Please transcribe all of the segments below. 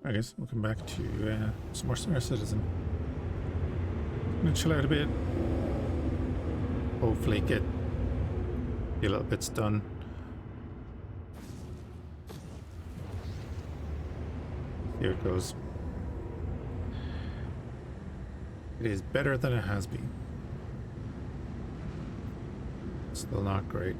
I guess we'll come back to some more Star Citizen. I'm gonna chill out a bit. Hopefully get a little bits done. Here it goes. It is better than it has been. Still not great.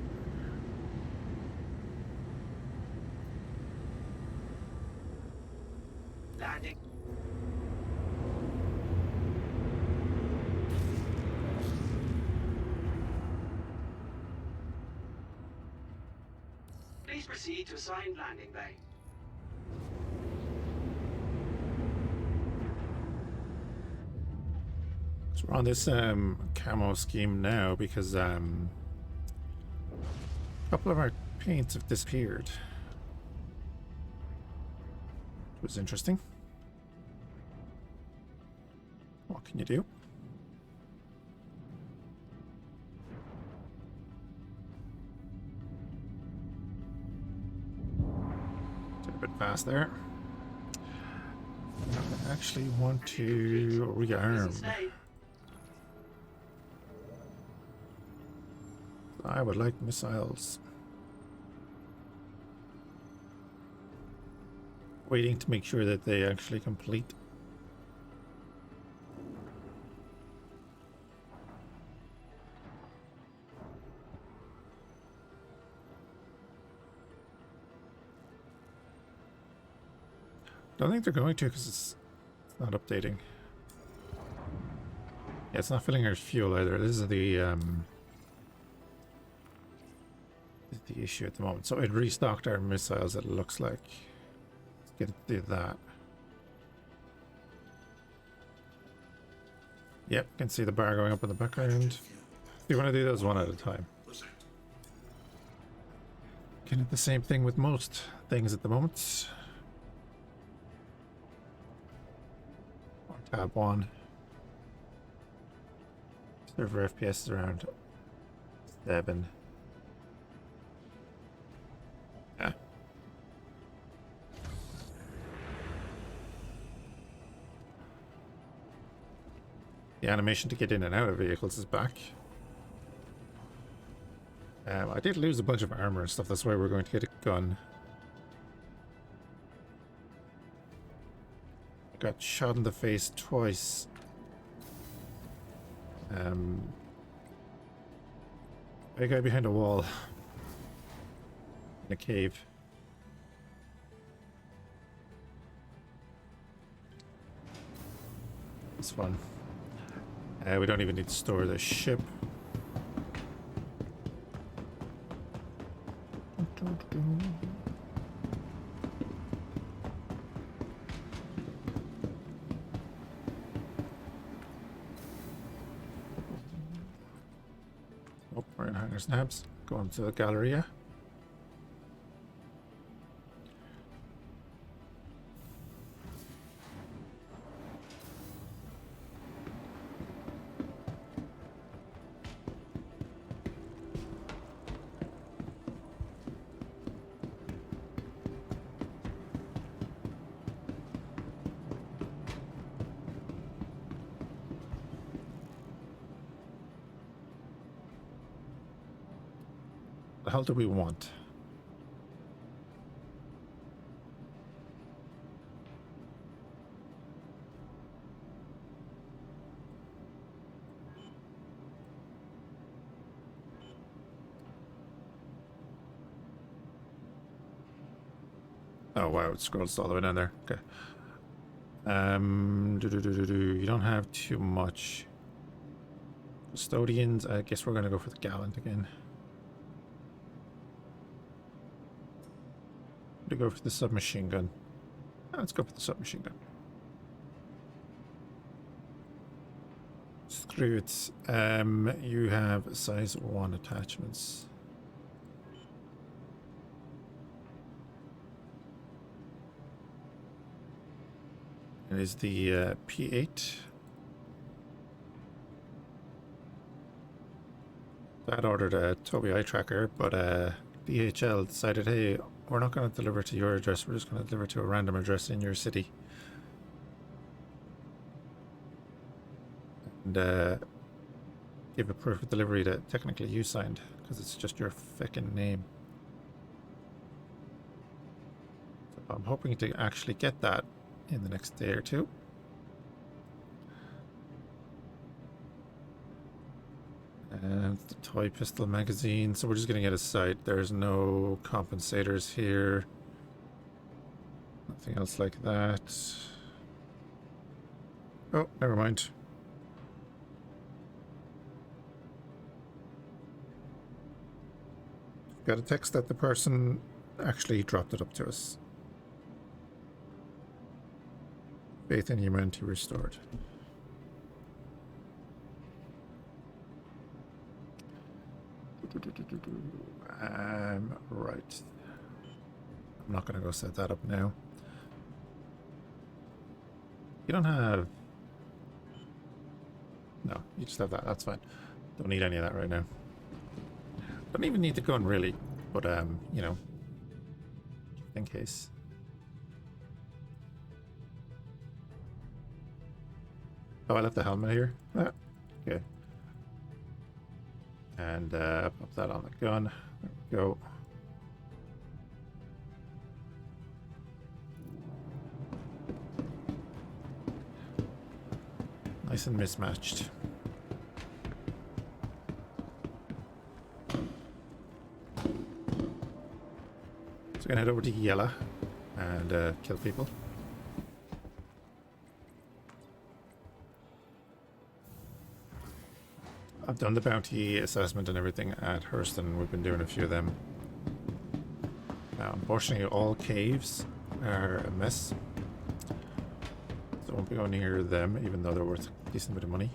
Landing. Please proceed to assigned landing bay. So we're on this camo scheme now because a couple of our paints have disappeared. It was interesting. What can you do? Did a bit fast there. I actually want to rearm. I would like missiles. Waiting to make sure that they actually complete. Don't think they're going to because it's not updating. Yeah, it's not filling our fuel either. This is the issue at the moment. So it restocked our missiles, it looks like. Let's get it to do that. Yep, can see the bar going up in the background. You want to do those one at a time. Kind of the same thing with most things at the moment. Or tab 1. Server FPS is around 7. Yeah. The animation to get in and out of vehicles is back. I did lose a bunch of armor and stuff, that's why we're going to get a gun. I got shot in the face twice. A guy behind a wall. In a cave. It's fun. We don't even need to store the ship. Oh, we're in Hangar Snaps. Going to the Galleria. The hell do we want? Oh wow, it scrolls all the way down there. Okay. You don't have too much. Custodians, I guess we're gonna go for the gallant again. To go for the submachine gun. Let's go for the submachine gun. Screw it. You have size 1 attachments. It is the P8. I had ordered a Tobii eye tracker, but DHL decided, hey, we're not going to deliver to your address. We're just going to deliver to a random address in your city. And give a proof of delivery that technically you signed, because it's just your fucking name. So I'm hoping to actually get that in the next day or two. And the toy pistol magazine. So we're just going to get a sight. There's no compensators here. Nothing else like that. Oh, never mind. Got a text that the person actually dropped it up to us. Faith in humanity restored. Right. I'm not going to go set that up now. You don't have... No, you just have that. That's fine. Don't need any of that right now. Don't even need the gun, really. But, you know, just in case. Oh, I left the helmet here. Ah, okay. And pop that on the gun. There we go. Nice and mismatched. So we're gonna head over to Yella and kill people. I've done the bounty assessment and everything at Hurston. We've been doing a few of them. Unfortunately, all caves are a mess. So I won't be going near them, even though they're worth a decent bit of money.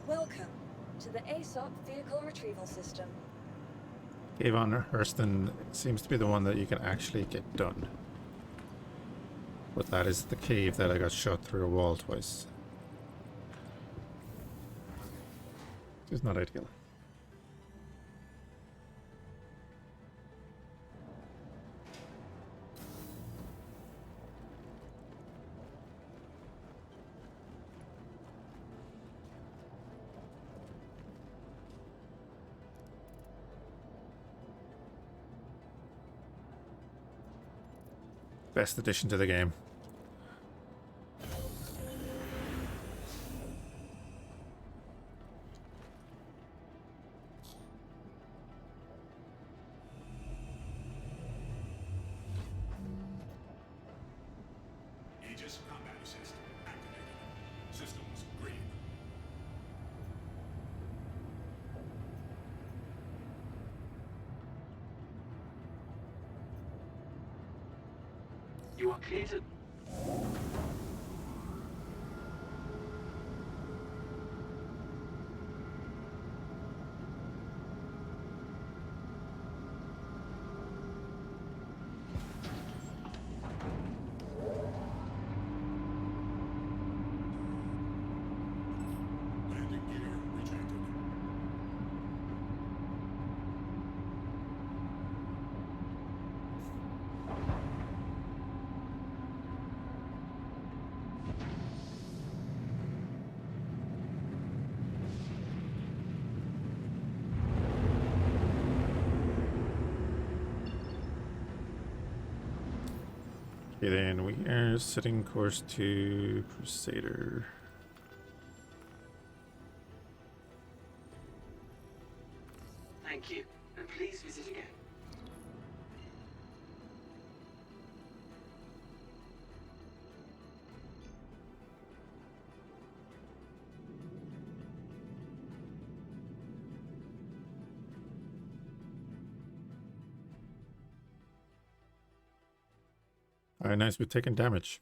Welcome to the ASOP Vehicle Retrieval System. Cave on Hurston seems to be the one that you can actually get done. But that is the cave that I got shot through a wall twice. It's not ideal. Best addition to the game. Aegis combat assist activated. Systems green. You are clear to... Landing gear retracted. Okay, then we are setting course to Crusader. Thank you, and please visit again. Alright, nice. We've taken damage.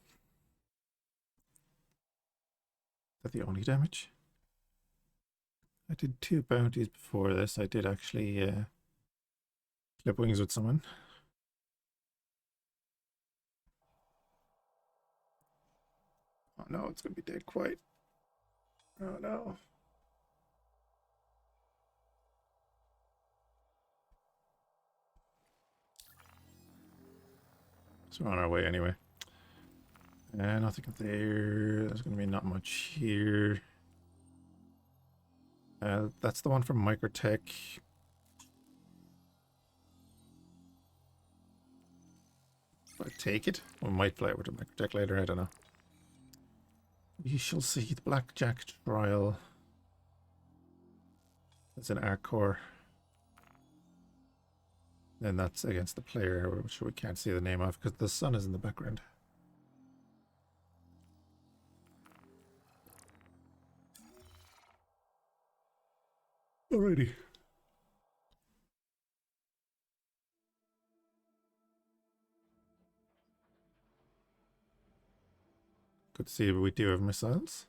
Is that the only damage? I did 2 bounties before this. I did actually clip wings with someone. Oh no, it's gonna be dead quiet. Oh no. So we're on our way anyway. Nothing there. There's going to be not much here. That's the one from Microtech. I take it. We might fly over to Microtech later. I don't know. We shall see. The Blackjack trial. That's an Arcor. Then that's against the player, which we can't see the name of because the sun is in the background. Alrighty. Good to see we do have missiles.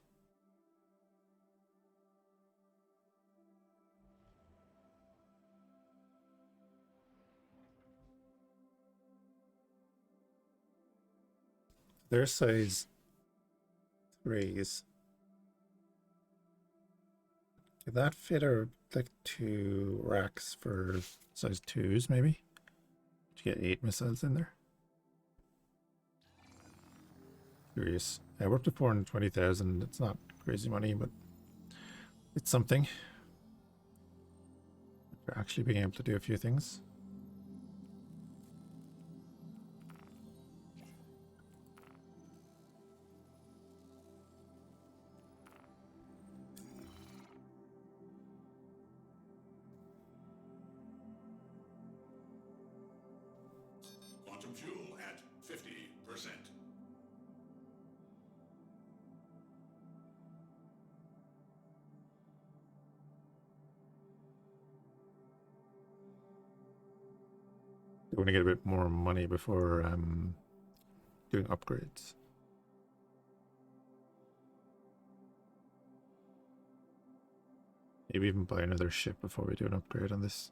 Their size 3s. Did that fit our like 2 racks for size 2s maybe? To get 8 missiles in there. Curious. Yeah, we're up to 420,000. It's not crazy money, but it's something. For actually being able to do a few things. Quantum fuel at 50%. We want to get a bit more money before doing upgrades. Maybe even buy another ship before we do an upgrade on this.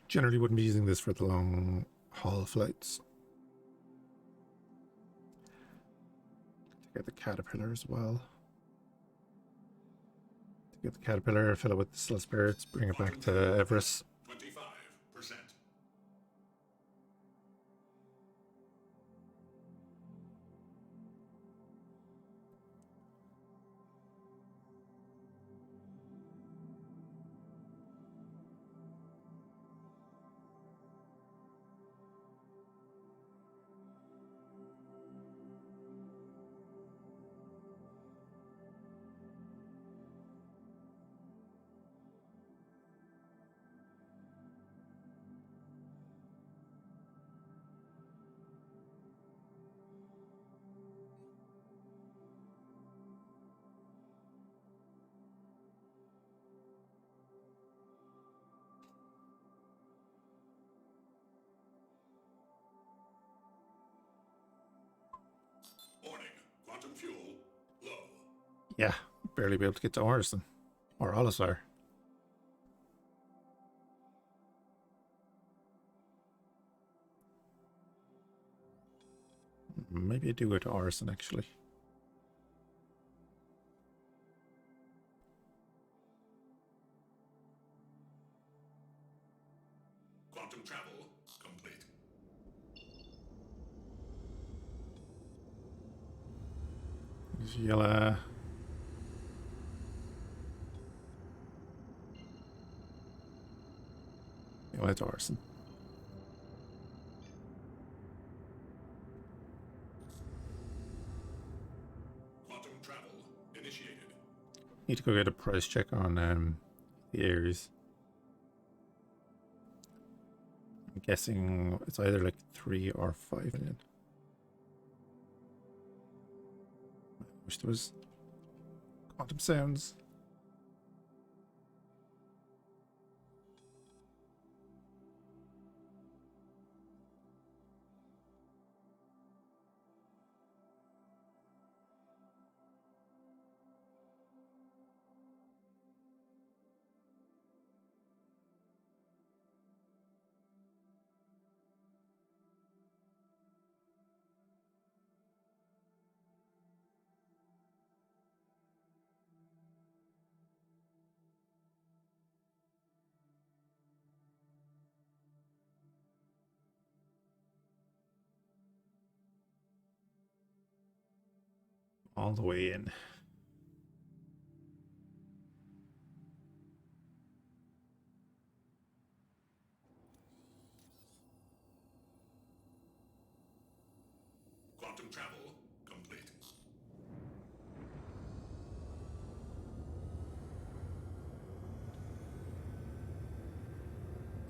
Generally wouldn't be using this for the long haul flights. Get the Caterpillar as well. Get the Caterpillar, fill it with the Still Spirits, bring it back to Everest. 25%. Warning, quantum fuel low. Yeah, barely be able to get to Orison. Or Olisar. Maybe I do go to Orison actually. Quantum travel complete. Yellow. Yellow to Orison. Quantum travel initiated. Need to go get a price check on the Ares. I'm guessing it's either like 3 or 5 million. I wish there was quantum sounds. all the way in. Quantum travel complete.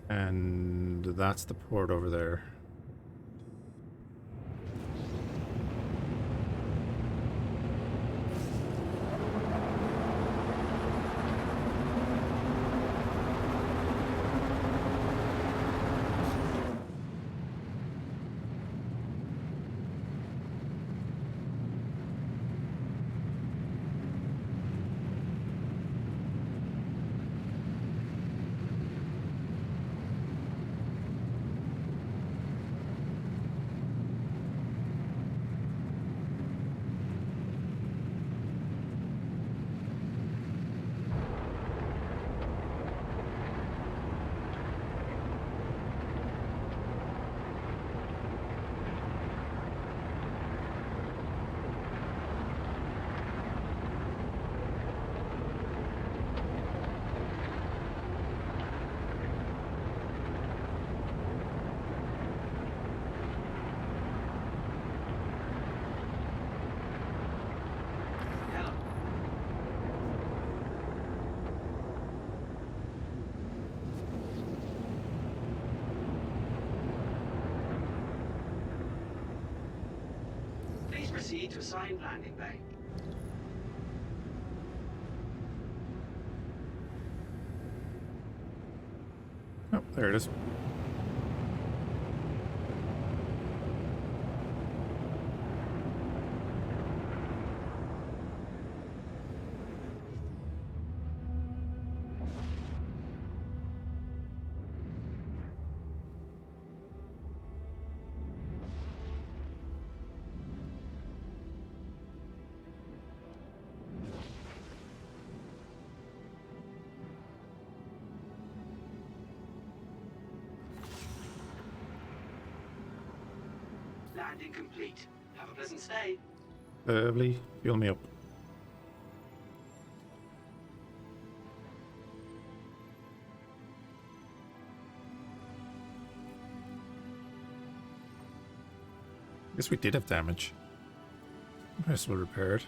And that's the port over there. Hello. Please proceed to assigned landing bay. Oh, there it is. Landing complete. Have a pleasant stay. Lovely. Fuel me up. Guess we did have damage. Rest well repaired.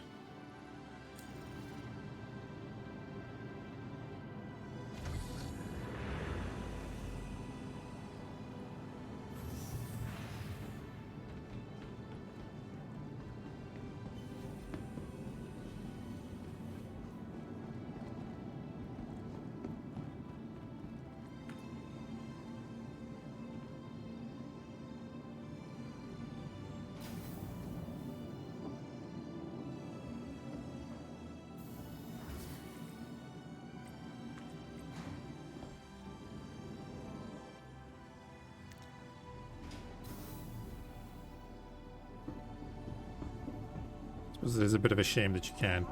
Suppose it is a bit of a shame that you can't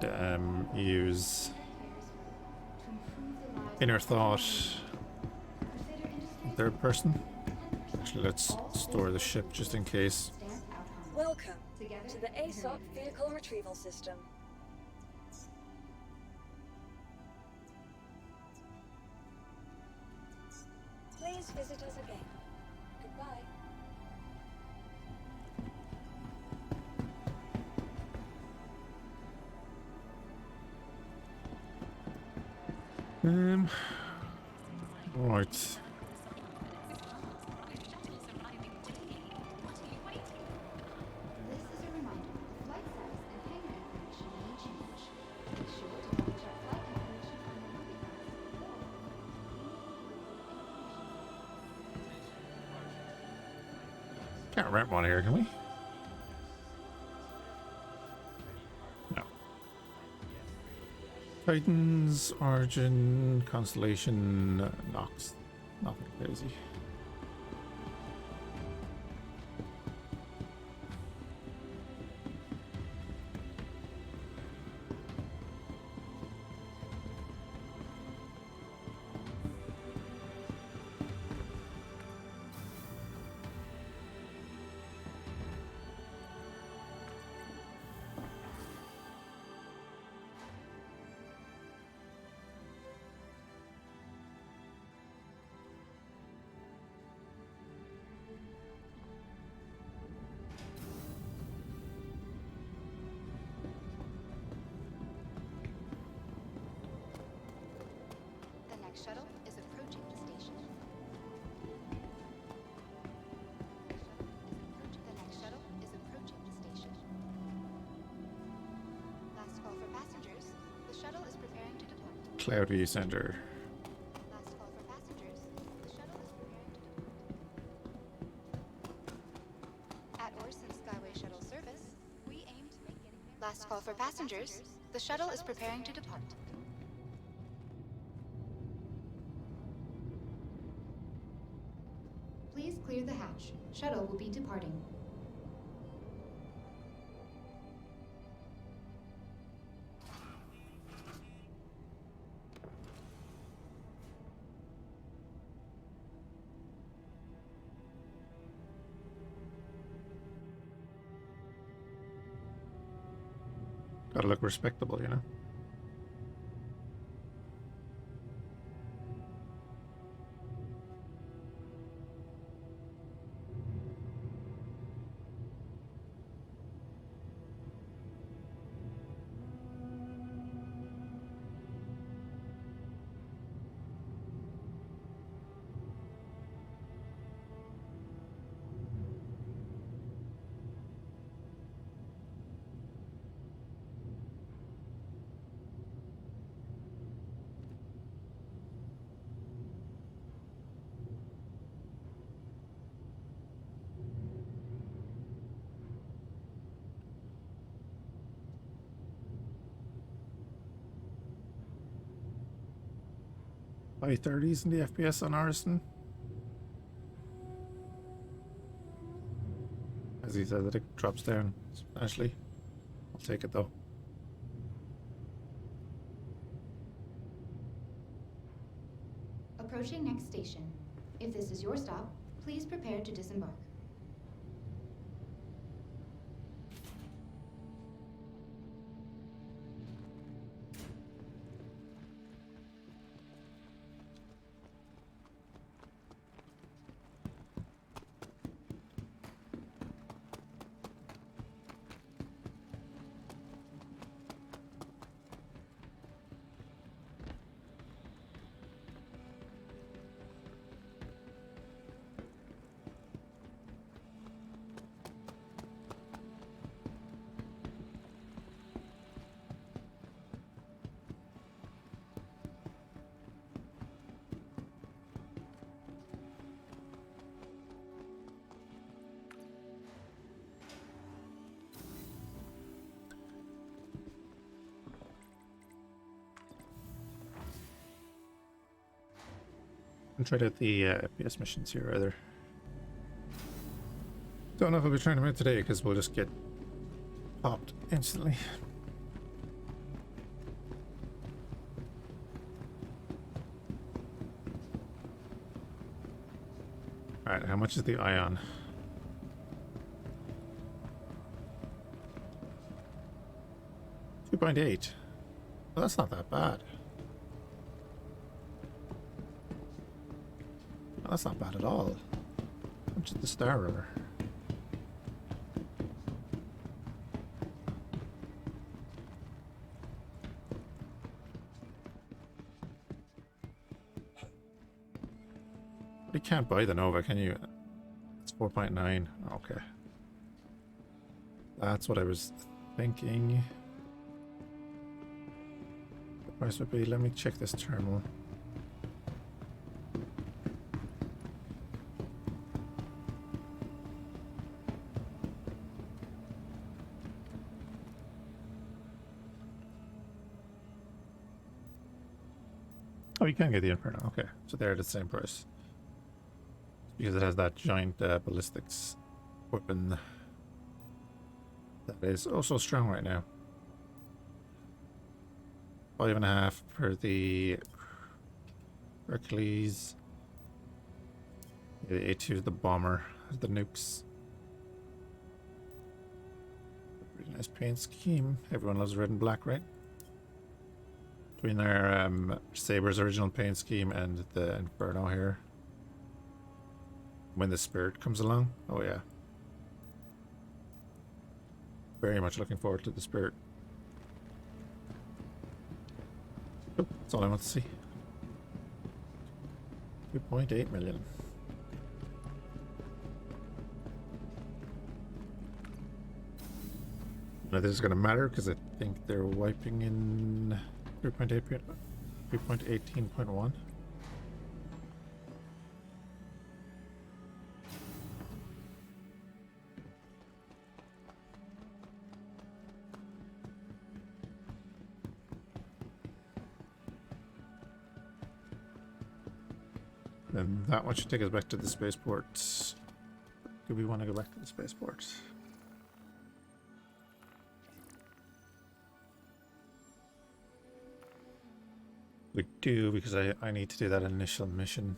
use inner thought in third person. Actually, let's store the ship just in case. Welcome to the ASOP Vehicle Retrieval System. Please visit us again. Goodbye. Right. This is a reminder that flight status and hangar information may change. Be sure to double check flight information on the movie pass. Can't rent one here, can we? No. Titans, Origin, Constellation, Nox. Nothing crazy. Cloud View Center. Last call for passengers. The shuttle is preparing to depart. At Orson Skyway Shuttle Service, we aim to make getting there. Last call for passengers. The shuttle is preparing to depart. Please clear the hatch. Shuttle will be departing. Gotta look respectable, you know? High 30s in the FPS on Arston. As he says, it drops down substantially. I'll take it though. Approaching next station. If this is your stop, please prepare to disembark. I tried out the FPS missions here either. Don't know if I'll be trying them out today because we'll just get popped instantly. Alright, how much is the ion? $2.8. Well, that's not that bad. Well, that's not bad at all. How much is the Star River? You can't buy the Nova, can you? It's 4.9. Okay. That's what I was thinking. The price would be, let me check this terminal. Oh, you can get the Inferno. Okay, so they're at the same price. Because it has that giant ballistics weapon that is also strong right now. 5.5 for the Hercules. Yeah, the A2 is the bomber, the nukes. Really nice paint scheme. Everyone loves red and black, right? Between their Saber's original paint scheme and the Inferno here. When the Spirit comes along, oh yeah. Very much looking forward to the Spirit. Oh, that's all I want to see. 2.8 million. Now this is going to matter because I think they're wiping in 3.8 million. 3.18.1. Then that one should take us back to the spaceport. Do we want to go back to the spaceport? We do, because I need to do that initial mission.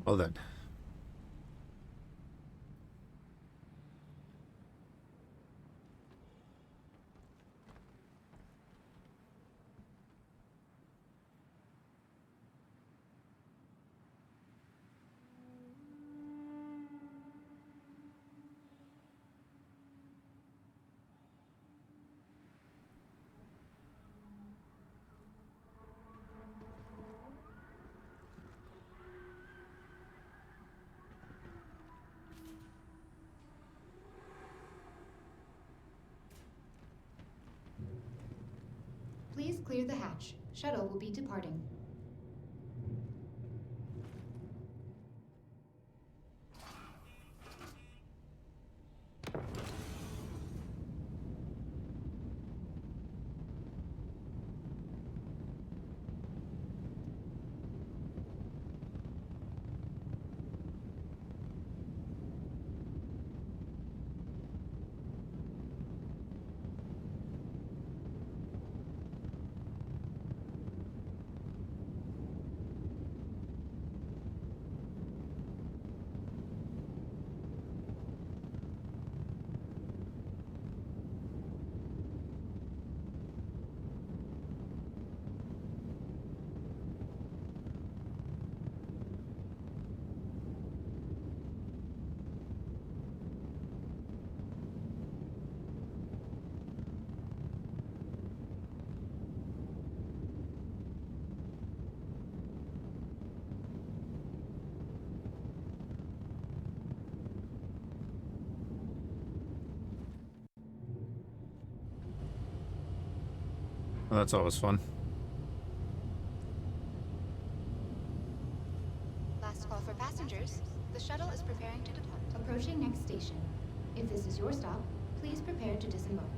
Well then. Please clear the hatch. Shuttle will be departing. Well, that's always fun. Last call for passengers. The shuttle is preparing to depart. Approaching next station. If this is your stop, please prepare to disembark.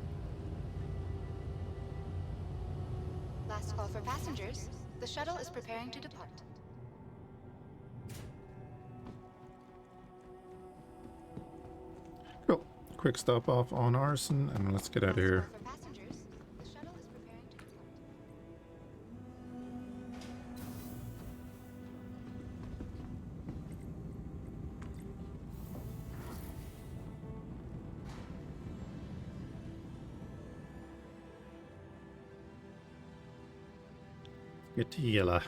Last call for passengers. The shuttle is preparing to depart. Cool. Quick stop off on Arson, and let's get out of here. Last call for passengers. The shuttle is preparing to depart. Get to Yella.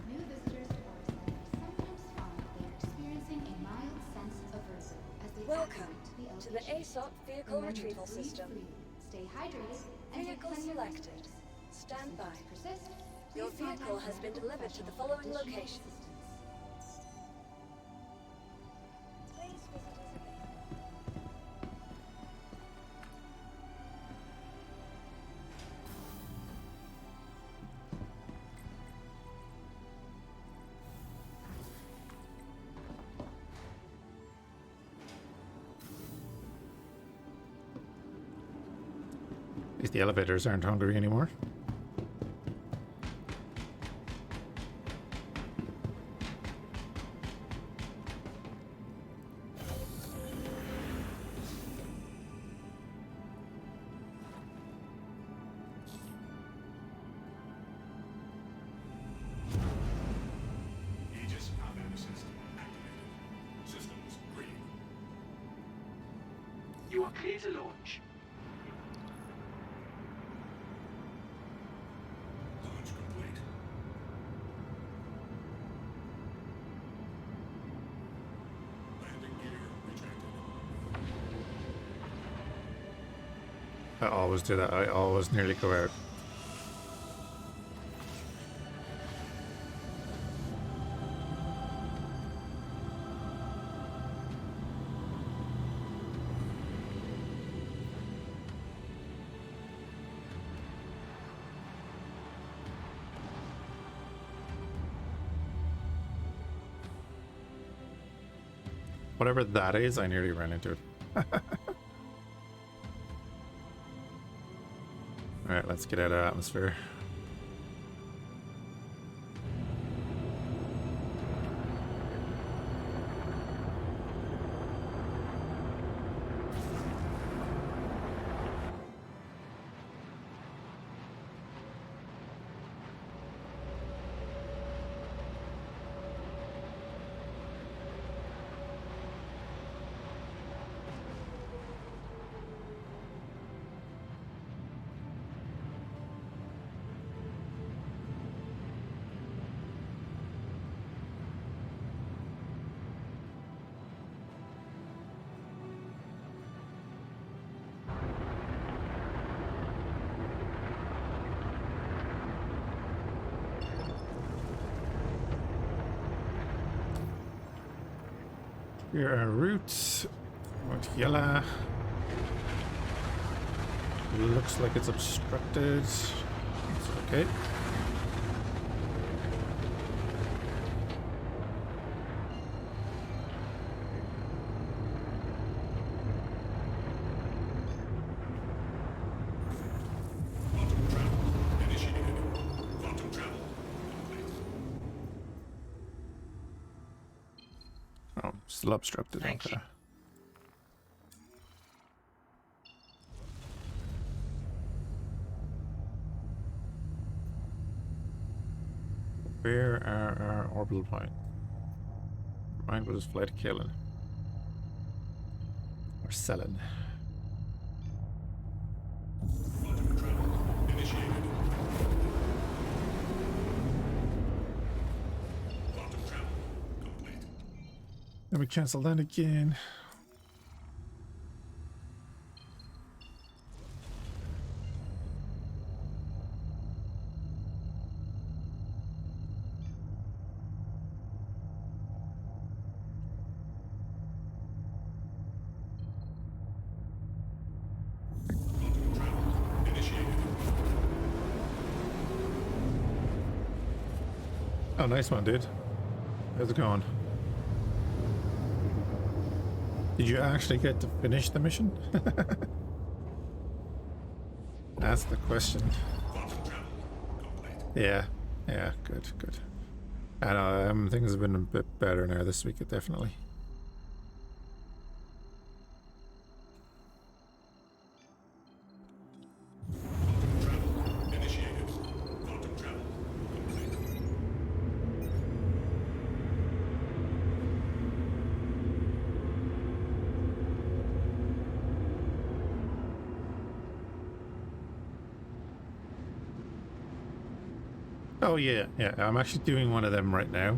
New visitors to Orsland have sometimes found that they are experiencing a mild sense of aversion as they Welcome acclimate to to the the elevation. ASOP vehicle Remember to retrieval breathe system. freely, stay hydrated, and take Vehicle plenty of selected. rest. Stand If by. symptoms persist, Your please vehicle contact has a been medical delivered to the professional for following additional location. assistance. Space visitors available. least the elevators aren't hungry anymore. Aegis combat system activated. Systems green. You are clear to launch. Launch complete. Landing gear retracted. I always do that. I always nearly go out. Whatever that is, I nearly ran into it. Alright, let's get out of atmosphere. Here are routes. Going to yellow. Looks like it's obstructed. It's okay. Quantum travel initiated. Quantum travel complete. Oh, still obstructed. Thank Okay. you. Where are our orbital point? Mine was flight killing. Or selling. Quantum travel initiated. Quantum travel complete. Let me cancel that again. Quantum travel initiated. Oh, nice one, dude. How's it going? Did you actually get to finish the mission? That's the question. Quantum travel complete. Yeah, yeah, good, good. I know, things have been a bit better now this week, definitely. Quantum travel initiated. Quantum travel complete. Oh yeah, yeah, I'm actually doing one of them right now.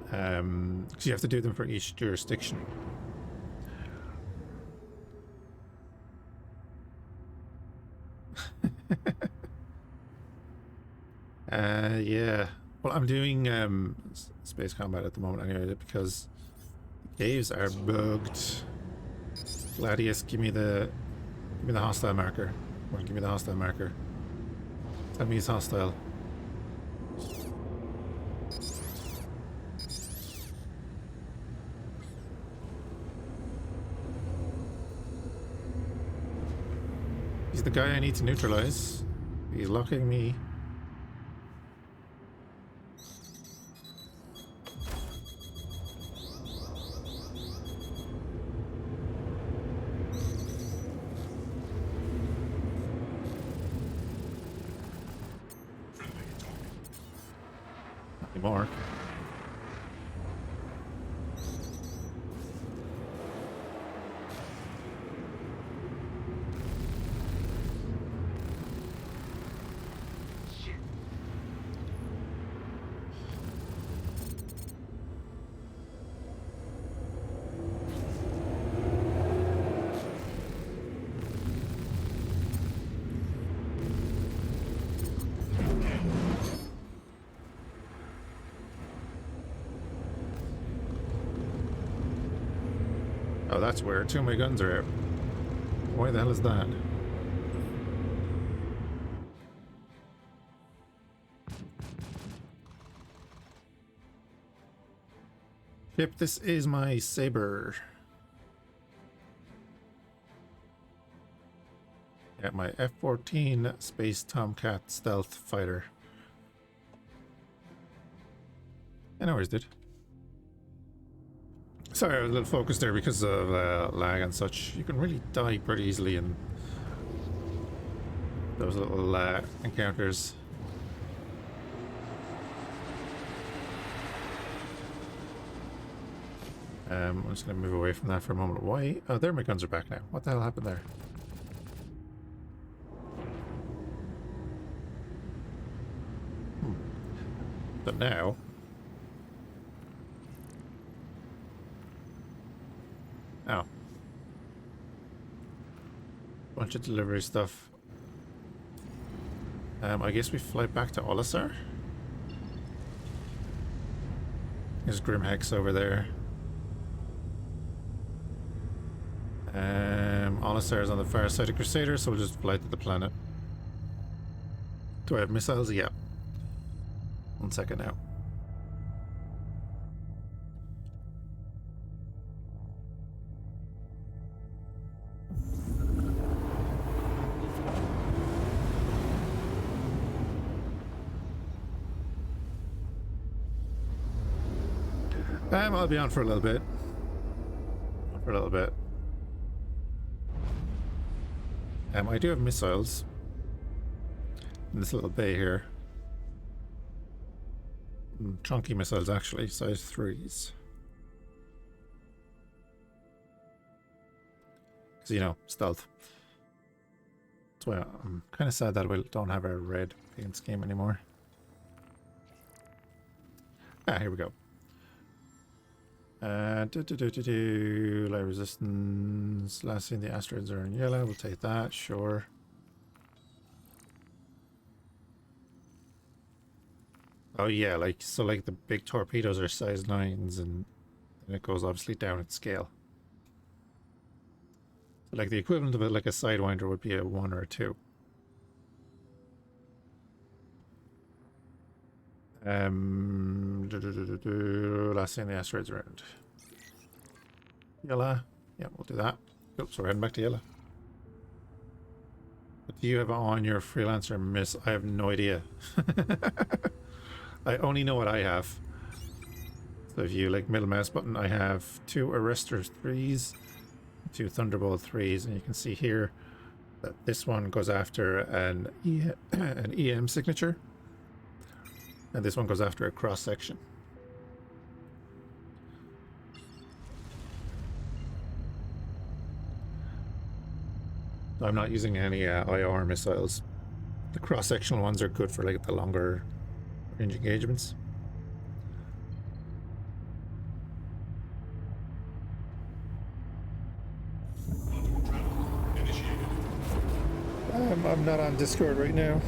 Because you have to do them for each jurisdiction. Yeah. Well, I'm doing space combat at the moment anyway because the caves are bugged. Gladius, give me the hostile marker. Or give me the hostile marker. Tell me he's hostile. the guy I need to neutralize. He's locking me. Friendly talking. Not anymore. Shit. Oh, that's where 2 of my guns are out. Why the hell is that? Yep, this is my saber. Yeah, my F-14 Space Tomcat Stealth Fighter. I know where's it. Sorry, I was a little focused there because of lag and such. You can really die pretty easily in those little encounters. I'm just going to move away from that for a moment. Why? Oh, there my guns are back now. What the hell happened there? But now... Oh. Bunch of delivery stuff. I guess we fly back to Olisar. There's Grimhex over there. Olisar is on the far side of Crusader, so we'll just fly to the planet. Do I have missiles? Yeah. 1 second now. I'll be on for a little bit. I do have missiles in this little bay here. Chunky missiles, actually, size 3s. Because, you know, stealth. That's why I'm kind of sad that we don't have our red paint scheme anymore. Ah, here we go. Light resistance. Last seen the asteroids are in yellow. We'll take that, sure. Oh yeah, like so like the big torpedoes are size 9s and it goes obviously down in scale. So like the equivalent of it, like a Sidewinder would be a 1 or a 2. Last thing the asteroids around. Yellow. Yeah, we'll do that. Oops, we're heading back to yellow. What do you have on your freelancer miss? I have no idea. I only know what I have. So if you like middle mouse button, I have 2 Arrestor 3s, 2 Thunderbolt 3s, and you can see here that this one goes after an EM signature. And this one goes after a cross section. I'm not using any IR missiles. The cross-sectional ones are good for like the longer range engagements. Initiated. I'm not on Discord right now.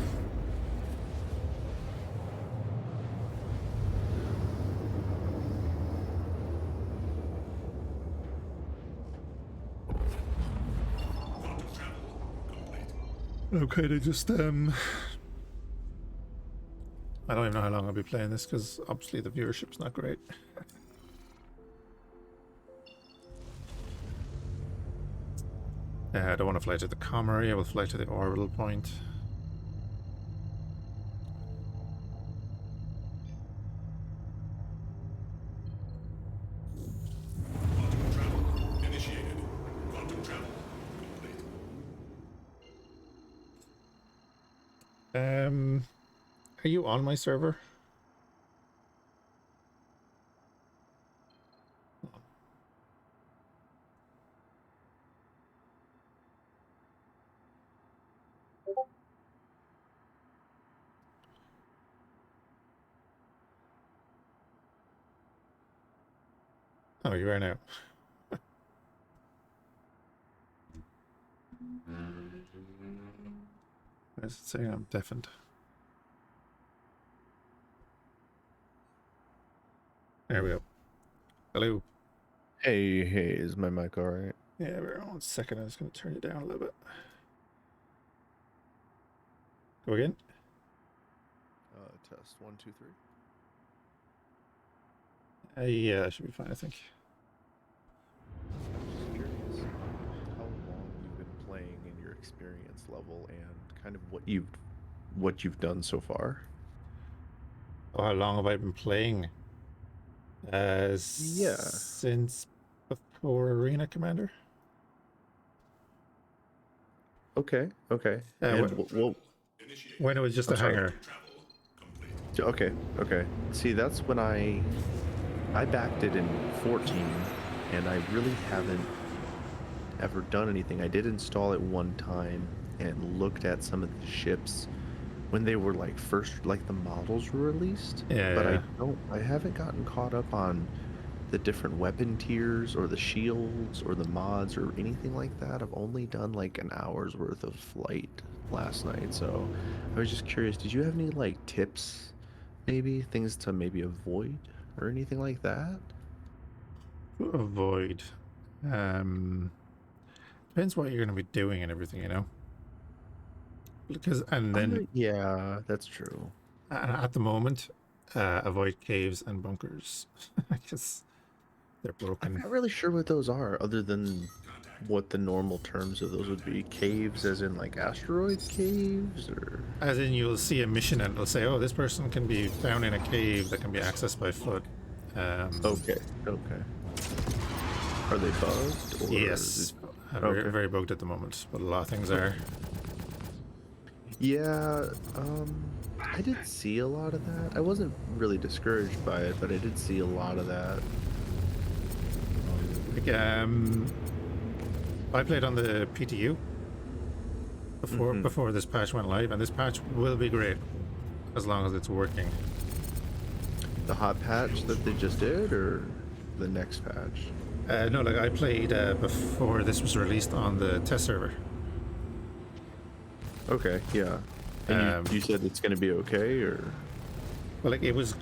Okay, they just I don't even know how long I'll be playing this because obviously the viewership's not great. I don't want to fly to the comm area, we'll fly to the orbital point. Quantum travel initiated. Quantum travel complete. Are you on my server? Oh, you are now. Why is it saying I'm deafened? There we go. Hello. Hey, is my mic alright? Yeah, we're on 1 second. I'm just going to turn it down a little bit. Go again. Test 1, 2, 3. Yeah, that should be fine, I think. I'm just curious how long you've been playing in your experience level and kind of what you've done so far. Oh, how long have I been playing? Yeah. Since before Arena Commander. Okay. And when it was just a hangar. Okay. See, that's when I backed it in 14, and I really haven't ever done anything. I did install it one time and looked at some of the ships when they were like the models were released. Yeah. But I haven't gotten caught up on the different weapon tiers or the shields or the mods or anything like that. I've only done like an hour's worth of flight last night, so I was just curious, did you have any like tips, maybe things to maybe avoid or anything like that? To avoid. Depends what you're going to be doing and everything, you know? Yeah, that's true. At the moment, avoid caves and bunkers. Because they're broken. I'm not really sure what those are, other than what the normal terms of those would be. Caves as in like asteroid caves, or as in you'll see a mission and it'll say, oh, this person can be found in a cave that can be accessed by foot. Okay. Are they bugged? Or yes. Very, very bugged at the moment, but a lot of things are. Yeah, I did see a lot of that. I wasn't really discouraged by it, but I did see a lot of that. Like, I played on the PTU before this patch went live, and this patch will be great as long as it's working. The hot patch that they just did, or the next patch? No, like I played before this was released on the test server. Okay, yeah. And you said it's going to be okay, or? Well, like it was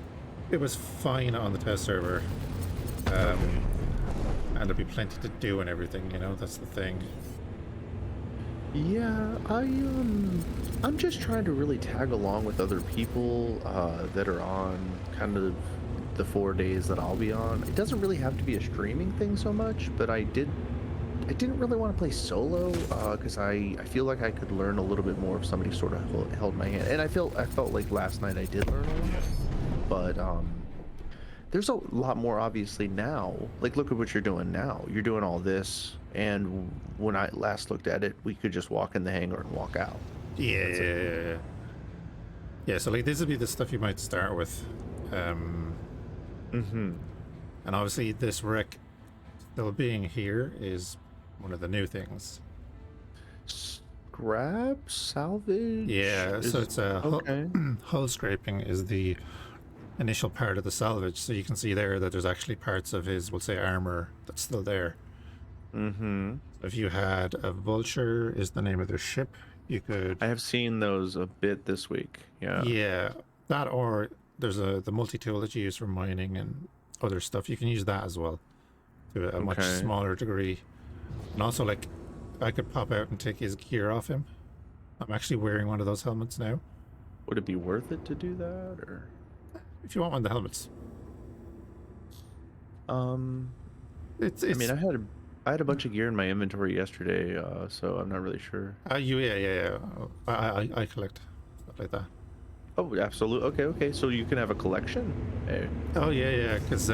fine on the test server, and there'll be plenty to do and everything. You know, that's the thing. Yeah, I'm just trying to really tag along with other people that are on kind of the 4 days that I'll be on. It doesn't really have to be a streaming thing so much, but I didn't really want to play solo because I feel like I could learn a little bit more if somebody sort of held my hand. And I felt like last night I did learn a lot, but there's a lot more obviously now. Like, look at what you're doing now. You're doing all this, and when I last looked at it, we could just walk in the hangar and walk out. Yeah. So like this would be the stuff you might start with. And obviously this wreck still being here is one of the new things. Scrap salvage? Yeah, so it's a hull scraping is the initial part of the salvage. So you can see there that there's actually parts of his, we'll say, armor that's still there. If you had a vulture is the name of their ship, you could. I have seen those a bit this week. Yeah, that, or there's the multi-tool that you use for mining and other stuff. You can use that as well to a much smaller degree. And also, like, I could pop out and take his gear off him. I'm actually wearing one of those helmets now. Would it be worth it to do that, or if you want one of the helmets? it's I mean, I had a bunch of gear in my inventory yesterday, so I'm not really sure. Yeah. I collect stuff like that. Oh, absolutely. Okay, okay. So you can have a collection. Hey. Oh yeah, because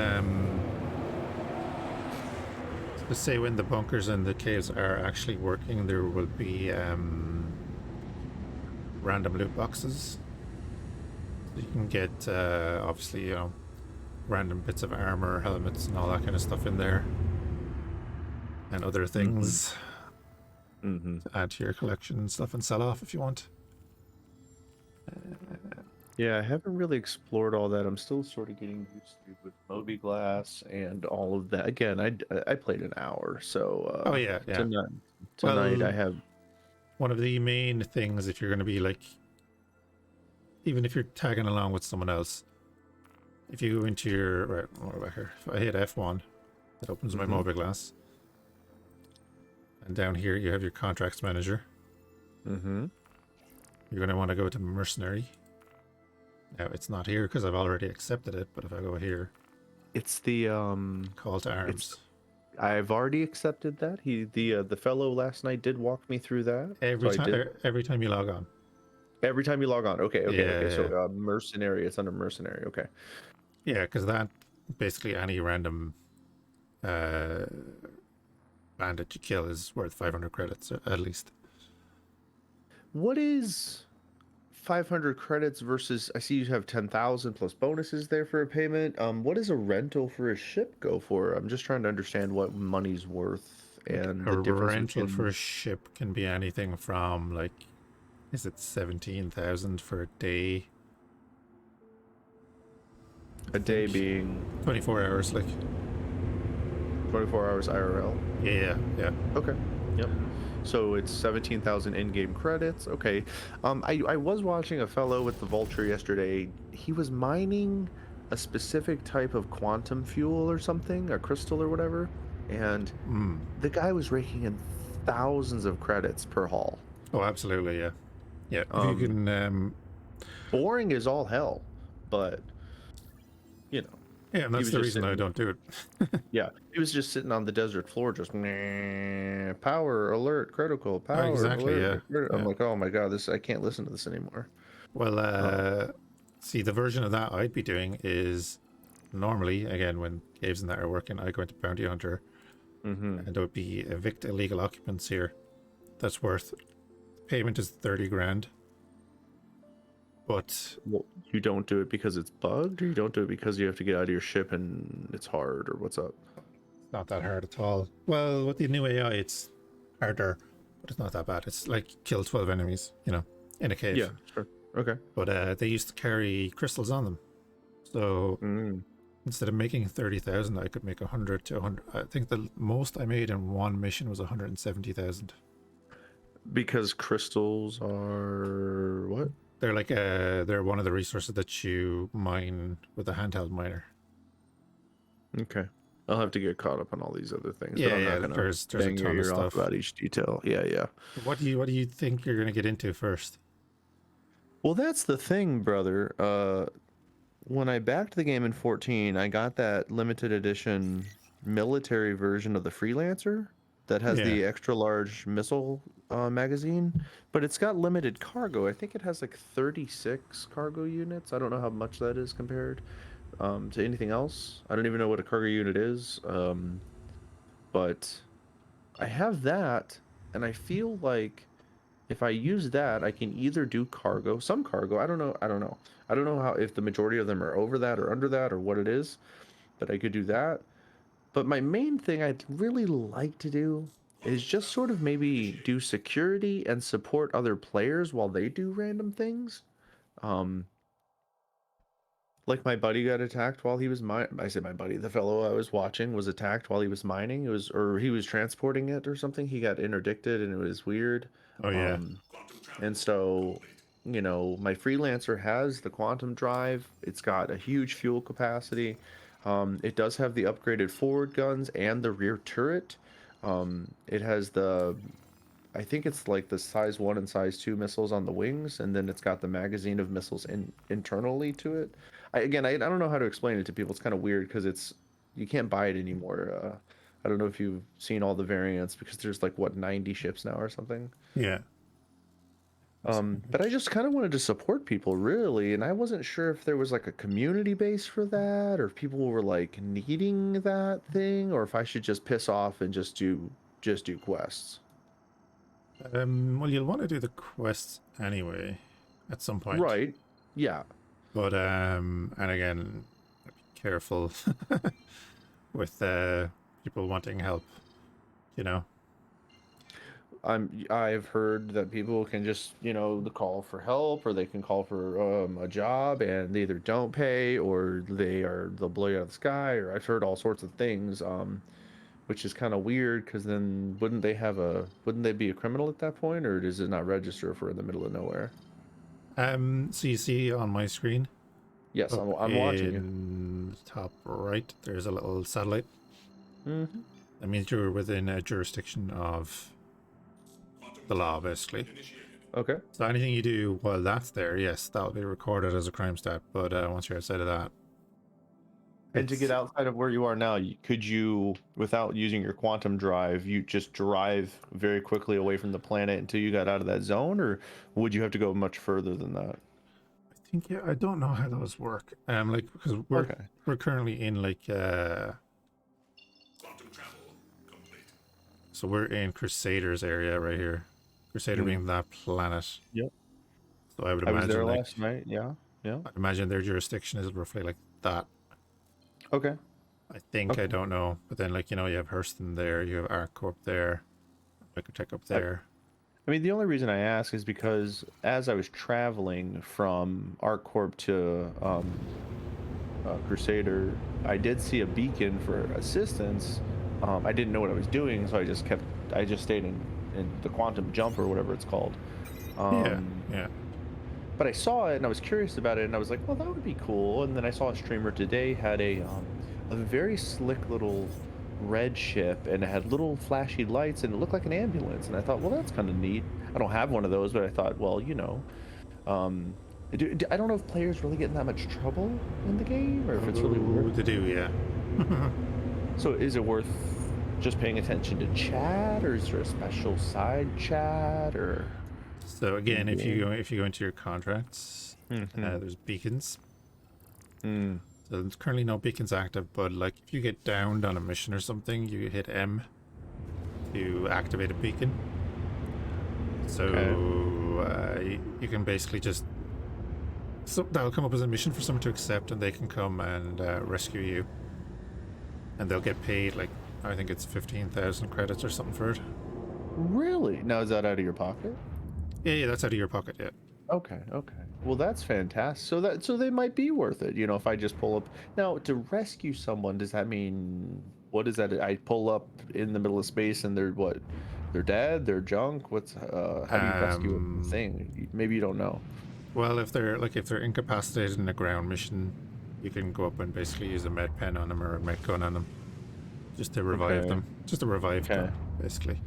let's say when the bunkers and the caves are actually working, there will be random loot boxes. You can get obviously, you know, random bits of armor, helmets, and all that kind of stuff in there, and other Mm-hmm. things Mm-hmm. to add to your collection and stuff and sell off if you want. Yeah, I haven't really explored all that. I'm still sort of getting used to with Moby Glass and all of that. Again, I played an hour, so Oh yeah. tonight I Well, have. one of the main things if you're going to be like, even if you're tagging along with someone else, if you go into your right, what about here? If I hit F1, it opens my Mm-hmm. Moby Glass, and down here you have your contracts manager. Mm-hmm. You're going to want to go to mercenary. Now it's not here because I've already accepted it, but if I go here, It's the call to it's arms. I've already accepted that. The fellow last night did walk me through that, so I did. Every time you log on. Every time you log on. Okay, okay, okay. So Yeah. mercenary, it's under mercenary. Okay. Yeah, because that basically any random uh, bandit you kill is worth 500 credits at least. What is 500 credits versus? I see you have 10,000 plus bonuses there for a payment. What does a rental for a ship go for? I'm just trying to understand what money's worth Like and a the difference rental for a between ship can be anything from like, is it 17,000 for a day? I a day think being 24 hours. Like 24 hours IRL. yeah. Okay. Yep. So it's 17,000 in-game credits. Okay. I was watching a fellow with the Vulture yesterday. He was mining a specific type of quantum fuel or something, a crystal or whatever, and Mm. the guy was raking in thousands of credits per haul. Oh, absolutely. Yeah. If you Um, can, boring as all hell, but you know, yeah, and he that's was the just reason I sitting. don't do it. Yeah, he was just sitting on the desert floor, just power alert, critical Oh, power exactly. alert. Yeah. I'm Yeah. like, oh my god, this I can't listen to this anymore. Well, Uh, see, the version of that I'd be doing is normally, again, when caves and that are working, I go into Bounty Hunter mm-hmm. and it would be evict illegal occupants here. That's worth, payment is 30 grand. But Well, you don't do it because it's bugged, or you don't do it because you have to get out of your ship and it's hard, or what's up? it's not that hard at all. Well, with the new AI, it's harder, but it's not that bad. It's like kill 12 enemies, you know, in a Yeah, cave. sure. Okay. But they used to carry crystals on them. So Mm. instead of making 30,000, I could make 100 to 100. I think the most I made in one mission was 170,000. Because crystals are what? They're like they're one of the resources that you mine with a handheld miner. Okay. I'll have to get caught up on all these other things, but Yeah, I'm yeah. not gonna There's a bang your ton of ear off stuff. about each detail. Yeah, yeah. What do you think you're gonna get into first? Well, that's the thing, brother. When I backed the game in 14, I got that limited edition military version of the Freelancer that has Yeah. the extra large missile magazine, but it's got limited cargo. I think it has like 36 cargo units. I don't know how much that is compared to anything else. I don't even know what a cargo unit is, but I have that, and I feel like if I use that, I can either do cargo, some cargo. I don't know. I don't know. I don't know how if the majority of them are over that or under that or what it is, but I could do that. But my main thing I'd really like to do is just sort of maybe do security and support other players while they do random things. Um, like my buddy got attacked while he was I said my buddy, the fellow I was watching was attacked while he was mining. It was or he was transporting it or something. He got interdicted and it was weird. Oh yeah. Um, and so, my freelancer has the quantum drive. It's got a huge fuel capacity. It does have the upgraded forward guns and the rear turret. It has I think it's like the size 1 and size 2 missiles on the wings, and then it's got the magazine of missiles internally to it. I don't know how to explain it to people. It's kind of weird because you can't buy it anymore. I don't know if you've seen all the variants because there's like what 90 ships now or something. Yeah. But I just kind of wanted to support people really, and I wasn't sure if there was like a community base for that, or if people were like needing that thing, or if I should just piss off and just do quests. Well, you'll want to do the quests anyway at some point. Right. Yeah. But and again, be careful with people wanting help. You know. I've heard that people can just, call for help, or they can call for a job, and they either don't pay, or they'll blow you out of the sky, or I've heard all sorts of things, which is kind of weird, because then wouldn't they be a criminal at that point, or does it not register if we're in the middle of nowhere? So you see on my screen, Yes, up I'm watching you. in the top right, there's a little satellite. Mm-hmm. That means you're within a jurisdiction of the law, basically. Okay. So anything you do while that's there, yes, that'll be recorded as a crime stat. But once you're outside of that, And to get outside of where you are now, could you, without using your quantum drive, you just drive very quickly away from the planet until you got out of that zone, or would you have to go much further than that? I think, yeah, I don't know how those work. Like, because we're currently in like Quantum travel complete. so we're in Crusaders area right here. Crusader being that planet. Yep. So I would I was imagine there like last night. Yeah. Yeah. I'd imagine their jurisdiction is roughly like that. Okay. I think Okay. I don't know, but then like you have Hurston there, you have ArcCorp there, Microtech up there. I mean, the only reason I ask is because as I was traveling from ArcCorp to Crusader, I did see a beacon for assistance. I didn't know what I was doing, so I just stayed in the quantum jump or whatever it's called. Yeah. But I saw it and I was curious about it, and I was like, well, that would be cool. And then I saw a streamer today had a very slick little red ship, and it had little flashy lights, and it looked like an ambulance. And I thought, well, that's kind of neat. I don't have one of those, but I thought, well, I don't know if players really get in that much trouble in the game, or if it's really weird. To do, yeah. So is it worth just paying attention to chat, or is there a special side chat, or? So again, if you go into your contracts, Mm-hmm. there's beacons. Mm. So there's currently no beacons active, but like if you get downed on a mission or something, you hit M to activate a beacon. So you can basically just that'll come up as a mission for someone to accept, and they can come and rescue you, and they'll get paid like I think it's 15,000 credits or something for it. Really? Now is that out of your pocket? Yeah, that's out of your pocket. Yeah. Okay. Well, that's fantastic. So they might be worth it. If I just pull up now to rescue someone, does that mean what is that? I pull up in the middle of space and they're what? They're dead. They're junk. How do you rescue a thing? Maybe you don't know. Well, if they're incapacitated in a ground mission, you can go up and basically use a med pen on them or a med gun on them, just to revive them. Just to revive them, basically.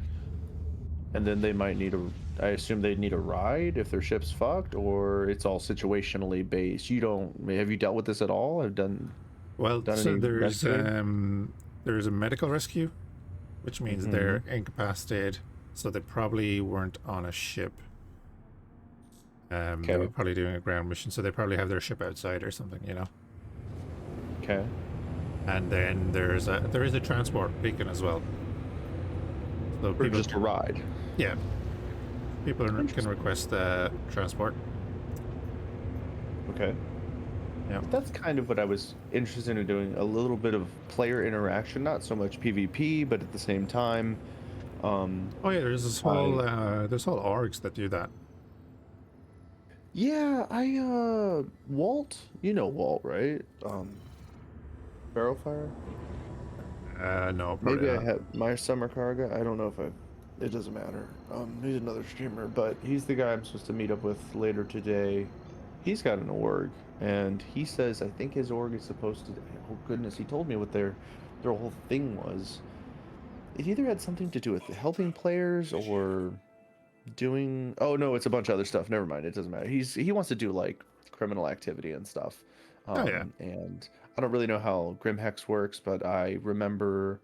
And then they might I assume they'd need a ride if their ship's fucked, or it's all situationally based. Have you dealt with this at all? Well, so any there's rescuing? a medical rescue, which means they're incapacitated, so they probably weren't on a ship. They were probably doing a ground mission, so they probably have their ship outside or something, Okay. And then there is a transport beacon as well. So Or just a ride. Yeah. People can request transport. Okay. Yeah. That's kind of what I was interested in doing, a little bit of player interaction, not so much PvP, but at the same time. Oh yeah, there's this whole orgs that do that. Yeah, Walt, Walt, right? Barrelfire? No, probably Maybe not. I have my summer cargo. I don't know if it doesn't matter. He's another streamer, but he's the guy I'm supposed to meet up with later today. He's got an org, and he says I think his org is supposed to. Oh goodness, he told me what their whole thing was. It either had something to do with helping players or doing. Oh no, it's a bunch of other stuff. Never mind, it doesn't matter. He wants to do like criminal activity and stuff. Oh yeah. And I don't really know how Grim Hex works, but I remember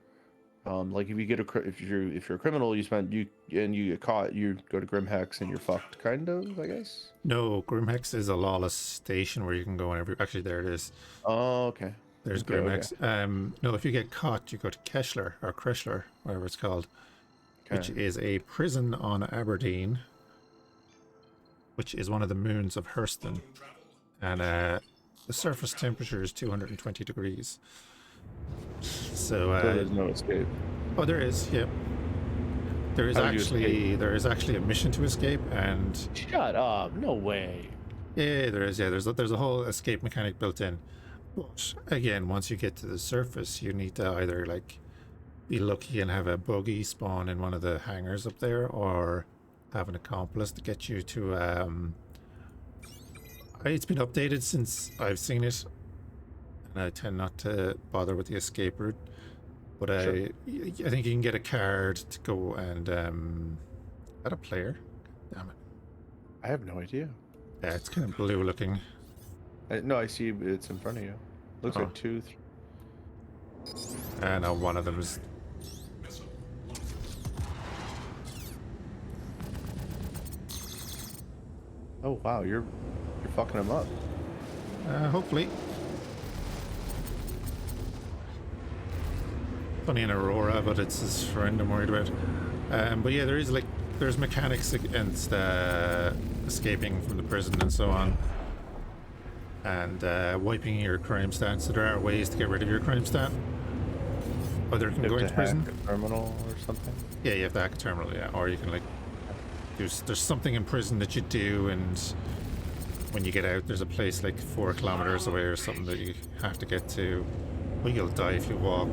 Like if you get if you're a criminal, you get caught, you go to Grimhex and you're fucked, kind of, I guess. No, Grimhex is a lawless station where you can go whenever. Actually, there it is. Oh, okay. There's Okay, okay. Grimhex. No, if you get caught, you go to Keshler or Kreshler, whatever it's called, which Okay. is a prison on Aberdeen, which is one of the moons of Hurston, and the surface temperature is 220 degrees. So there's no escape. oh, there is, yeah. There is How do you escape? actually a mission to escape, and Shut up! No way. yeah, there is. Yeah, there's a whole escape mechanic built in. But again, once you get to the surface, you need to either like be lucky and have a buggy spawn in one of the hangars up there, or have an accomplice to get you to. It's been updated since I've seen it, and I tend not to bother with the escape route. But Sure. I think you can get a card to go and add a player. Damn it! I have no idea. Yeah, it's kind of blue looking. No, I see it's in front of you. Looks Oh. like 2, 3. And one of them is. Missile. Oh wow, you're fucking them up. Hopefully. Funny in Aurora, but it's his friend I'm worried about. But yeah, there's mechanics against escaping from the prison and so on, and wiping your crime stat. So there are ways to get rid of your crime stat. Whether it can You go have into to hack prison. a terminal or something. Yeah, you have to hack a terminal. Yeah, or you can like there's something in prison that you do, and when you get out, there's a place like 4 kilometers away or something that you have to get to. Well, you'll die if you walk.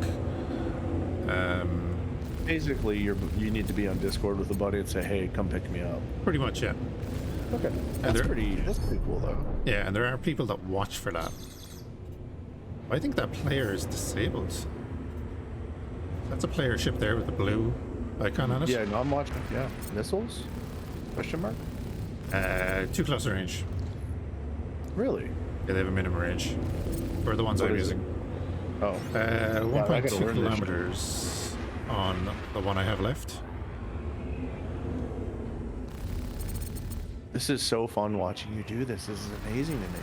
Basically, you need to be on Discord with a buddy and say, "Hey, come pick me up." Pretty much, yeah. Okay, there- that's pretty cool though. Yeah, and there are people that watch for that. I think that player is disabled. That's a player ship there with the blue icon on it. Yeah, no, I'm watching. Yeah, missiles? Question mark? Too close to range. Really? Yeah, they have a minimum range. For the ones What I'm is it? using. Oh, I 1.2 gotta learn this shit. kilometers on the one I have left. This is so fun watching you do this. This is amazing to me.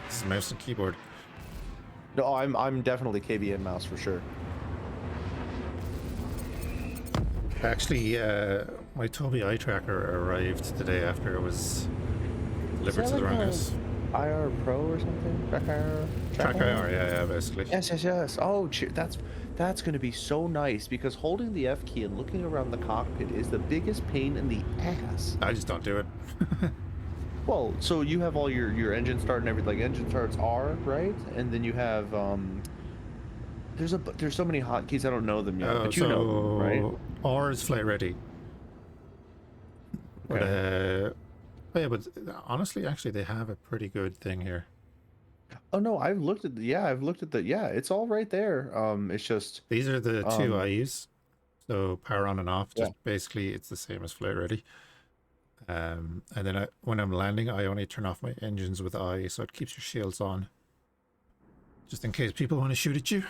This is mouse and keyboard. No, I'm definitely KBN mouse for sure. Actually, my Tobii eye tracker arrived today after it was delivered to the wrong house. IR Pro or something? Track IR? Track IR, yeah, basically. Yes. Oh, that's going to be so nice because holding the F key and looking around the cockpit is the biggest pain in the ass. I just don't do it. Well, so you have all your engine start and everything. Like engine starts R, right? And then you have there's so many hotkeys I don't know them yet, but you know them, right? R is flight ready. But Okay. yeah, but honestly, actually, they have a pretty good thing here. Oh no, I've looked at it's all right there. It's just These are the two I use. So power on and off, just Yeah. basically it's the same as flight ready. And then when I'm landing, I only turn off my engines with I, so it keeps your shields on, just in case people want to shoot at you.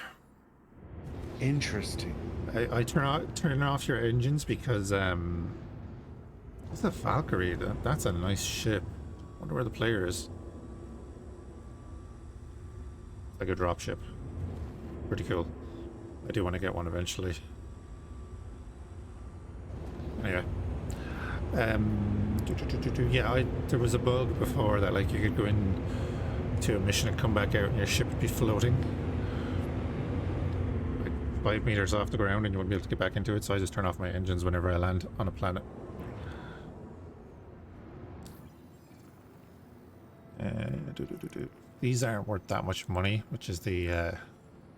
interesting. I turn off your engines because it's a Valkyrie. That's a nice ship. Wonder where the player is. It's like a drop ship. Pretty cool. I do want to get one eventually. Anyway. Yeah, there was a bug before that, like you could go in to a mission and come back out and your ship would be floating like 5 meters off the ground and you wouldn't be able to get back into it, so I just turn off my engines whenever I land on a planet. These aren't worth that much money, which is the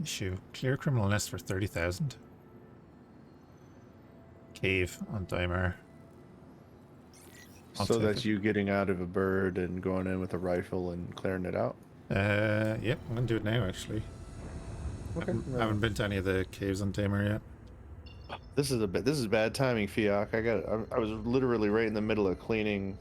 issue. Clear criminal nest for 30,000. Cave on Daimar. I'll So take that's it. you getting out of a bird and going in with a rifle and clearing it out. Yep, I'm gonna do it now actually. Okay. I haven't been to any of the caves on Daimar yet. This is bad timing, Fhiachs. I was literally right in the middle of cleaning,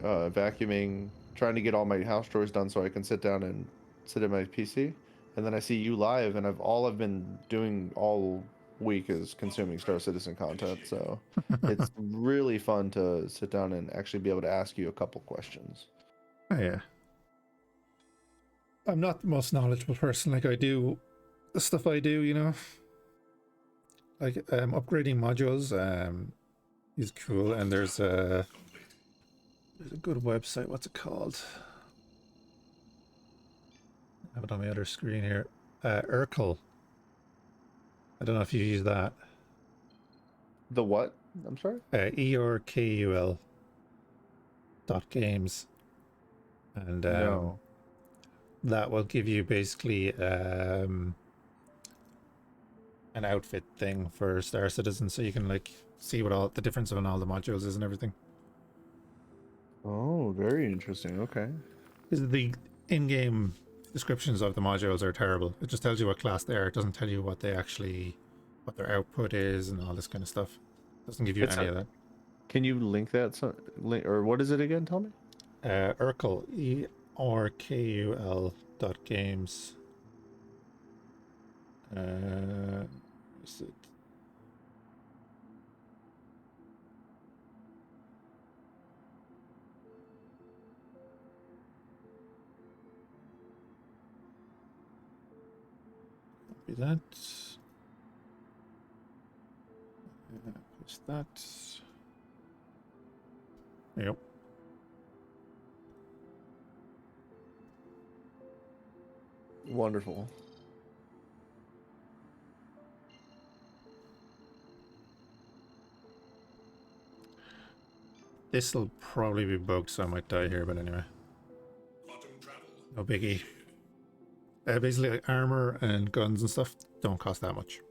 vacuuming, trying to get all my house chores done so I can sit down and sit at my PC. And then I see you live, and all I've been doing all week is consuming Star Citizen content, so it's really fun to sit down and actually be able to ask you a couple questions. Oh, yeah. I'm not the most knowledgeable person. Like, I do the stuff I do, you know? Like, upgrading modules is cool, and there's a good website. What's it called? I have it on my other screen here. Urkel. I don't know if you use that. The what? I'm sorry? ERKUL .games. And No. that will give you basically an outfit thing for Star Citizen, so you can like see what all the difference on all the modules is and everything. Oh, very interesting. Okay. Because the in-game descriptions of the modules are terrible. It just tells you what class they are. It doesn't tell you what their output is and all this kind of stuff. It doesn't give you any of that. Can you link that? Or what is it again? Tell me. Urkel, ERKUL .games. Is it? Copy that. Push that. Yep. Wonderful. This'll probably be bugged, so I might die here, but anyway. Quantum travel. No biggie. Basically, like armor and guns and stuff don't cost that much.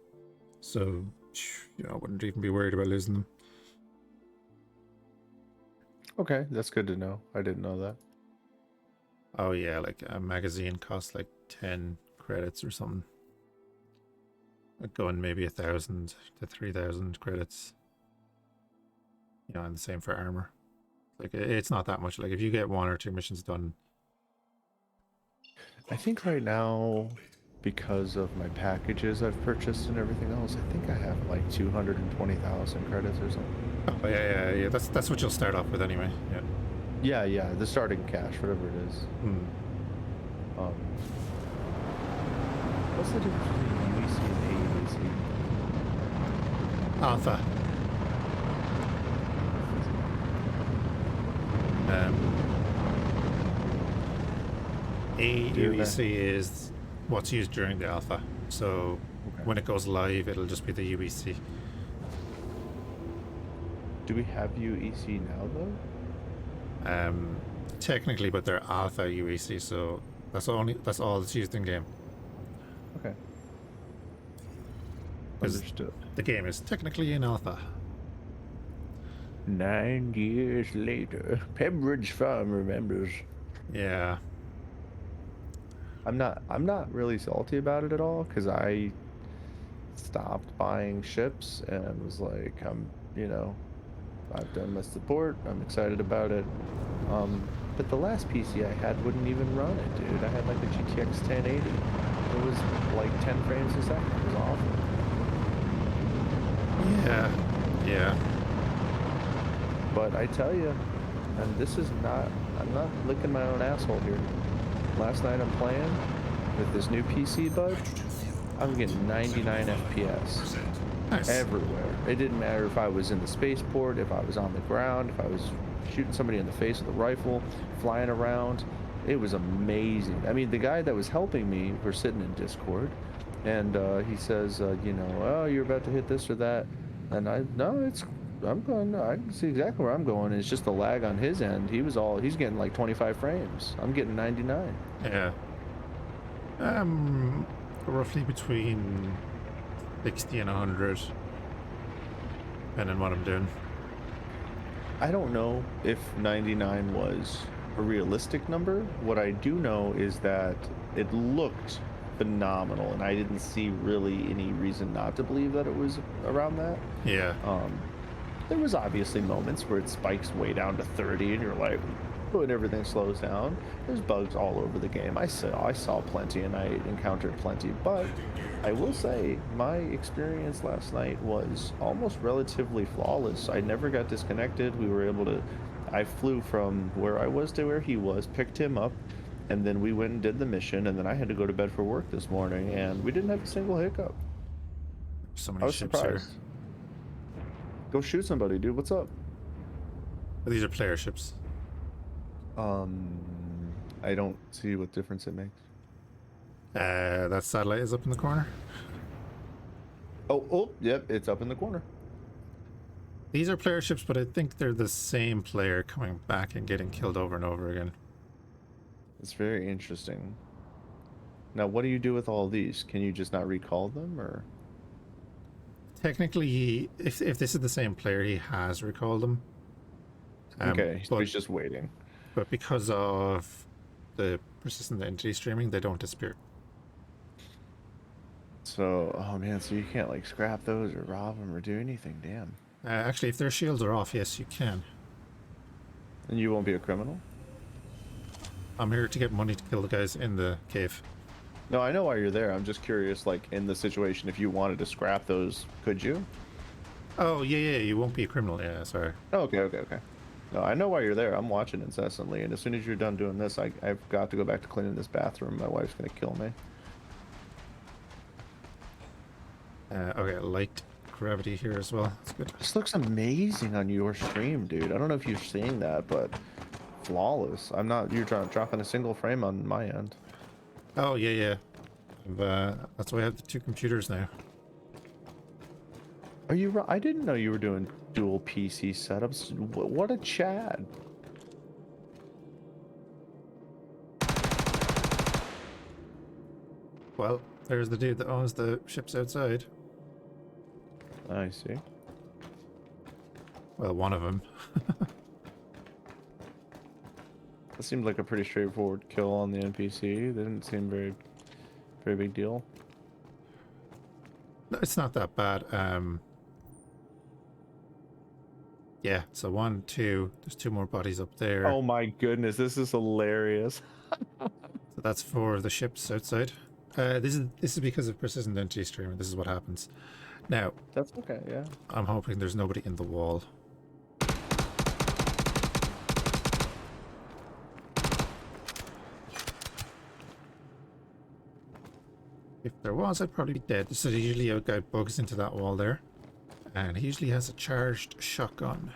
So, you know, I wouldn't even be worried about losing them. Okay, that's good to know. I didn't know that. Oh yeah, like a magazine costs like 10 credits or something. A gun maybe 1,000 to 3,000 credits. You know, and the same for armor. Like it's not that much. Like if you get 1 or 2 missions done. I think right now, because of my packages I've purchased and everything else, I think I have like 220,000 credits or something. Oh yeah. That's what you'll start off with anyway. Yeah. Yeah, the starting cash, whatever it is. What's the difference between UEC and AUEC? Alpha. AUEC is what's used during the alpha. So when it goes live, it'll just be the UEC. Do we have UEC now though? Technically, but they're alpha UEC, so that's all that's used in game. Okay. 'Cause Understood. the game is technically in alpha. 9 years later, Pembridge Farm remembers. Yeah. I'm not really salty about it at all because I stopped buying ships and was like, I've done my support. I'm excited about it. But the last PC I had wouldn't even run it, dude. I had like a GTX 1080. It was like 10 frames a second. It was awful. Yeah. But I tell you, and I'm not licking my own asshole here. Last night I'm playing with this new PC, bud. I'm getting 99 FPS. Nice. Everywhere. It didn't matter if I was in the spaceport, if I was on the ground, if I was shooting somebody in the face with a rifle, flying around. It was amazing. I mean, the guy that was helping me, we're sitting in Discord, and he says, oh, you're about to hit this or that. And I'm going, I can see exactly where I'm going. It's just the lag on his end. He's getting like 25 frames. I'm getting 99. Yeah. Roughly between 60 and 100, depending on what I'm doing. I don't know if 99 was a realistic number. What I do know is that it looked phenomenal, and I didn't see really any reason not to believe that it was around that. Yeah. There was obviously moments where it spikes way down to 30, and you're like, when everything slows down. There's bugs all over the game. I saw plenty and I encountered plenty, but I will say my experience last night was almost relatively flawless. I never got disconnected. We were able to, I flew from where I was to where he was, picked him up, and then we went and did the mission, and then I had to go to bed for work this morning, and we didn't have a single hiccup. So I many was ships surprised. Go shoot somebody, dude. What's up? here. These are player ships. I don't see what difference it makes. That satellite is up in the corner. Oh, yep, it's up in the corner. These are player ships, but I think they're the same player coming back and getting killed over and over again. It's very interesting. Now, what do you do with all these? Can you just not recall them, or? Technically, if this is the same player, he has recalled them. Okay, so but, he's just waiting. But because of the persistent entity streaming, they don't disappear. So, oh man, so you can't like scrap those or rob them or do anything, damn. Actually, if their shields are off, yes, you can. And you won't be a criminal? I'm here to get money to kill the guys in the cave. No, I know why you're there. I'm just curious, like, in the situation, if you wanted to scrap those, could you? Oh, yeah, you won't be a criminal. Yeah, sorry. Oh, okay. No, I know why you're there. I'm watching incessantly, and as soon as you're done doing this, I've got to go back to cleaning this bathroom. My wife's gonna kill me. Okay, light gravity here as well. That's good. This looks amazing on your stream, dude. I don't know if you're seeing that, but flawless. I'm not. You're dropping a single frame on my end. Oh, yeah. That's why I have the two computers now. Are you? I didn't know you were doing dual PC setups. What a Chad. Well, there's the dude that owns the ships outside. I see. Well, one of them. That seemed like a pretty straightforward kill on the NPC. They didn't seem very big deal. No, it's not that bad. Yeah, so 1, 2. There's 2 more bodies up there. Oh my goodness, this is hilarious. So that's 4 of the ships outside. This is because of persistent entity streaming. This is what happens. Now, That's okay, yeah. I'm hoping there's nobody in the wall. If there was, I'd probably be dead. So usually a guy bugs into that wall there. And he usually has a charged shotgun.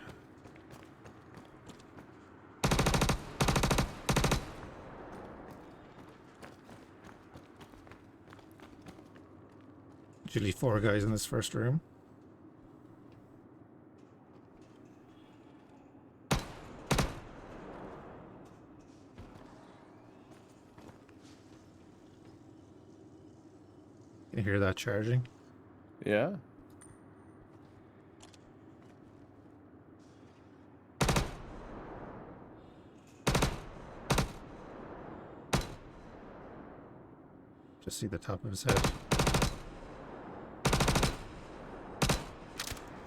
Usually 4 guys in this first room. Can you hear that charging? Yeah. Just see the top of his head.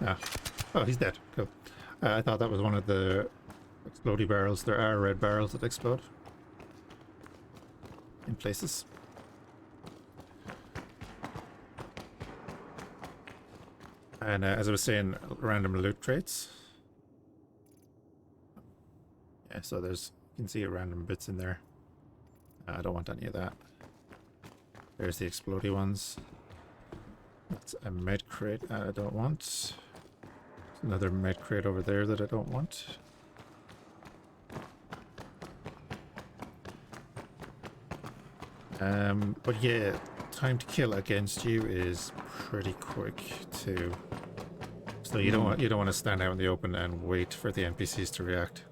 Ah. Oh, he's dead. Cool. I thought that was one of the explodey barrels. There are red barrels that explode in places. And as I was saying, random loot crates. Yeah, so there's, you can see random bits in there. I don't want any of that. There's the explodey ones. That's a med crate I don't want. There's another med crate over there that I don't want. But yeah, time to kill against you is pretty quick too. So you don't want to stand out in the open and wait for the NPCs to react.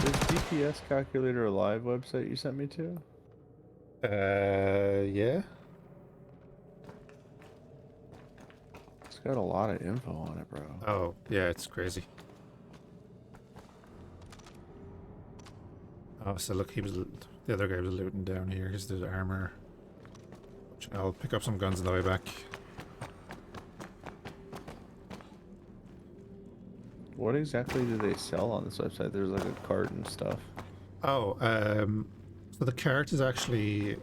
Is DPS calculator a live website you sent me to? Yeah. It's got a lot of info on it, bro. Oh, yeah, it's crazy. Oh, so look, the other guy was looting down here. Here's the armor. I'll pick up some guns on the way back. What exactly do they sell on this website? There's like a cart and stuff. Oh, so the cart is actually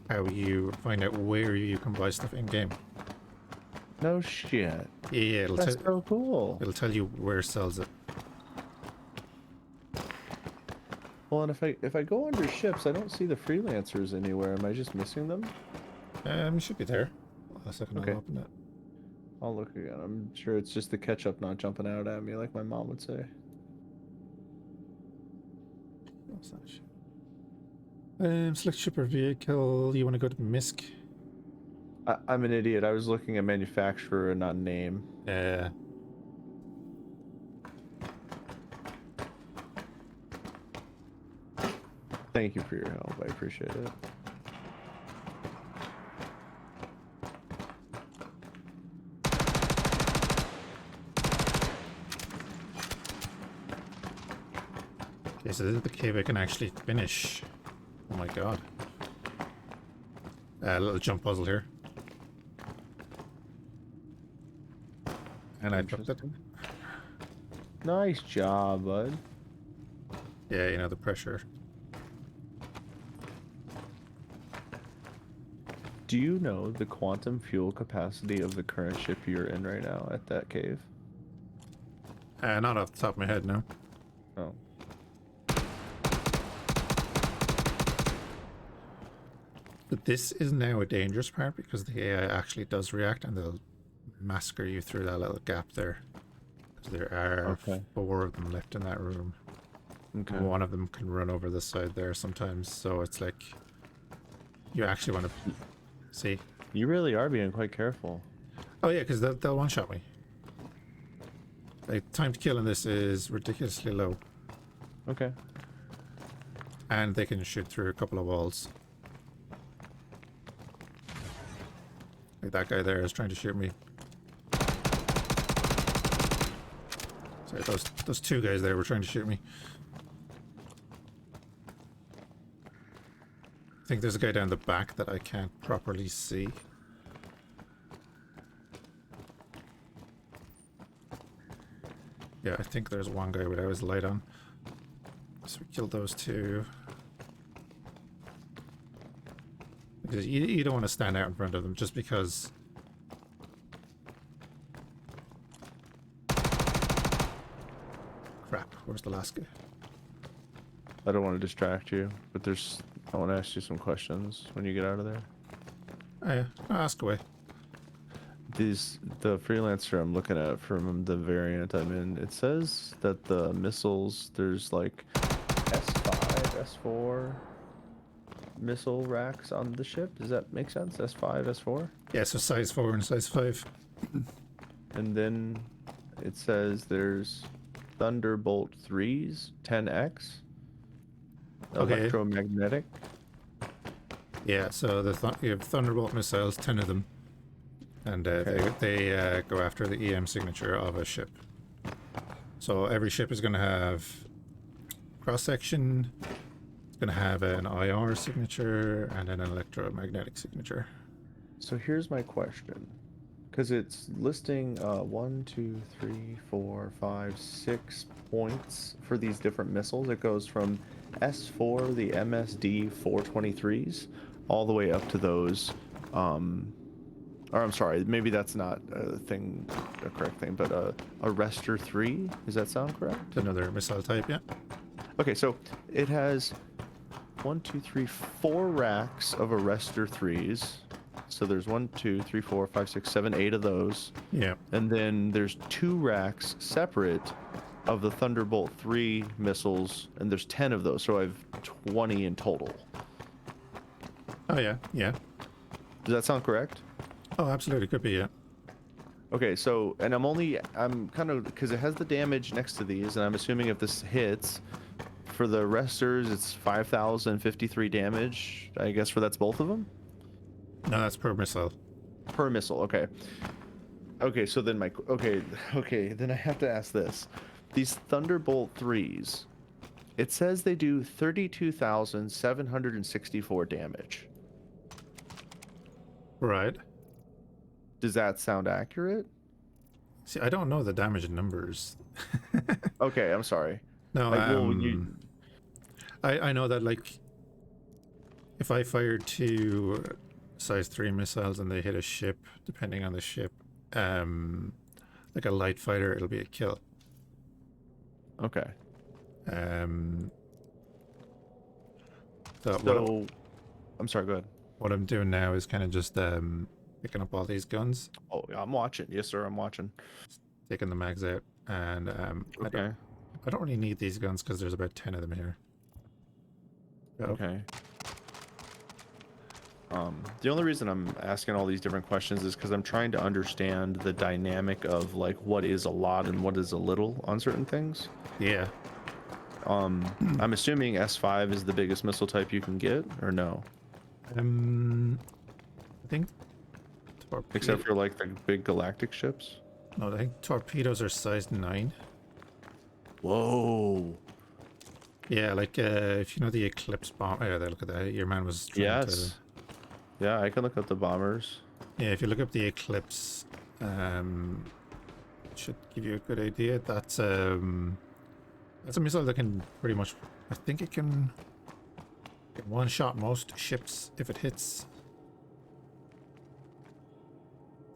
how you find out where you can buy stuff in game. No shit. Yeah, That's so cool. it'll tell you where it sells it. Well, and if I go under ships, I don't see the freelancers anywhere. Am I just missing them? You should be there. Hold on a second, Okay. I'll open it. I'll look again. I'm sure it's just the ketchup not jumping out at me like my mom would say. What's that shit? Select ship or vehicle. You want to go to MISC? I'm an idiot. I was looking at manufacturer and not name. Yeah. Thank you for your help. I appreciate it. Okay, so this is the cave I can actually finish. Oh my god. A little jump puzzle here. And I dropped it. Nice job, bud. Yeah, you know, the pressure. Do you know the quantum fuel capacity of the current ship you're in right now at that cave? Not off the top of my head, no. Oh. But this is now a dangerous part because the AI actually does react and they'll massacre you through that little gap there. Because there are 4 of them left in that room. Okay. And one of them can run over the side there sometimes, so it's like you actually want to see. You really are being quite careful. Oh yeah, because they'll one-shot me. Like, time to kill in this is ridiculously low. Okay. And they can shoot through a couple of walls. Like that guy there is trying to shoot me. Sorry, those 2 guys there were trying to shoot me. I think there's a guy down the back that I can't properly see. Yeah, I think there's one guy without his light on. So we killed those 2. Because you don't want to stand out in front of them just because... Crap, where's the last guy? I don't want to distract you, but I want to ask you some questions when you get out of there. Oh yeah, ask away. The freelancer I'm looking at from the variant I'm in, it says that the missiles, there's like S5, S4 missile racks on the ship. Does that make sense? S5, S4? Yeah, so size 4 and size 5. And then it says there's Thunderbolt 3s, 10X. Okay. Electromagnetic. Yeah, so you have Thunderbolt missiles, 10 of them. And they go after the EM signature of a ship. So every ship is going to have cross-section, it's going to have an IR signature, and an electromagnetic signature. So here's my question. Because it's listing 1, 2, 3, 4, 5, 6 points for these different missiles. It goes from S4, the MSD 423s, all the way up to those or I'm sorry, maybe that's not a correct thing, but a Arrestor 3, does that sound correct? Another missile type, yeah. Okay, so it has 1, 2, 3, 4 racks of Arrestor 3s. So there's 1, 2, 3, 4, 5, 6, 7, 8 of those. Yeah. And then there's 2 racks separate of the Thunderbolt 3 missiles, and there's 10 of those, so I have 20 in total. Oh yeah, yeah. Does that sound correct? Oh, absolutely, could be, yeah. Okay, so, and I'm kind of, because it has the damage next to these, and I'm assuming if this hits, for the Arrestors, it's 5,053 damage, I guess, that's both of them? No, that's per missile. Per missile, okay. Okay, so then then I have to ask this. These Thunderbolt 3s, it says they do 32,764 damage. Right. Does that sound accurate? See, I don't know the damage numbers. Okay, I'm sorry. No, Like, well, you. I know that, like, if I fire 2 size 3 missiles and they hit a ship, depending on the ship, like a light fighter, it'll be a kill. Okay. Um, so So, I'm sorry. Go ahead. what I'm doing now is kind of just picking up all these guns, Oh, I'm watching. Yes, sir. I'm watching. taking the mags out, and Okay. I don't really need these guns because there's about 10 of them here. So, Okay. The only reason I'm asking all these different questions is because I'm trying to understand the dynamic of like what is a lot and what is a little on certain things. yeah. I'm assuming S5 is the biggest missile type you can get, or no? I think Except for like the big galactic ships. no, I think torpedoes are size 9. Whoa. Yeah, like if you know the Eclipse bomb. Yeah, there, look at that. Your man was trying Yes. Yeah, I can look up the bombers. Yeah, if you look up the Eclipse, it should give you a good idea. That's a missile that can pretty much. I think it can one-shot most ships if it hits.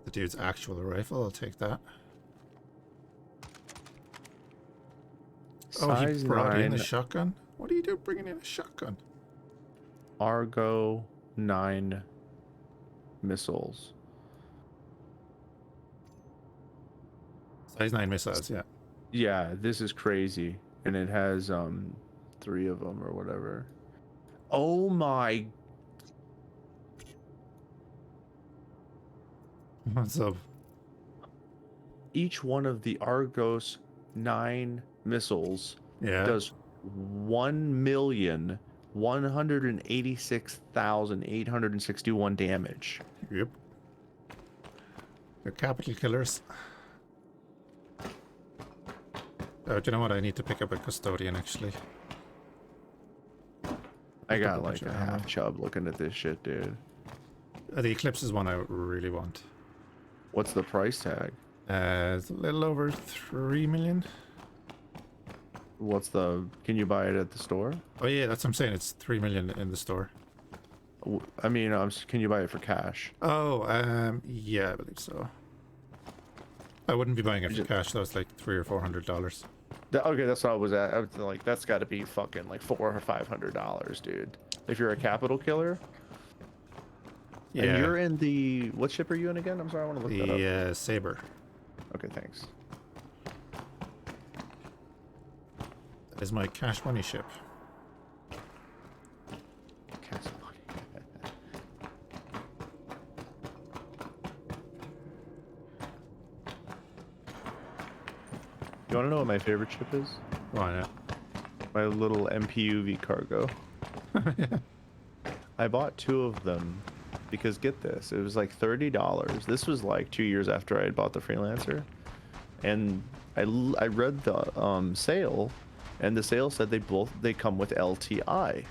The dude's actual rifle. I'll take that. Oh, he Size brought in a 9 shotgun? What are you doing bringing in a shotgun? Argo 9 missiles. Size 9 missiles, yeah. Yeah, this is crazy. And it has 3 of them or whatever. Oh my. What's up? Each one of the Argos 9 missiles Yeah. does 1,186,861 damage. Yep. They're capital killers. Oh, do you know what? I need to pick up a custodian, actually. I got a bunch like of a ammo. half chub looking at this shit, dude. The Eclipse is one I really want. What's the price tag? It's a little over 3 million. What's the... Can you buy it at the store? Oh yeah, that's what I'm saying. It's 3 million in the store. I mean, can you buy it for cash? Oh, yeah, I believe so. I wouldn't be buying it for cash. That was like $300 or $400. Okay, that's what I was at. I was like, that's got to be fucking like $400 or $500, dude. If you're a capital killer. Yeah. And you're in the... What ship are you in again? I'm sorry, I want to look that up. The Saber. Okay, thanks. That is my cash money ship. Cash money. You want to know what my favorite ship is? Why not? My little MPUV cargo. I bought 2 of them because, get this, it was like $30. This was like 2 years after I had bought the Freelancer. And I read the sale, and the sale said they come with LTI.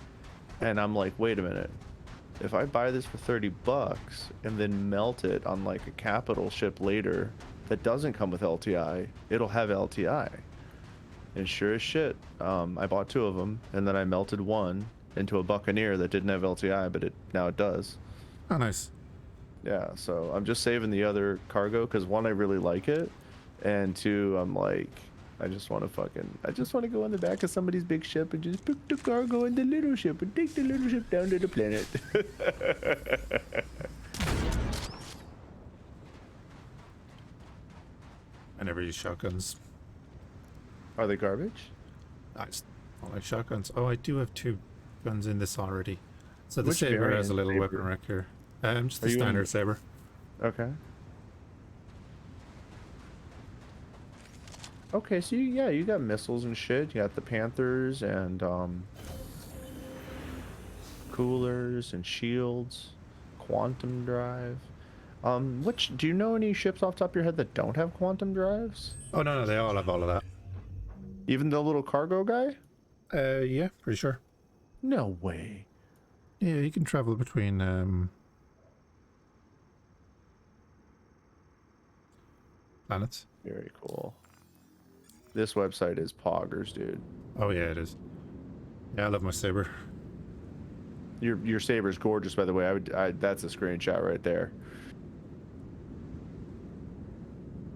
And I'm like, wait a minute. If I buy this for $30 and then melt it on like a capital ship later that doesn't come with LTI, it'll have LTI. And sure as shit, I bought 2 of them, and then I melted one into a Buccaneer that didn't have LTI, but now it does. Oh, nice. Yeah, so I'm just saving the other cargo because 1, I really like it, and 2, I'm like, I just want to go on the back of somebody's big ship and just put the cargo in the little ship and take the little ship down to the planet. I never use shotguns. Are they garbage? I just don't like shotguns. Oh, I do have 2 guns in this already. So the Which Saber has a variant little Saber? weapon rack here. Just Are the you in- standard Saber. Okay. Okay, so you got missiles and shit. You got the Panthers and coolers and shields, quantum drive. Do you know any ships off the top of your head that don't have quantum drives? Oh, no, they all have all of that. Even the little cargo guy? Yeah, pretty sure. No way. Yeah, you can travel between planets. Very cool. This website is poggers, dude. Oh yeah, it is. Yeah, I love my saber. Your saber's gorgeous, by the way. That's a screenshot right there.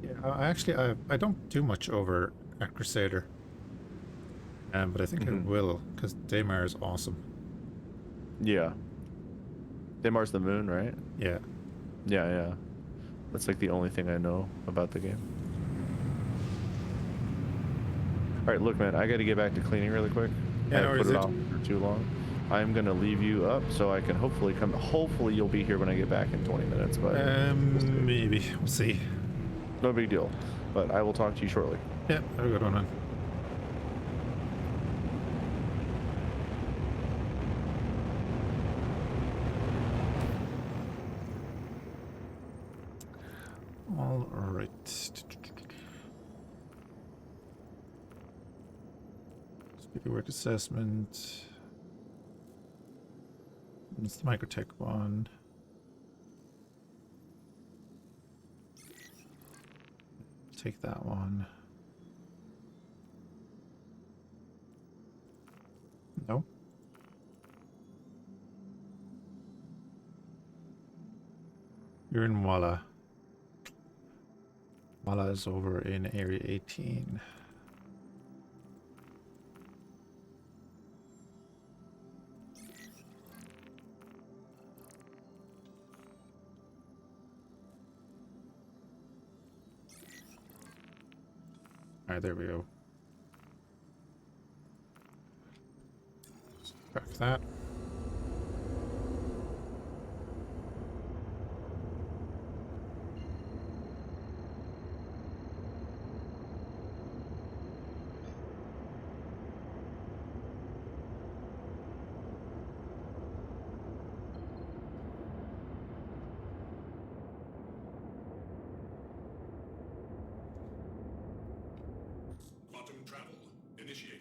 Yeah, I don't do much over at Crusader. But I think I will, because Daymar is awesome. Yeah. Daymar's the moon, right? Yeah. Yeah, yeah. That's like the only thing I know about the game. Alright, look, man, I gotta get back to cleaning really quick. Yeah, I no put worries, it off for too long. I'm gonna leave you up so I can hopefully come. Hopefully, you'll be here when I get back in 20 minutes, but maybe. We'll see. no big deal. But I will talk to you shortly. Yeah, have a good one, man. All right. Speedy work assessment. It's the microtech one. Take that one. No. You're in Walla. Walla is over in Area 18. Alright, there we go. Back that. Quantum travel initiated.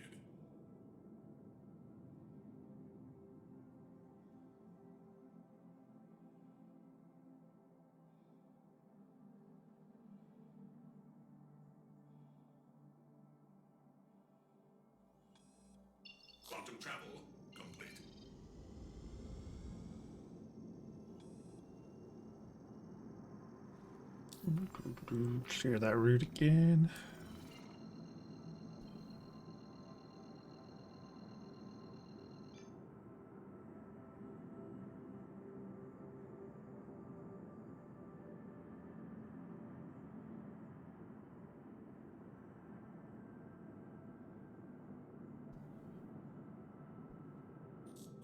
Quantum travel complete. Share that route again.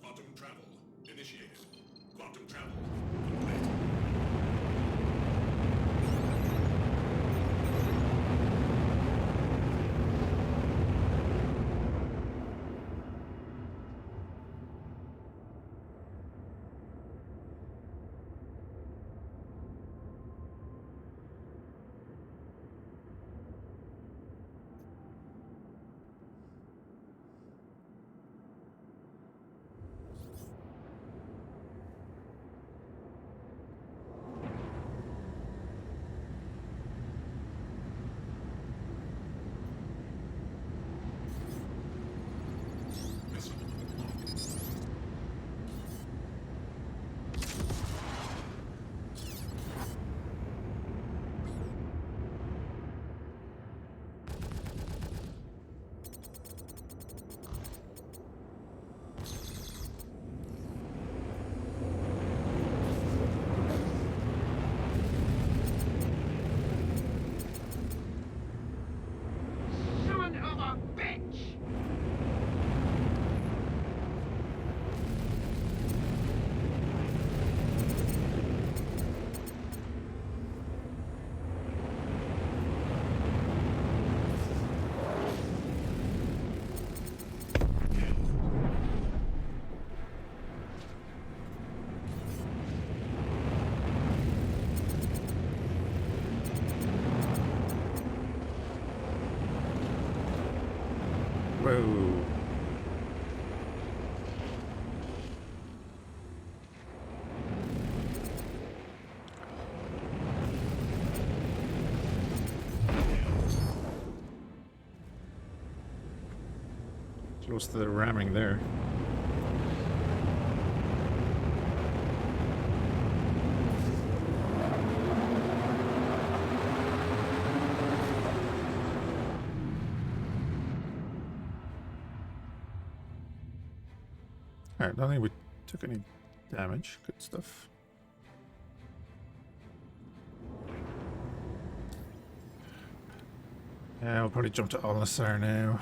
Quantum travel initiated. Quantum travel complete. Missile launched. Son of a bitch! Whoa. Close to the ramming there. Alright, I don't think we took any damage. Good stuff. Yeah, we'll probably jump to Olisar now.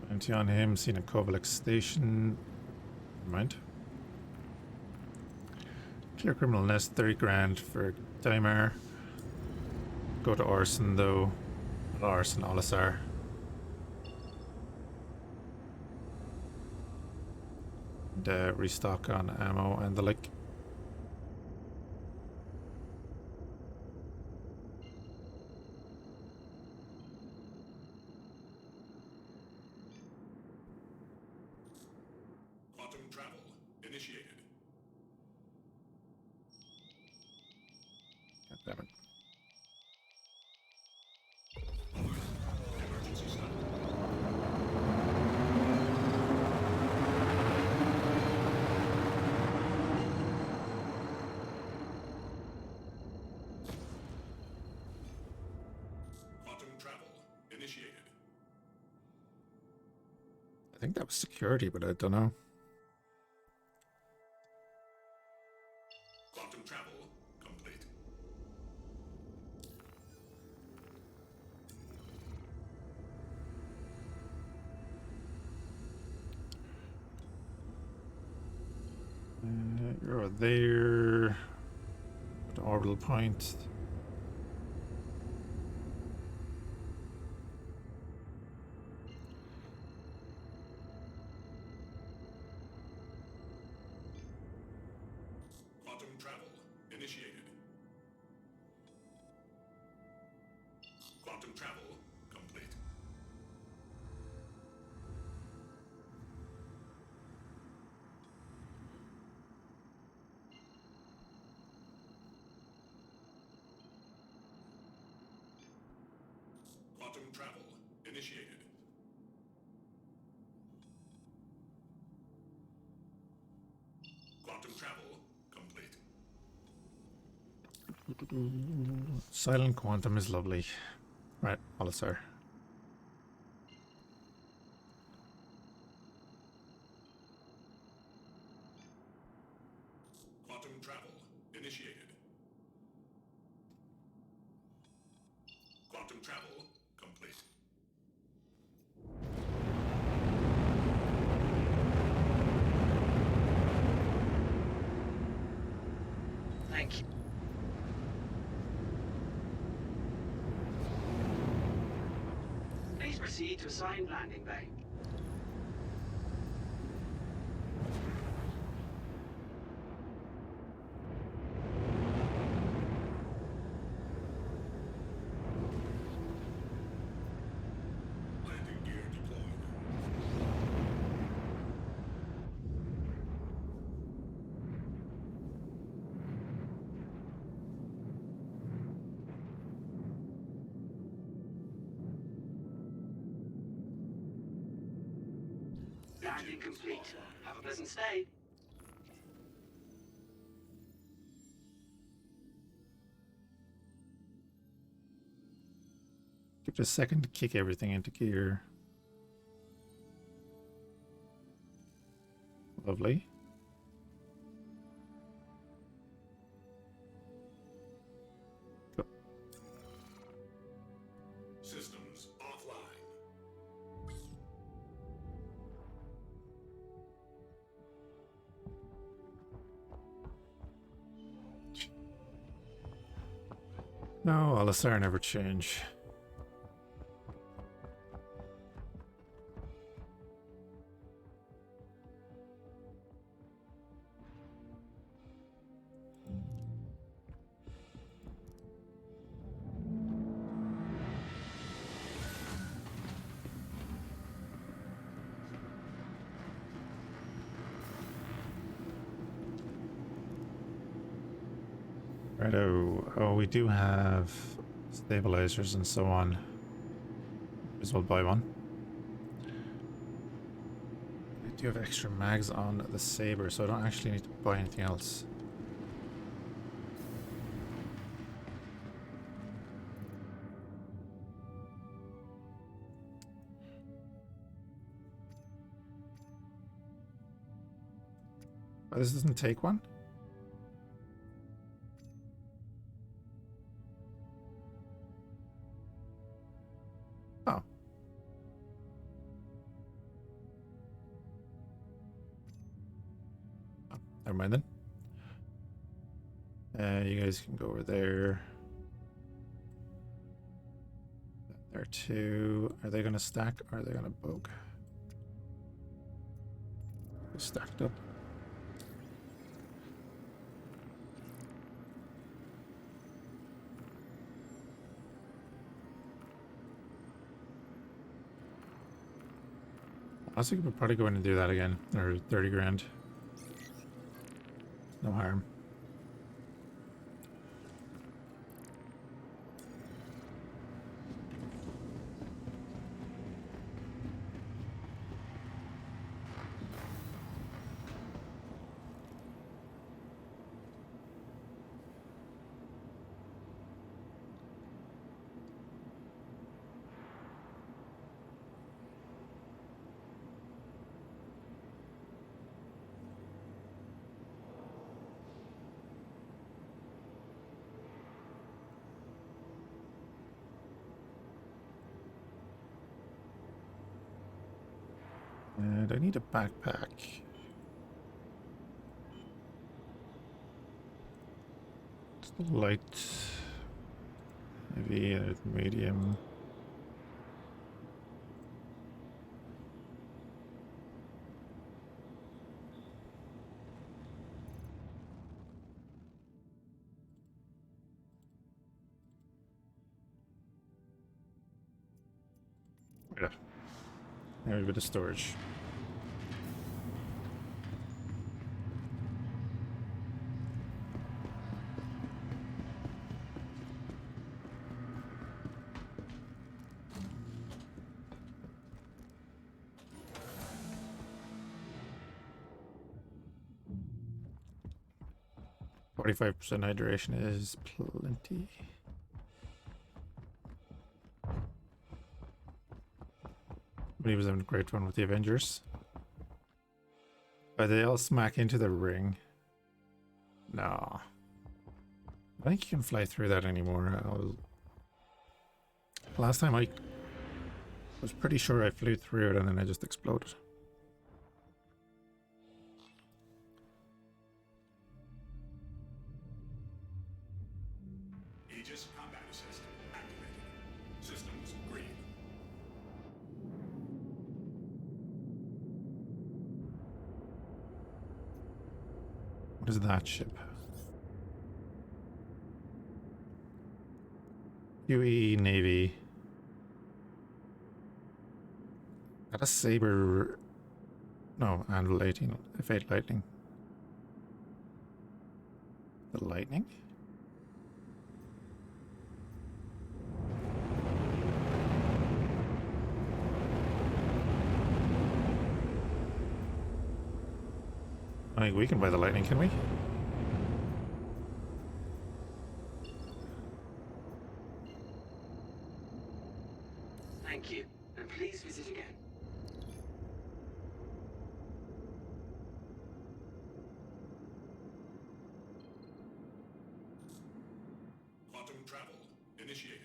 Bounty on him, seen a Kovalek station. Never mind. Clear criminal nest, 30 grand for Daimar. Go to Orson though. Not Orson, Olisar. And restock on ammo and the like. Quantum travel initiated. God damn it. Emergency stop. Quantum travel initiated. I think that was security, but I don't know. Quantum travel complete. You're there. At the orbital point. Quantum travel initiated. Quantum travel complete. Quantum travel initiated. Quantum travel complete. Silent quantum is lovely. Right, Olisar. Quantum travel initiated. Quantum travel complete. Thank you. Please proceed to assigned landing bay. Landing gear deployed. Landing complete. Have a pleasant stay. Give it a second to kick everything into gear. Lovely. Go. Systems offline. No, Olisar never change. Righto. Oh, we do have stabilizers and so on. Might as well buy one. I do have extra mags on the saber, so I don't actually need to buy anything else. Oh, this doesn't take one? Oh. Oh, never mind then. You guys can go over there. There too. Are they gonna stack or are they gonna poke? They're stacked up. I think we'll probably go in and do that again. Or 30 grand. No harm. And I need a backpack. It's light, heavy, medium. Yeah. Now a bit of storage. %, hydration is plenty. But he was having a great one with the Avengers. But they all smack into the ring. No. I think you can fly through that anymore. Last time I was pretty sure I flew through it and then I just exploded. Aegis combat assist activated. Systems green. What is that ship? UE Navy. Got a saber. No, and lightning. Fate lightning. The lightning? I think we can buy the lightning, can we? Thank you, and please visit again. Quantum travel initiated.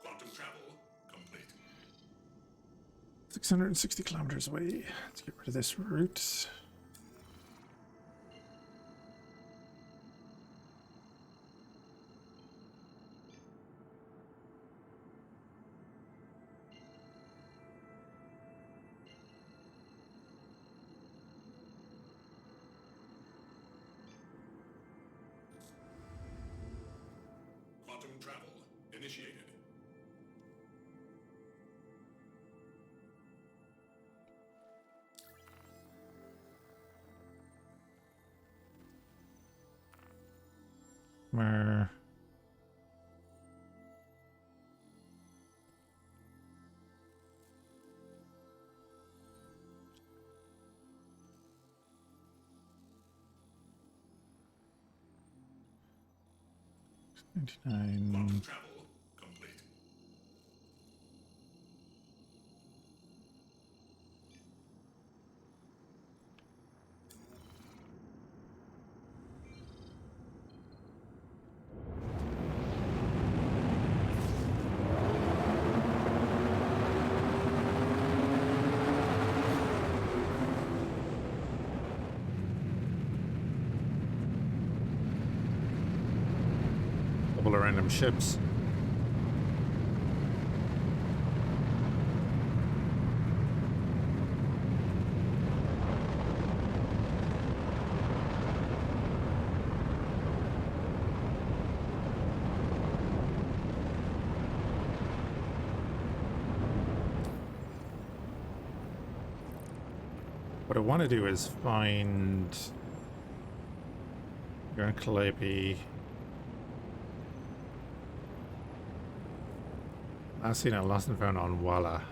Quantum travel complete. 660 kilometers away. Let's get rid of this route. Quantum travel initiated. somewhere. Fast 99. travel complete. Couple of random ships. What I want to do is find Grand Calliope. Last seen a lost and found on Walla.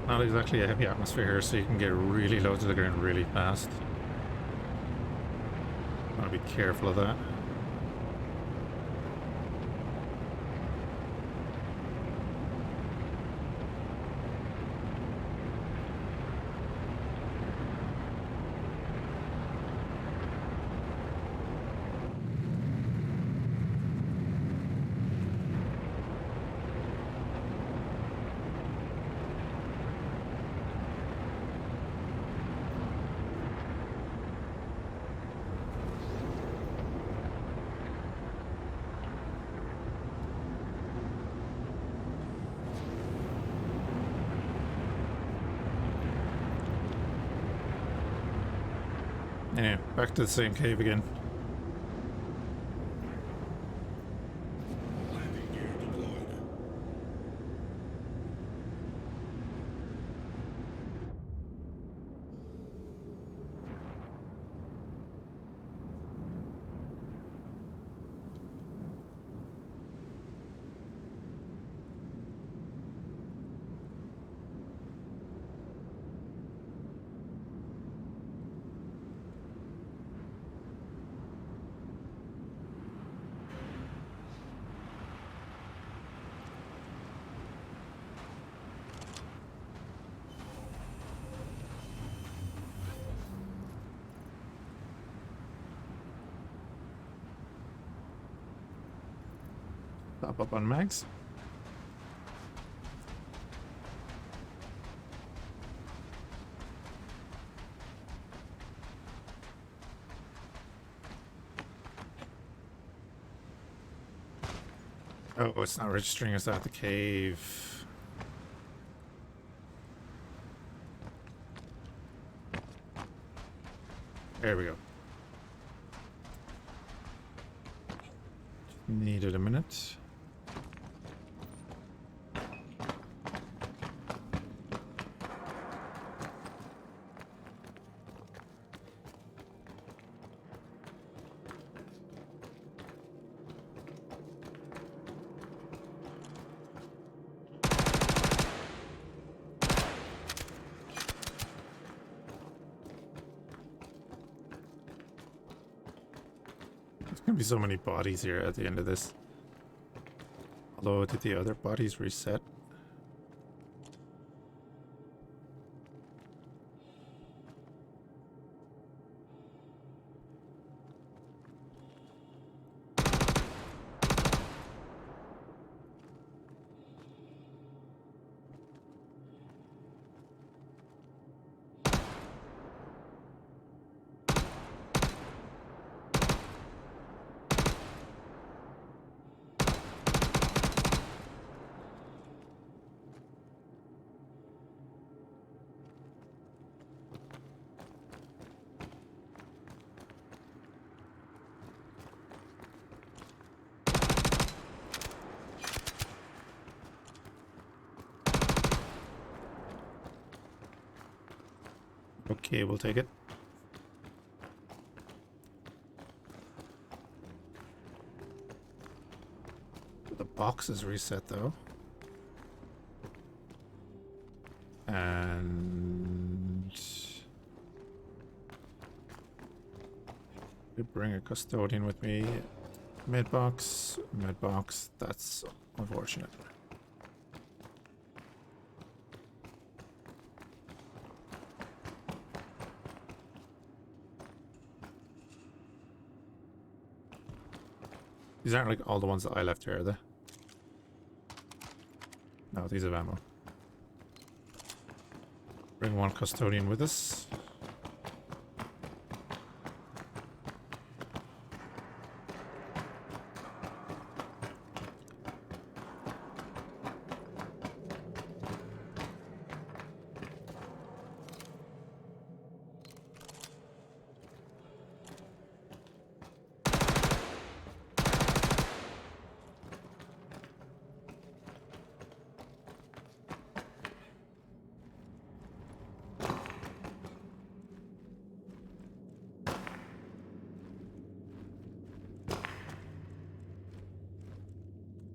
Not exactly a heavy atmosphere here, so you can get really low to the ground really fast. Gotta be careful of that. Anyway, back to the same cave again. Landing gear deployed. Pop up on mags. Oh, it's not registering us at the cave. There we go. Needed a minute. There's gonna be so many bodies here at the end of this. Although, did the other bodies reset? Okay, we'll take it. The box is reset though. And I bring a custodian with me. Mid box, that's unfortunate. These aren't like all the ones that I left here, are they? No, these have ammo. Bring one custodian with us.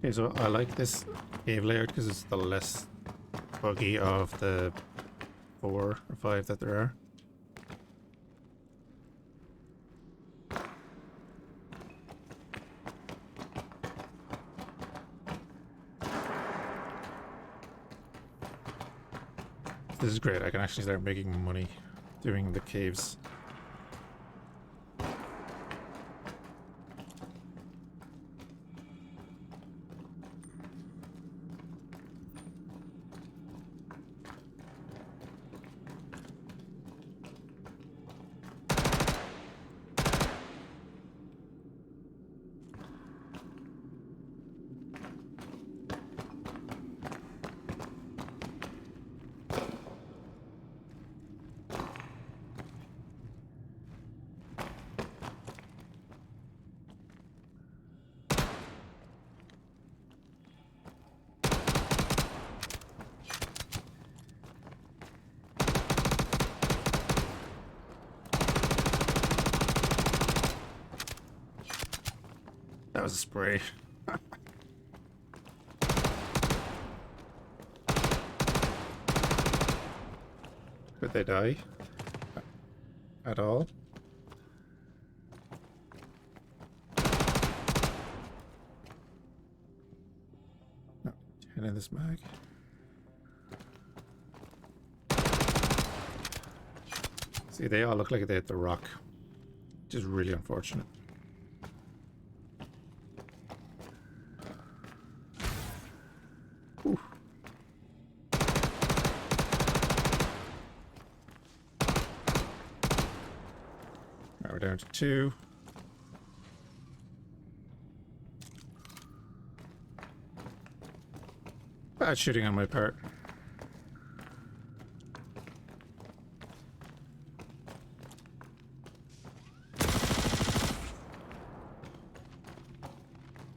Okay, so I like this cave layout because it's the less buggy of the 4 or 5 that there are. This is great. I can actually start making money doing the caves. That was a spray. Could they die? At all? No. 10 in this mag. See, they all look like they hit the rock. Which is really unfortunate. Down to 2. Bad shooting on my part.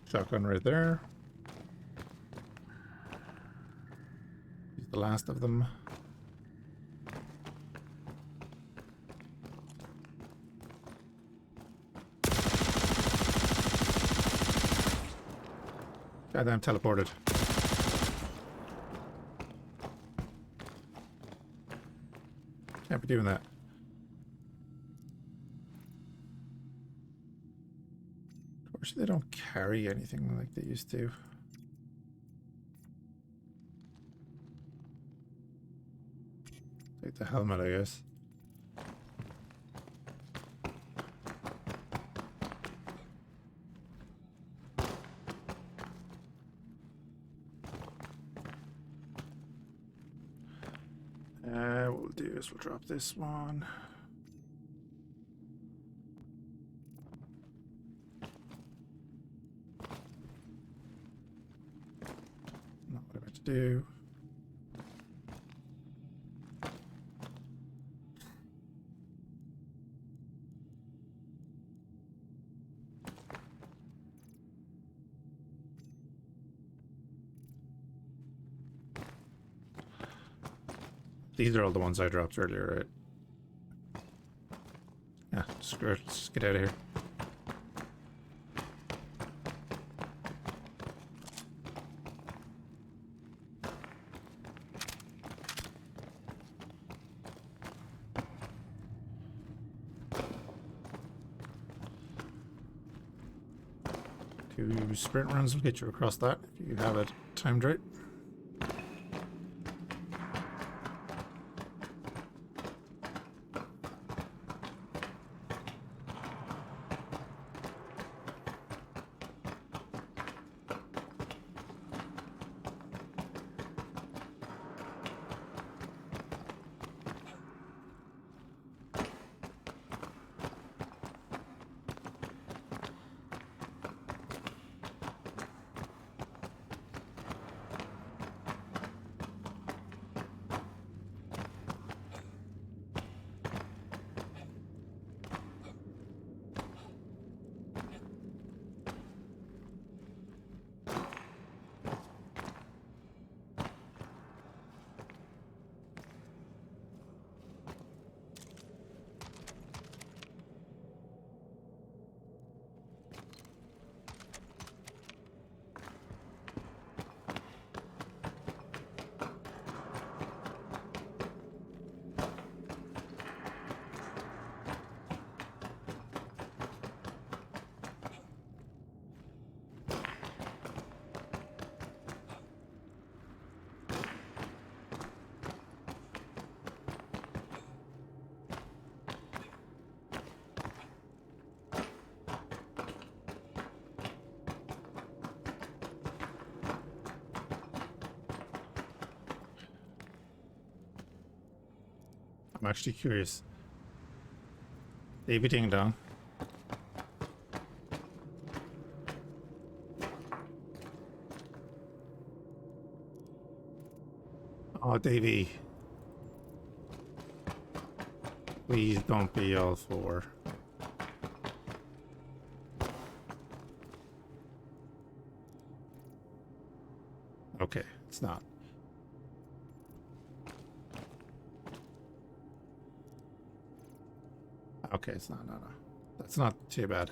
Shotgun right there. He's the last of them. Goddamn teleported. Can't be doing that. Unfortunately, they don't carry anything like they used to. Take the helmet, I guess. What we'll do is we'll drop this one. Not what I meant to do. These are all the ones I dropped earlier, right? Yeah, screw it. Let's get out of here. Two sprint runs will get you across that if you have it timed right. I'm actually curious. Davey Ding Dong. Oh, Davey. Please don't be all four. Okay, it's not. Okay, it's not. No. That's not too bad.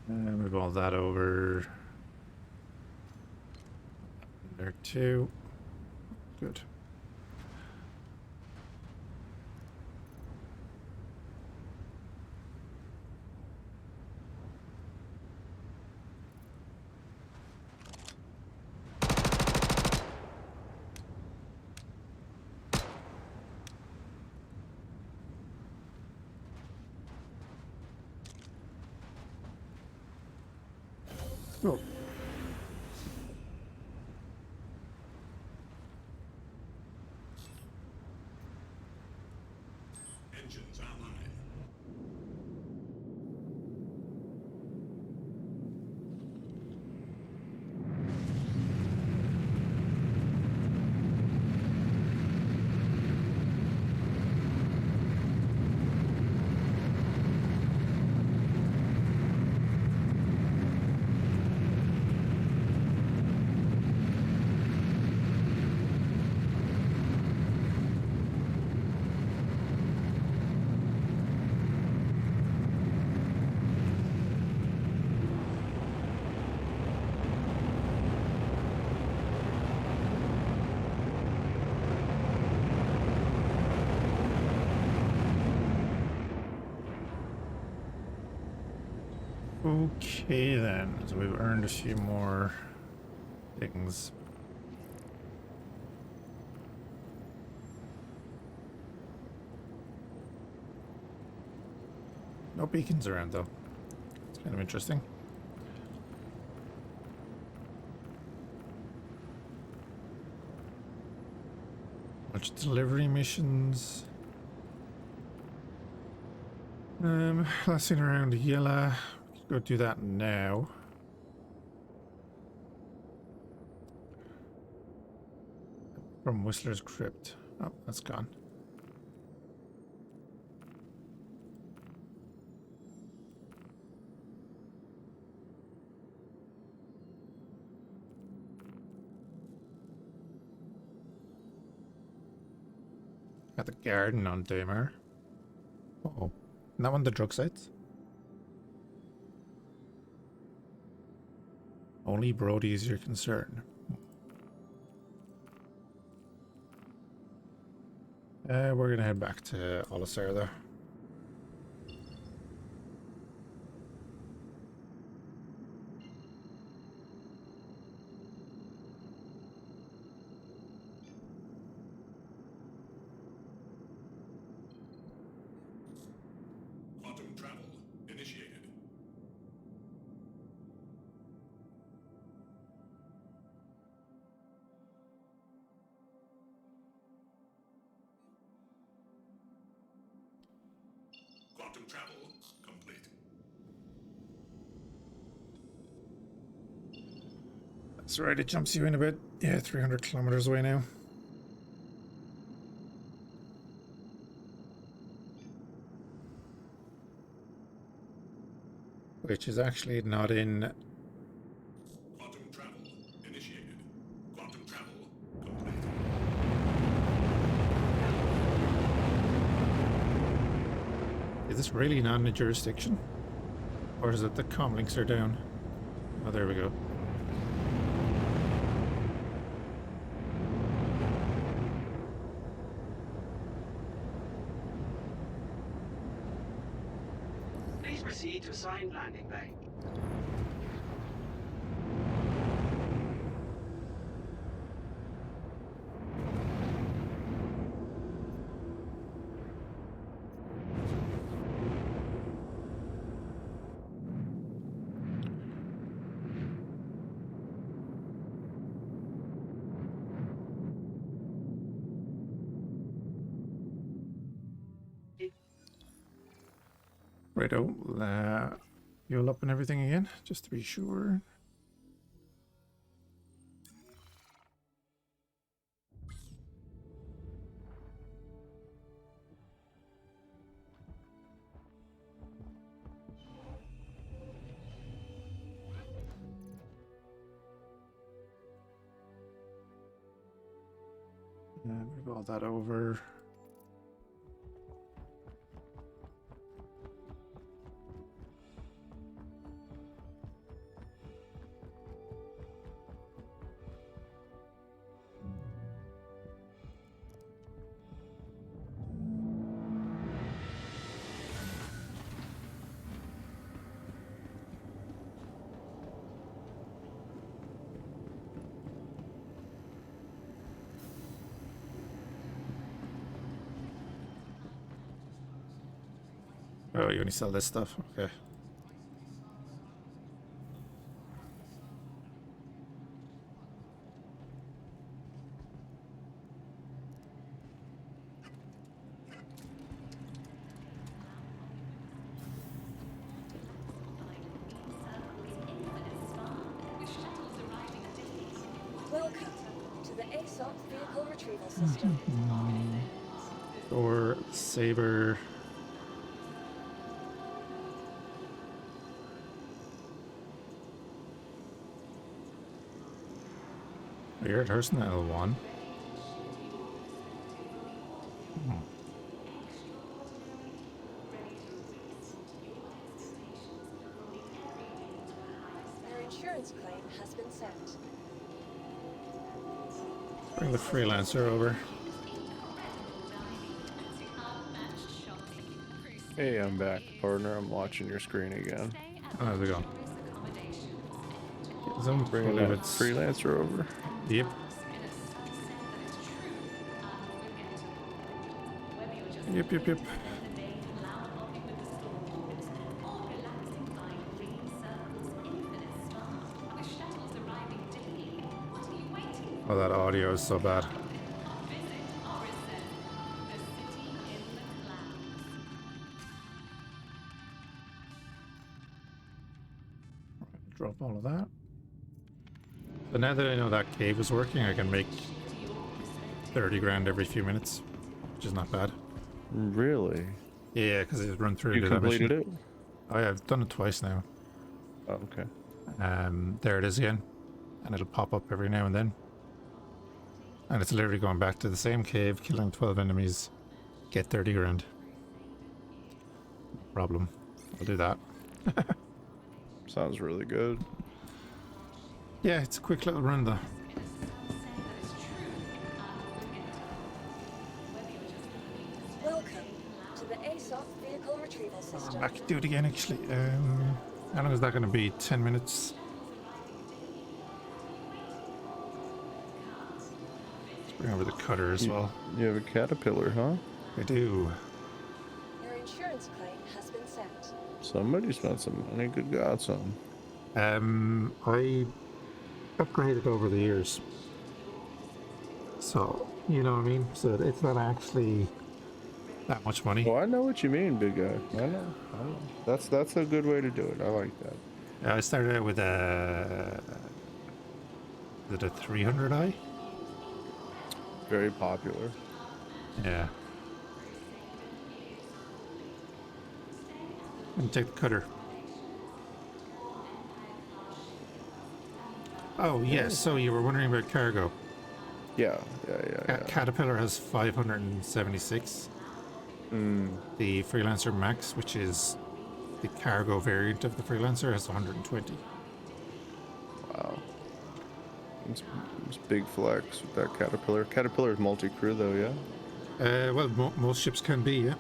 Move all that over. There too. Good. Oh. Engines online. Okay then, so we've earned a few more things. No beacons around though. It's kind of interesting. Much delivery missions. Last thing around Yella. Go do that now. From Whistler's Crypt. Oh, that's gone. Got the garden on Daymar. Uh-oh. Isn't that one of the drug sites? Only Brody is your concern. We're gonna head back to Olisar though. Quantum travel initiated. Quantum travel complete. That's right, it jumps you in a bit. Yeah, 300 kilometers away now. Which is actually not in. Quantum travel initiated. Quantum travel complete. Is this really not in a jurisdiction? Or is it the comlinks are down? Oh, there we go. Please proceed to assigned landing bay. Righto, fuel up and everything again, just to be sure. And move all that over. Oh, you only sell this stuff? Okay. Welcome to the ASOP vehicle retrieval system. Or Saber. Weird, hers in L1. Your insurance claim has been sent. Bring the freelancer over. Hey, I'm back, partner. I'm watching your screen again. Oh, how's it going? Some Bringing that freelancer over. Yep. Yep. Oh, that audio is so bad. Drop all of that. So now that I know that cave is working, I can make 30 grand every few minutes, which is not bad. Really? Yeah, because I just run through You to that completed mission. it? Oh yeah, I've done it twice now. Oh, okay. There it is again, and it'll pop up every now and then. And it's literally going back to the same cave, killing 12 enemies, get 30 grand. No problem. I'll do that. Sounds really good. Yeah, it's a quick little run though. Welcome to the ASOP vehicle retrieval system. I could do it again actually. How long is that going to be? 10 minutes? Let's bring over the cutter as well. You have a caterpillar, huh? I do. Your insurance claim has been sent. Somebody spent some money. Good God, son. I upgraded over the years. So, you know what I mean? So it's not actually that much money. Well, I know what you mean, big guy. I know. That's a good way to do it. I like that. I started out with is it a 300i? Very popular. Yeah. And take the cutter. Oh, yes. So you were wondering about cargo. Yeah. Caterpillar has 576. The Freelancer Max, which is the cargo variant of the Freelancer, has 120. Wow. It's big flex with that Caterpillar. Caterpillar is multi-crew though, yeah? Well, most ships can be, yeah.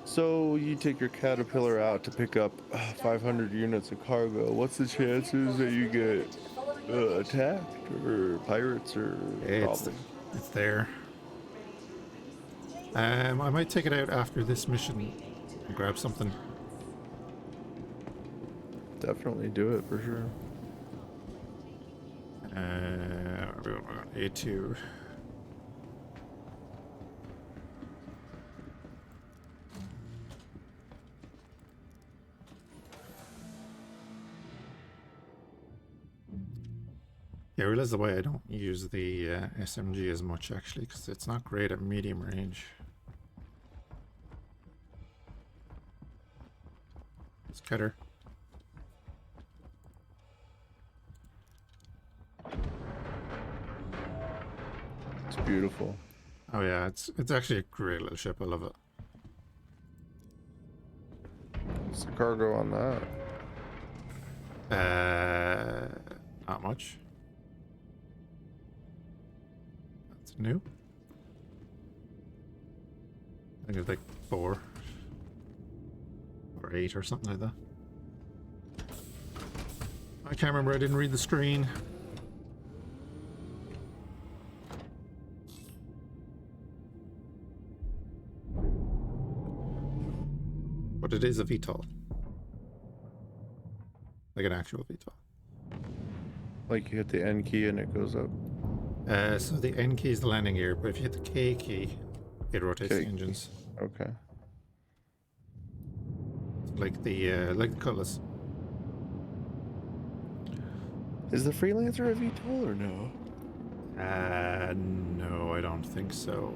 So you take your Caterpillar out to pick up 500 units of cargo. What's the chances that you get attacked or pirates or It's there. I might take it out after this mission and grab something. Definitely do it for sure. A2. Yeah, I realize the way I don't use the SMG as much actually, because it's not great at medium range. It's cutter. It's beautiful. Oh yeah, it's actually a great little ship. I love it. What's the cargo on that? Not much. That's new. I think it's like 4 or 8 or something like that. I can't remember. I didn't read the screen. But it is a VTOL. Like an actual VTOL. Like you hit the N key and it goes up. So the N key is the landing gear, but if you hit the K key, it rotates the engines. Okay. Like the Cutlass. Is the Freelancer a VTOL or no? No, I don't think so.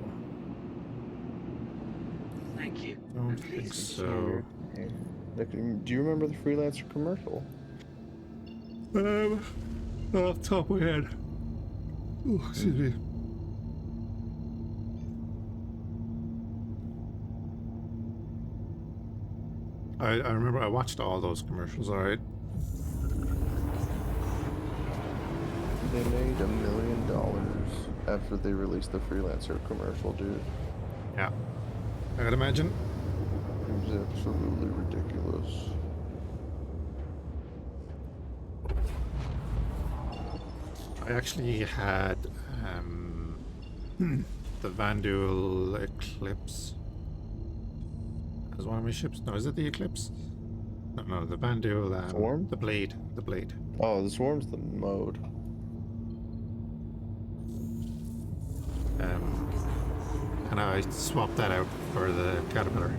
Thank you. Don't think so. Do you remember the Freelancer commercial? Off the top of my head. Oh, excuse me. I remember I watched all those commercials, alright? They made $1 million after they released the Freelancer commercial, dude. Yeah. I'd imagine. It was absolutely ridiculous. I actually had the Vanduul Eclipse as one of my ships. No, is it the Eclipse? No, no, the Vanduul, Swarm? the Blade. The Blade. Oh, the Swarm's the mode. And I swapped that out for the Caterpillar.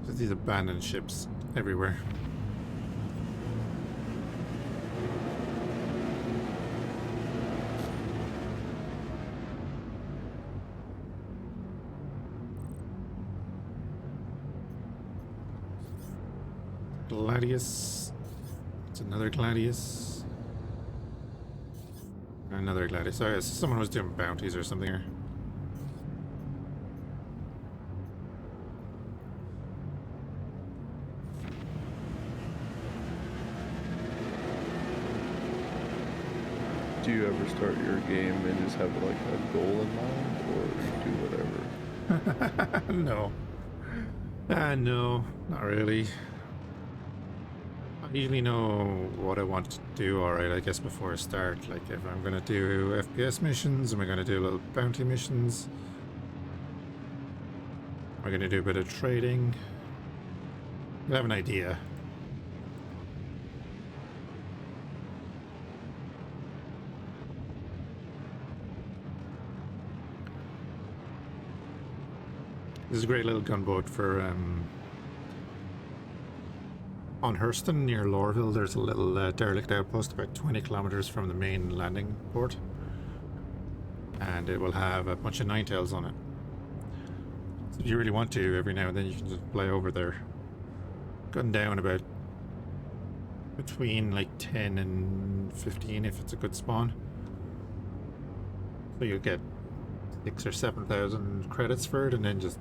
There's these abandoned ships everywhere. Gladius. It's another Gladius. Another Gladius. Oh, yes, someone was doing bounties or something here. Do you ever start your game and just have like a goal in mind, or you do whatever? No. No, not really. I usually know what I want to do, alright, I guess, before I start. Like, if I'm going to do FPS missions, am I going to do little bounty missions? Am I going to do a bit of trading? I have an idea. This is a great little gunboat for on Hurston near Lorville. There's a little derelict outpost about 20 kilometers from the main landing port, and it will have a bunch of ninetails on it. So if you really want to, every now and then you can just fly over there, gun down about between like 10 and 15 if it's a good spawn. So you'll get 6,000 or 7,000 credits for it, and then just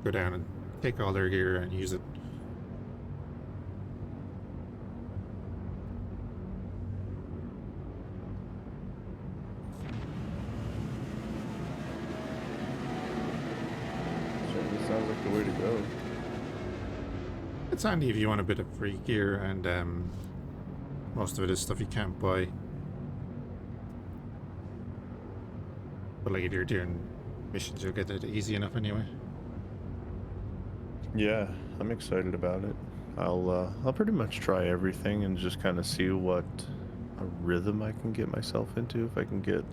go down and take all their gear and use it. Certainly sounds like the way to go. It's handy if you want a bit of free gear, and most of it is stuff you can't buy. But like if you're doing missions, you'll get it easy enough anyway. Yeah, I'm excited about it. I'll pretty much try everything and just kind of see what a rhythm I can get myself into. If I can get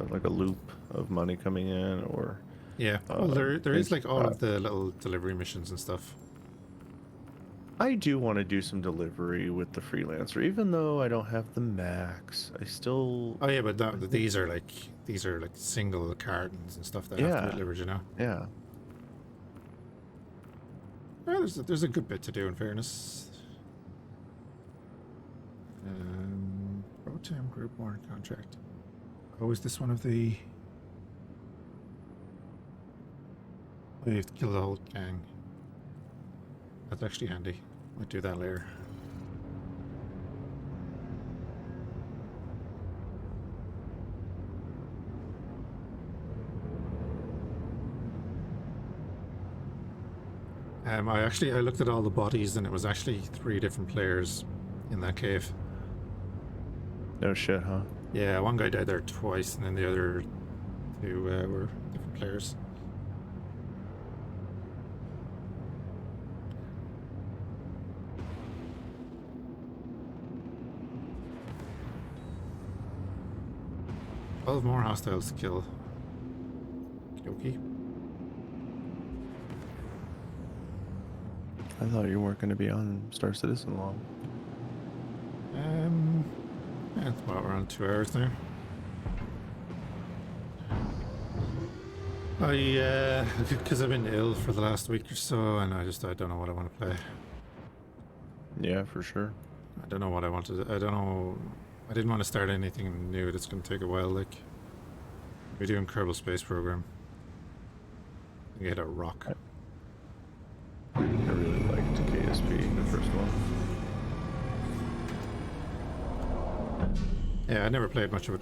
like a loop of money coming in, or Yeah, well, there is like all of the little delivery missions and stuff. I do want to do some delivery with the freelancer, even though I don't have the max. I still Oh yeah, but these are like single cartons and stuff that have to be delivered, you know. yeah. Well, there's a good bit to do, in fairness. Pro-Tem Group Warrant Contract. Oh, is this one of the... Oh, you have to kill the whole gang. That's actually handy. Might do that later. I looked at all the bodies, and it was actually 3 different players in that cave. No shit, huh? Yeah, one guy died there twice, and then the other 2 were different players. More hostiles to kill. Okey-dokey. I thought you weren't going to be on Star Citizen long. Yeah, it's about around 2 hours now. Because I've been ill for the last week or so, and I don't know what I want to play. Yeah, for sure. I don't know what I want to do. I don't know. I didn't want to start anything new. That's going to take a while. Like, we're doing Kerbal Space Program. You hit a rock. I really liked KSP, the first one. Yeah, I never played much of it.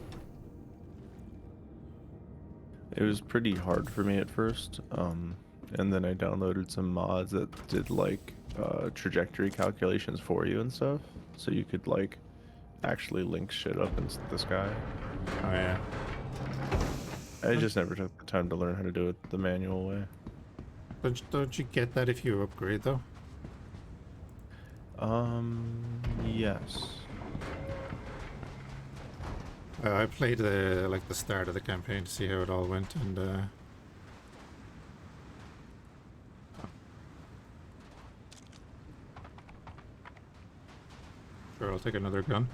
It was pretty hard for me at first, and then I downloaded some mods that did like trajectory calculations for you and stuff, so you could like actually link shit up in the sky. Oh yeah. I just never took the time to learn how to do it the manual way. Don't you get that if you upgrade though? Yes. I played like the start of the campaign to see how it all went, and sure, I'll take another gun.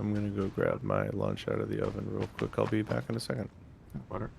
I'm gonna go grab my lunch out of the oven real quick. I'll be back in a second. Water.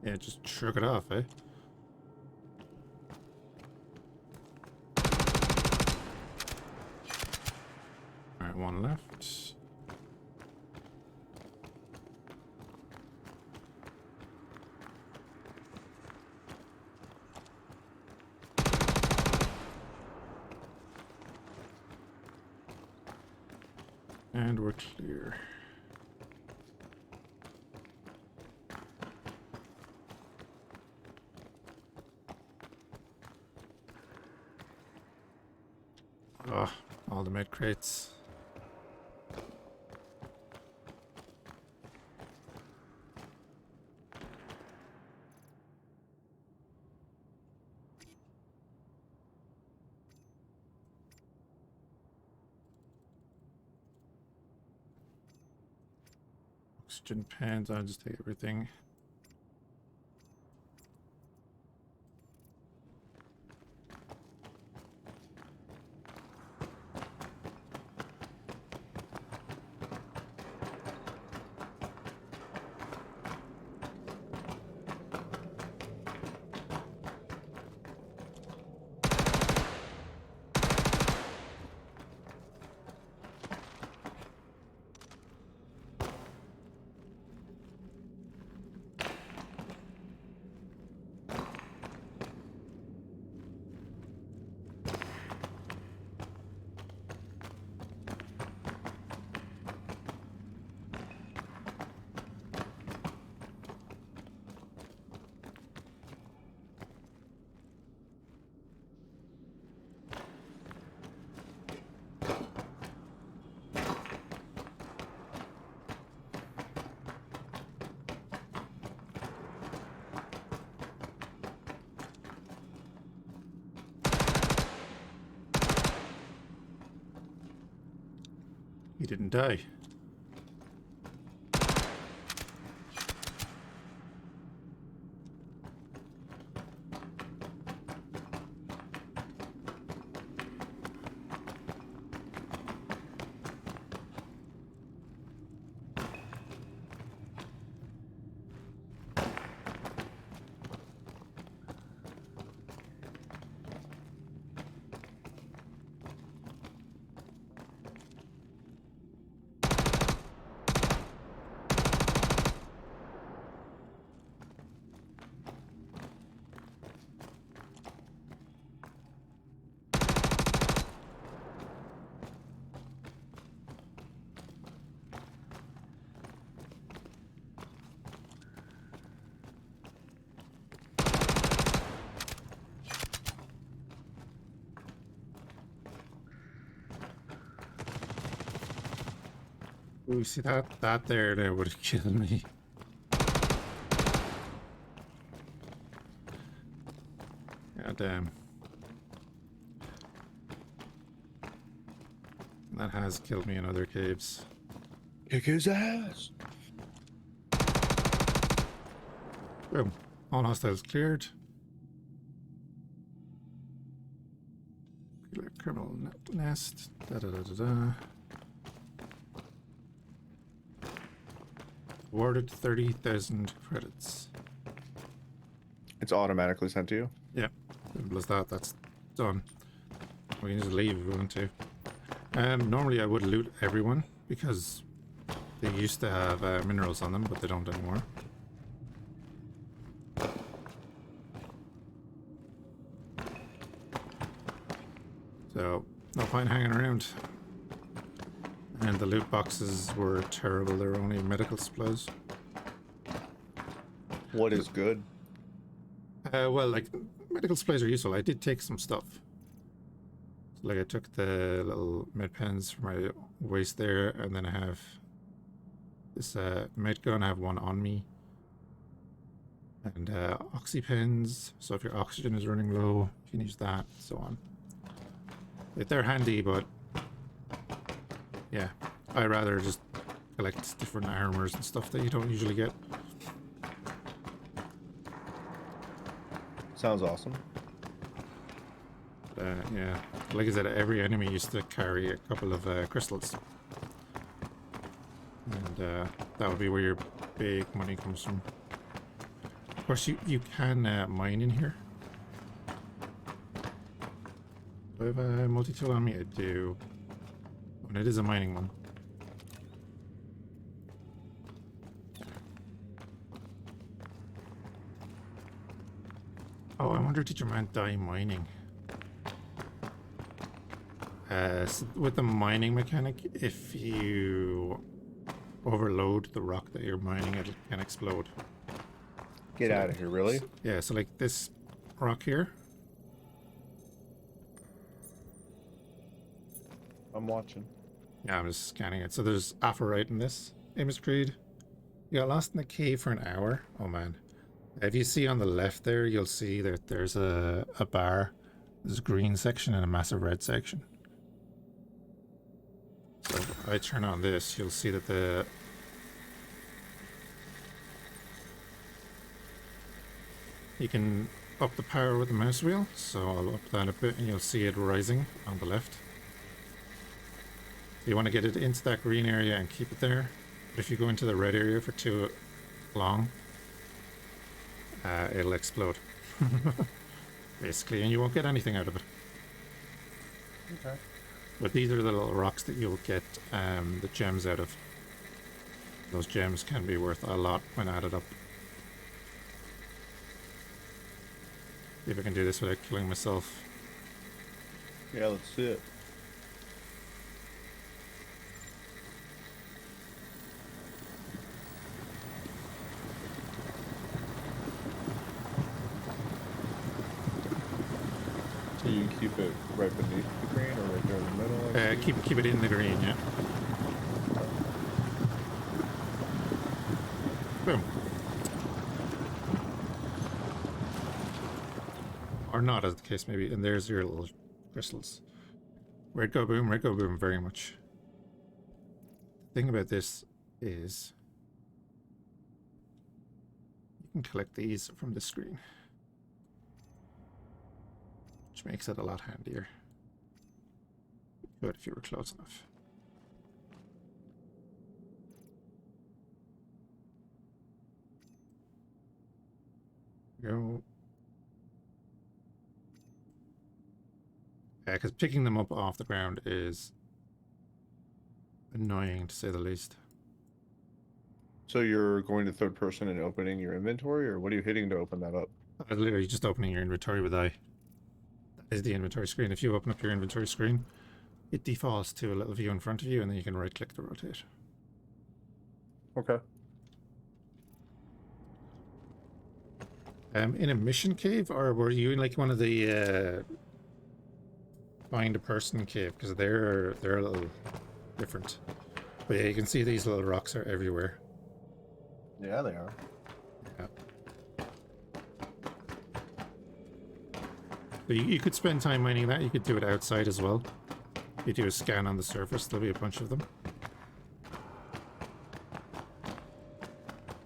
Yeah, just shrug it off, eh? Alright, one left. And we're clear. Oh, all the med crates. Oxygen pans, I'll just take everything. He didn't die. Ooh, see that there would have killed me. God damn. That has killed me in other caves. Kick his ass. Boom. All hostiles cleared. Criminal nest. Da da da da da. Awarded 30,000 credits. It's automatically sent to you. Yeah, simple as that. That's done. We can just leave if we want to. Normally I would loot everyone because they used to have minerals on them, but they don't anymore. So no point hanging around. And the loot boxes were terrible. They were only medical supplies. What is good? Well, like, medical supplies are useful. I did take some stuff. So, like, I took the little med pens for my waist there, and then I have this med gun. I have one on me. And oxy pens. So if your oxygen is running low, you can use that, so on. They're handy, but yeah, I'd rather just collect different armors and stuff that you don't usually get. Sounds awesome. Yeah, like I said, every enemy used to carry a couple of crystals. And that would be where your big money comes from. Of course, you can mine in here. Do I have a multi-tool on me? I do. And it is a mining one. Oh, I wonder, did your man die mining? So with the mining mechanic, if you overload the rock that you're mining, it can explode. Get out of here, really? Yeah, so like this rock here. I'm watching. Yeah, I'm just scanning it. So there's aphrite in this. Amos Creed. You got lost in the cave for an hour. Oh man. If you see on the left there, you'll see that there's a bar. There's a green section and a massive red section. So if I turn on this, you'll see that you can up the power with the mouse wheel. So I'll up that a bit and you'll see it rising on the left. You want to get it into that green area and keep it there. But if you go into the red area for too long, it'll explode. Basically, and you won't get anything out of it. Okay. But these are the little rocks that you'll get the gems out of. Those gems can be worth a lot when added up. See if I can do this without killing myself. Yeah, let's see it. So you keep it right beneath the green or right there in the middle? Keep it in the green, yeah. Boom. Or not, as the case may be. And there's your little crystals. Red go boom, very much. The thing about this is you can collect these from the screen, which makes it a lot handier. Good if you were close enough. Go. Yeah, because picking them up off the ground is annoying, to say the least. So you're going to third person and opening your inventory, or what are you hitting to open that up? Literally just opening your inventory with I. That is the inventory screen. If you open up your inventory screen, it defaults to a little view in front of you, and then you can right click to rotate. Okay. In a mission cave, or were you in like one of the find a person cave? Because they're a little different. But yeah, you can see these little rocks are everywhere. Yeah, they are. Yeah. So you could spend time mining that. You could do it outside as well. You do a scan on the surface, there'll be a bunch of them.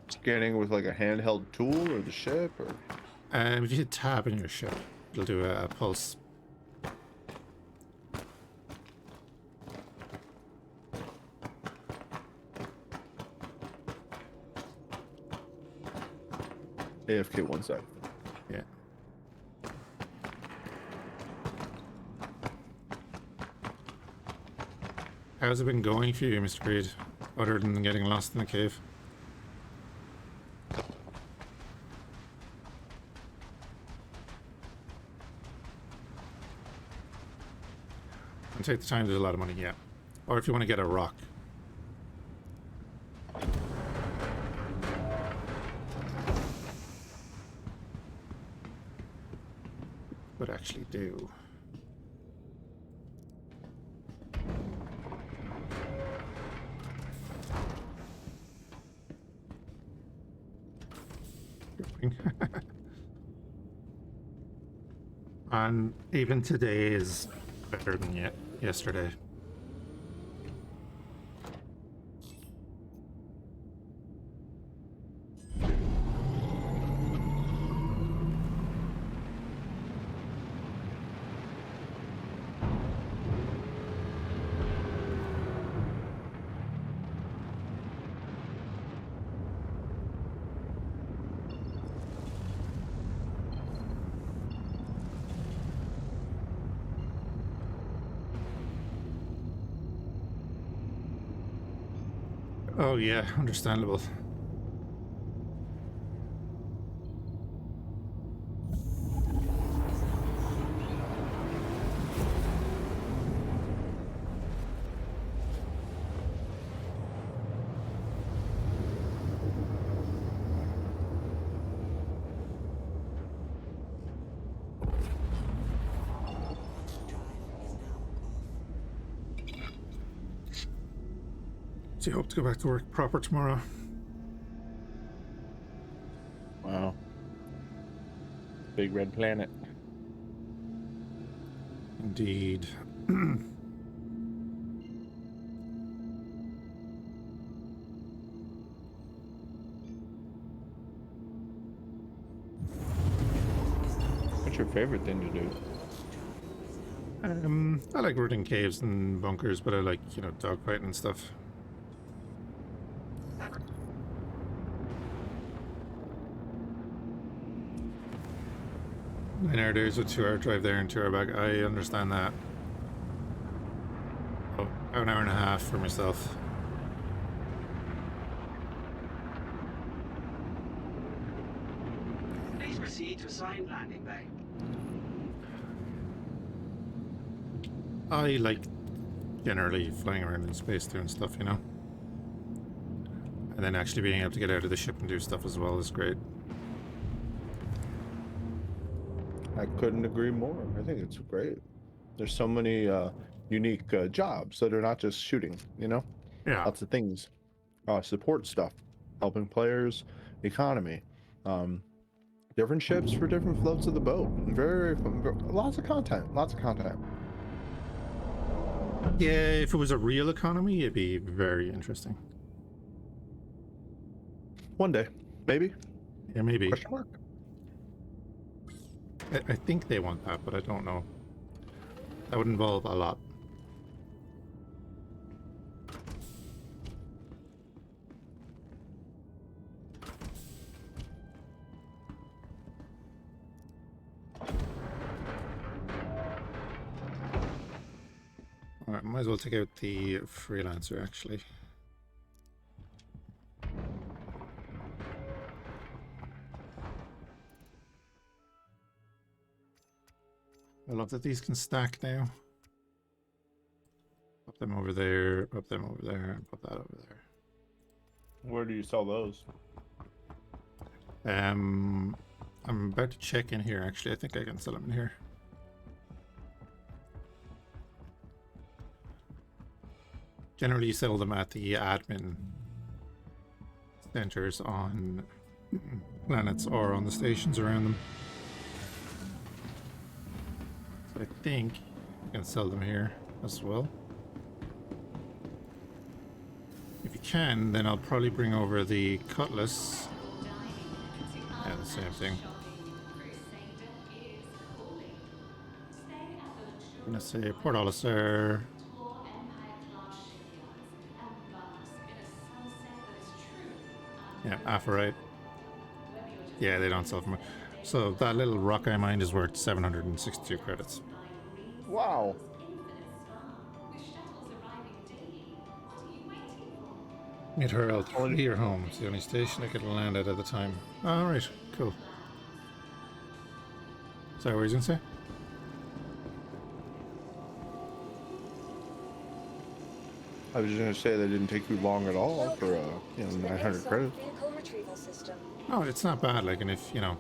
Scanning with like a handheld tool or the ship or. If you hit tab in your ship, it'll do a pulse. AFK 1 sec. Yeah. How's it been going for you, Mr. Creed? Other than getting lost in the cave? And take the time, there's a lot of money, yeah. Or if you want to get a rock. Would actually do. And even today is better than yesterday. Oh yeah, understandable. So you hope to go back to work proper tomorrow? Wow. Big red planet. Indeed. What's your favorite thing to do? I like running caves and bunkers, but I like, you know, dogfighting and stuff. There's a 2-hour drive there and 2 hour back. I understand that. Oh, an hour and a half for myself. Please proceed to assigned landing bay. I like generally flying around in space doing stuff, you know? And then actually being able to get out of the ship and do stuff as well is great. I couldn't agree more. I think it's great. There's so many unique jobs that are not just shooting, you know? Yeah. Lots of things. Support stuff, helping players, economy, different ships for different floats of the boat. Lots of content, lots of content. Yeah, if it was a real economy, it'd be very interesting. One day, maybe. Yeah, maybe. Question mark. I think they want that, but I don't know. That would involve a lot. Alright, might as well take out the freelancer actually. I love that these can stack now. Put them over there, put them over there, and put that over there. Where do you sell those? I'm about to check in here actually. I think I can sell them in here. Generally you sell them at the admin centers on planets or on the stations around them. But I think you can sell them here as well. If you can, then I'll probably bring over the cutlass. Yeah, the same thing. I'm gonna say Port Olisar. Yeah, Aphorite. Yeah, they don't sell for much. So that little rock I mined is worth 762 credits. Wow. Interworlds 3 your home. It's the only station I could land at the time. Alright, cool. Sorry, what were you gonna say? I was just gonna say that didn't take you long at all for To the 900 ASOP credits. vehicle retrieval system. Oh, it's not bad. Like, and if, you know,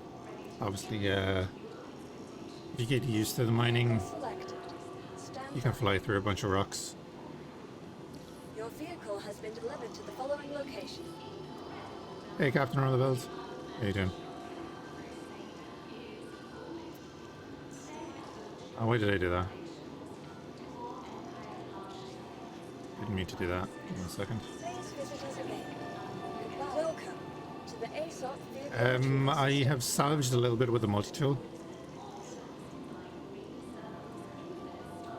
obviously, if you get used to the mining, Selected. Stand you can by. fly through a bunch of rocks. Your vehicle has been delivered to the following location. Hey, Captain Roosevelt. How you doing? Oh, why did I do that? Didn't mean to do that. Give me a second. Please visit us again. Goodbye. Welcome to the ASOP vehicle retrieval I system. have salvaged a little bit with the multi-tool.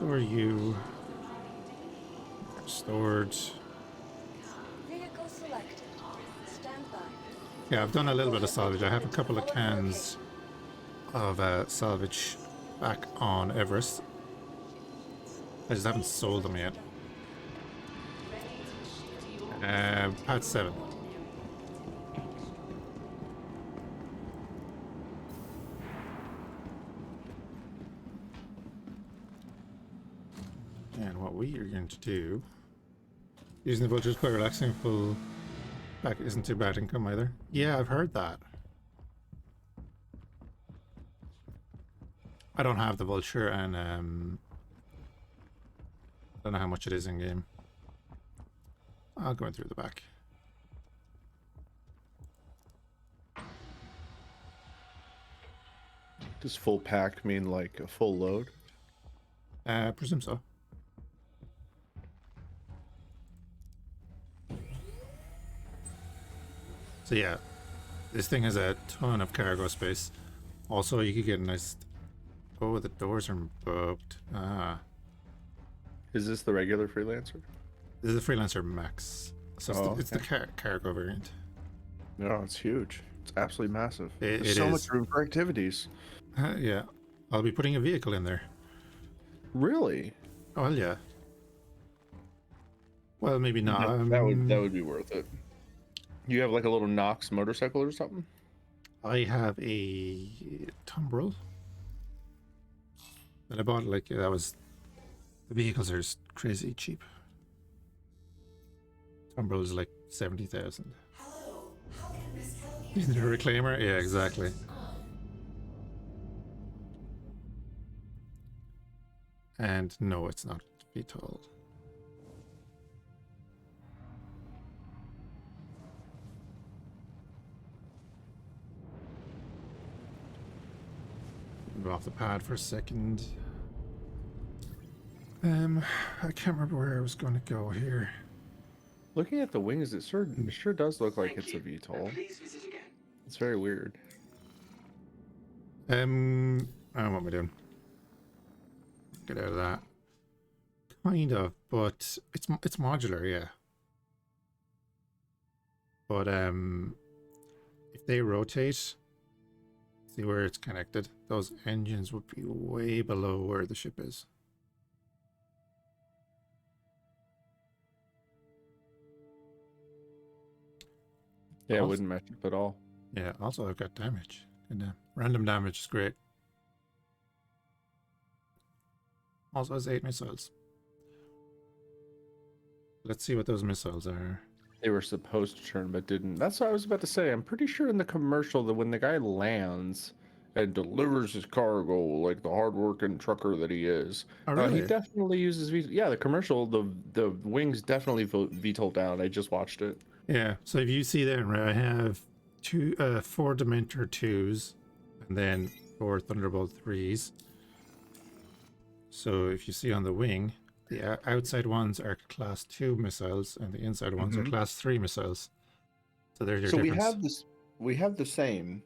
Who are you? Stored. Vehicle selected. Stand by. Yeah, I've done a little bit of salvage. I have a couple of cans of salvage back on Everest. I just haven't sold them yet. Pad 7. And what we are going to do, using the vulture is quite relaxing. Full back isn't too bad income either. Yeah, I've heard that. I don't have the vulture, and I don't know how much it is in game. I'll go in through the back. Does full pack mean like a full load? Presume so. So yeah, this thing has a ton of cargo space. Also, you could get a nice... Oh, the doors are booked. Ah. Is this the regular freelancer? This is the Freelancer Max. So it's the cargo variant. No, it's huge. It's absolutely massive. It There's so is. much room for activities. Yeah. I'll be putting a vehicle in there. Really? Oh, well, yeah. Well, maybe not. that would be worth it. You have like a little Knox motorcycle or something? I have a Tumbril that I bought. Like, that was... The vehicles are just crazy cheap. Tumbril is like 70,000. Is it a reclaimer? Yeah, exactly. And no, it's not VTOL. Move off the pad for a second. I can't remember where I was going to go here. Looking at the wings, it sure does look like it's a Thank you, VTOL. and please visit again. It's very weird. I don't know what am I doing? Get out of that. Kind of, but it's modular, yeah. But if they rotate, see where it's connected, those engines would be way below where the ship is. Yeah, it Also- wouldn't match up at all. Yeah, also I've got damage. And random damage is great. Also has 8 missiles. Let's see what those missiles are. They were supposed to turn, but didn't. That's what I was about to say. I'm pretty sure in the commercial that when the guy lands and delivers his cargo, like the hardworking trucker that he is, Oh, really? he definitely uses VTOL. Yeah, the commercial, the wings definitely VTOL down. I just watched it. Yeah, so if you see there, right, I have 4 Dementor 2s and then 4 Thunderbolt 3s. So if you see on the wing, the outside ones are class 2 missiles, and the inside ones are Mhm. class 3 missiles. So there's your So difference. we have the same,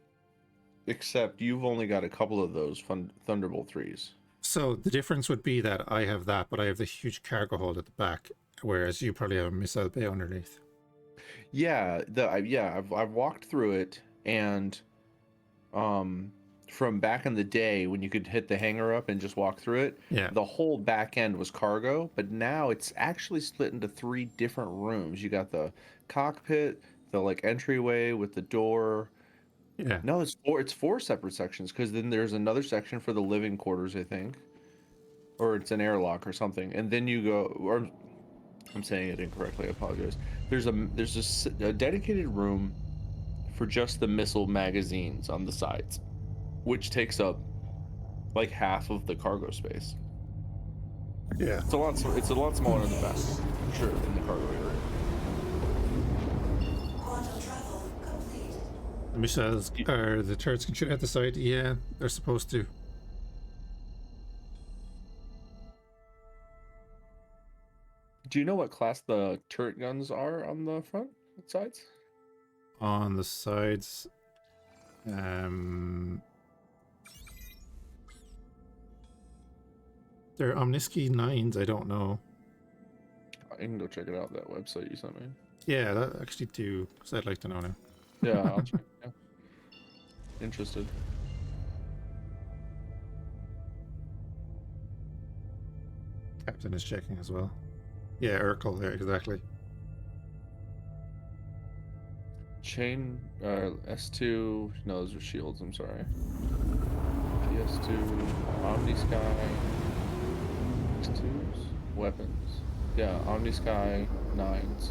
except you've only got a couple of those Thunderbolt 3s. So the difference would be that I have that, but I have the huge cargo hold at the back, whereas you probably have a missile bay underneath. Yeah, I've walked through it, and um from back in the day when you could hit the hangar up and just walk through it, Yeah, the whole back end was cargo, but now it's actually split into 3 different rooms. You got the cockpit, the like entryway with the door. yeah. No, it's four separate sections, because then there's another section for the living quarters, I think, or it's an airlock or something, and then you go, or I'm saying it incorrectly, I apologize. There's a dedicated room for just the missile magazines on the sides, which takes up like half of the cargo space. Yeah. It's a lot smaller in the back, for sure, in the cargo area. The missiles Y- or the turrets can shoot at the side. Yeah, they're supposed to. Do you know what class the turret guns are on the front sides? On the sides, um, they're Omniski 9s. I don't know. I can go check it out, that website you sent me. Yeah, that actually do, because I'd like to know now. Yeah, I'll check. Yeah. Interested. Captain is checking as well. Yeah, Urkel, yeah, exactly. Chain S2. No, those are shields. I'm sorry. PS2, Omni Sky, S2s, weapons. Yeah, Omni Sky 9s,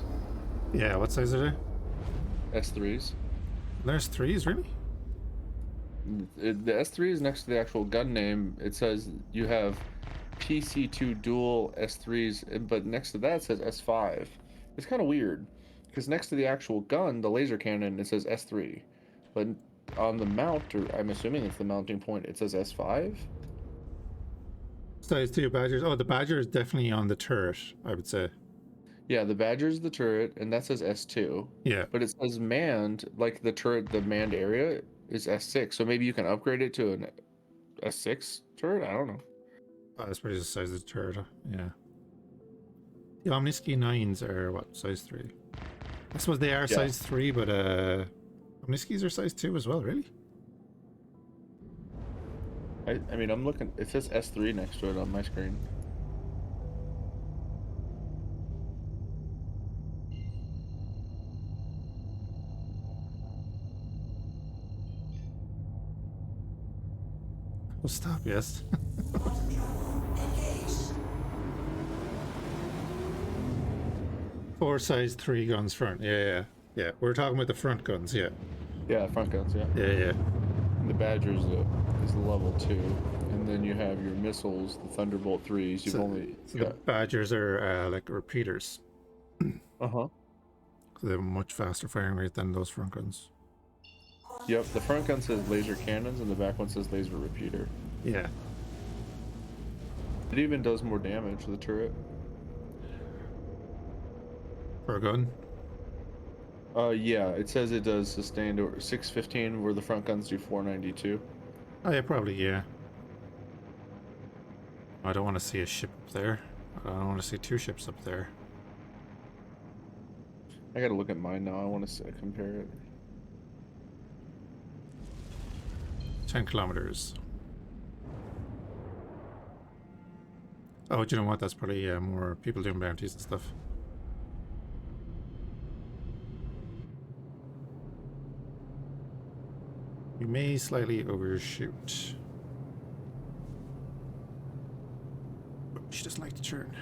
Yeah, what size are they? S3s. There's 3s, really? The S3 is next to the actual gun name. It says you have PC2 dual S3s, but next to that it says S5. It's kind of weird, because next to the actual gun, the laser cannon, it says S3, but on the mount, or I'm assuming it's the mounting point, it says S5. Size 2 Badgers. Oh, the Badger is definitely on the turret, I would say. Yeah, the Badger's the turret, and that says S2, Yeah. but it says manned, like the turret, the manned area is S6, so maybe you can upgrade it to an S6 turret? I don't know. Oh, that's probably the size of the turret. Yeah. The Omniski 9s are what? Size 3. I suppose they are Yeah. size 3, but Omniskis are size 2 as well, really? I mean, I'm looking, it says S3 next to it on my screen. Oh, stop, yes. Four size 3 guns front. Yeah, yeah. Yeah, we're talking about the front guns, yeah. Yeah, front guns, yeah. Yeah, yeah. And the Badger is the level 2. And then you have your missiles, the Thunderbolt 3s. You've only So the got... Badgers are like repeaters. Uh-huh. So they have a much faster firing rate than those front guns. Yep, the front gun says laser cannons, and the back one says laser repeater. Yeah. It even does more damage to the turret. For a gun? Yeah, it says it does sustained or 615, where the front guns do 492. Oh, yeah, probably, yeah. I don't want to see a ship up there. I don't want to see 2 ships up there. I gotta look at mine now. I want to compare it. 10 kilometers. Oh, do you know what? That's probably more people doing bounties and stuff. We may slightly overshoot. But she doesn't like to turn.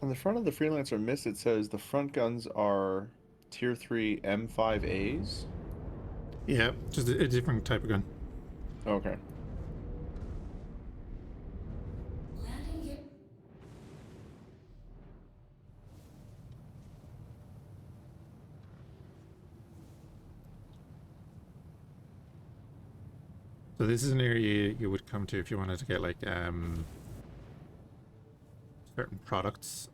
On the front of the Freelancer Miss, it says the front guns are Tier 3 M5As. Yeah, just a different type of gun. Okay. So this is an area you would come to if you wanted to get like certain products.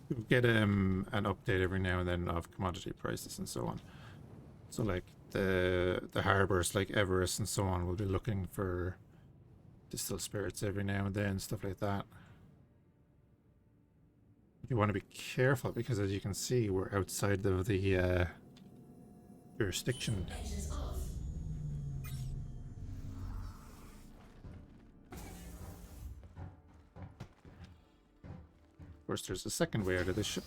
You get an update every now and then of commodity prices and so on. So like the harbors like Everest and so on will be looking for distilled spirits every now and then, stuff like that. You want to be careful because, as you can see, we're outside of the jurisdiction. Of course, there's a second way out of this ship.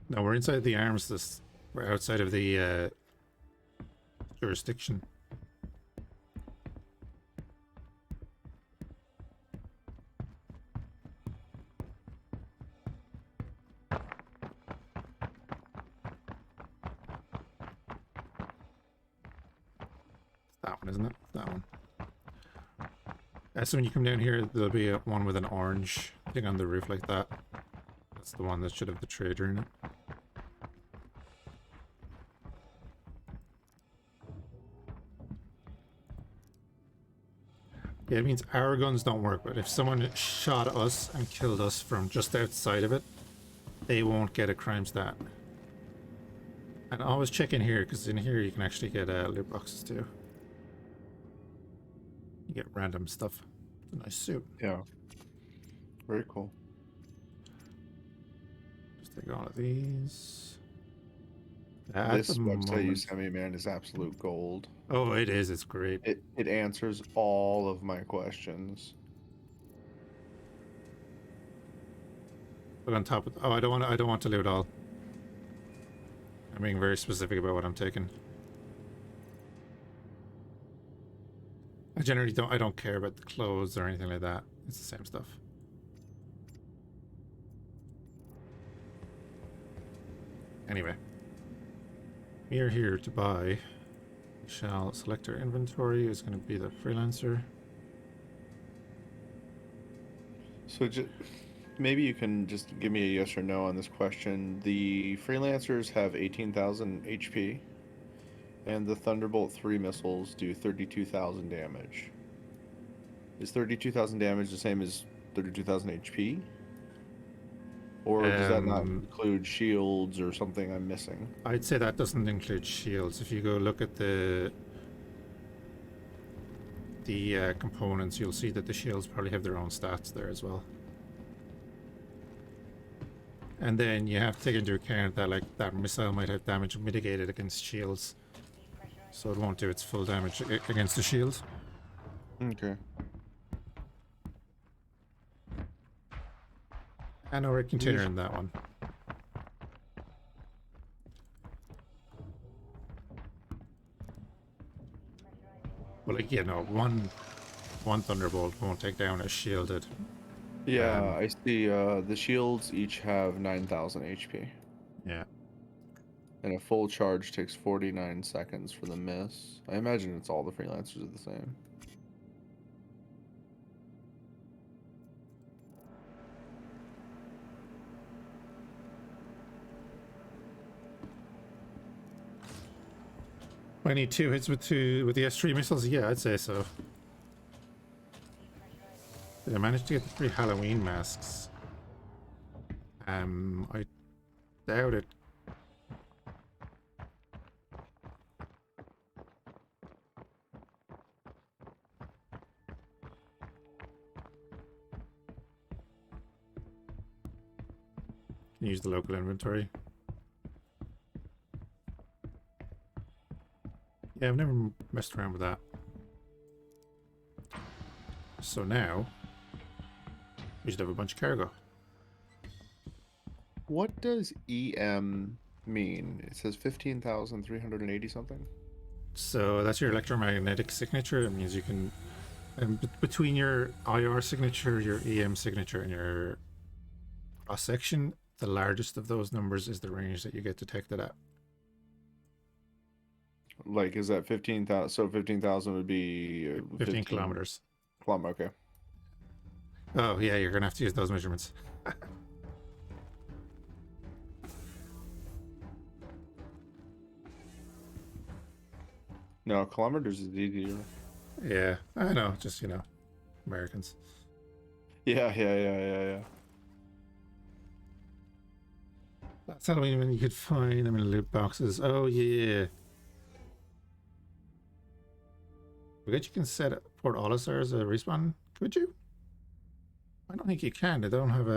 No, we're inside the armistice. We're outside of the jurisdiction. That one, isn't it? That one. So when you come down here, there'll be one with an orange thing on the roof like that. That's the one that should have the trader in it. Yeah, it means our guns don't work, but if someone shot us and killed us from just outside of it, they won't get a crime stat. And always check in here, because in here you can actually get loot boxes too. You get random stuff. It's a nice suit. Yeah. Very cool. Just take all of these. This website you sent me, man, is absolute gold. Oh, it is. It's great. It answers all of my questions. But on top of I don't want to loot all. I'm being very specific about what I'm taking. I generally don't care about the clothes or anything like that. It's the same stuff. Anyway. We are here to buy. We shall select our inventory. Is going to be the freelancer. So maybe you can just give me a yes or no on this question. The freelancers have 18,000 HP, and the Thunderbolt 3 missiles do 32,000 damage. Is 32,000 damage the same as 32,000 HP? Or does that not include shields or something I'm missing? I'd say that doesn't include shields. If you go look at the components, you'll see that the shields probably have their own stats there as well. And then you have to take into account that like that missile might have damage mitigated against shields, so it won't do its full damage against the shields. Okay. And a container in that one. Well, like, you know, one Thunderbolt won't take down a shielded. Yeah, I see the shields each have 9,000 HP. Yeah. And a full charge takes 49 seconds for the miss. I imagine it's all the freelancers are the same. I need 2 hits with the S3 missiles. Yeah, I'd say so. Did I manage to get the 3 Halloween masks? I doubt it. Can use the local inventory. Yeah, I've never messed around with that. So now, we should have a bunch of cargo. What does EM mean? It says 15,380 something. So that's your electromagnetic signature. It means you can, between your IR signature, your EM signature, and your cross section, the largest of those numbers is the range that you get detected at. Like, is that 15,000? So 15,000 would be 15 kilometers. Okay. Oh, yeah, you're gonna have to use those measurements. No, kilometers is easier. Yeah, I know, just, Americans. Yeah. That's Halloween when you could find them in loot boxes. Oh, yeah. I bet you can set Port Olisar as a respawn, could you? I don't think you can. They don't have,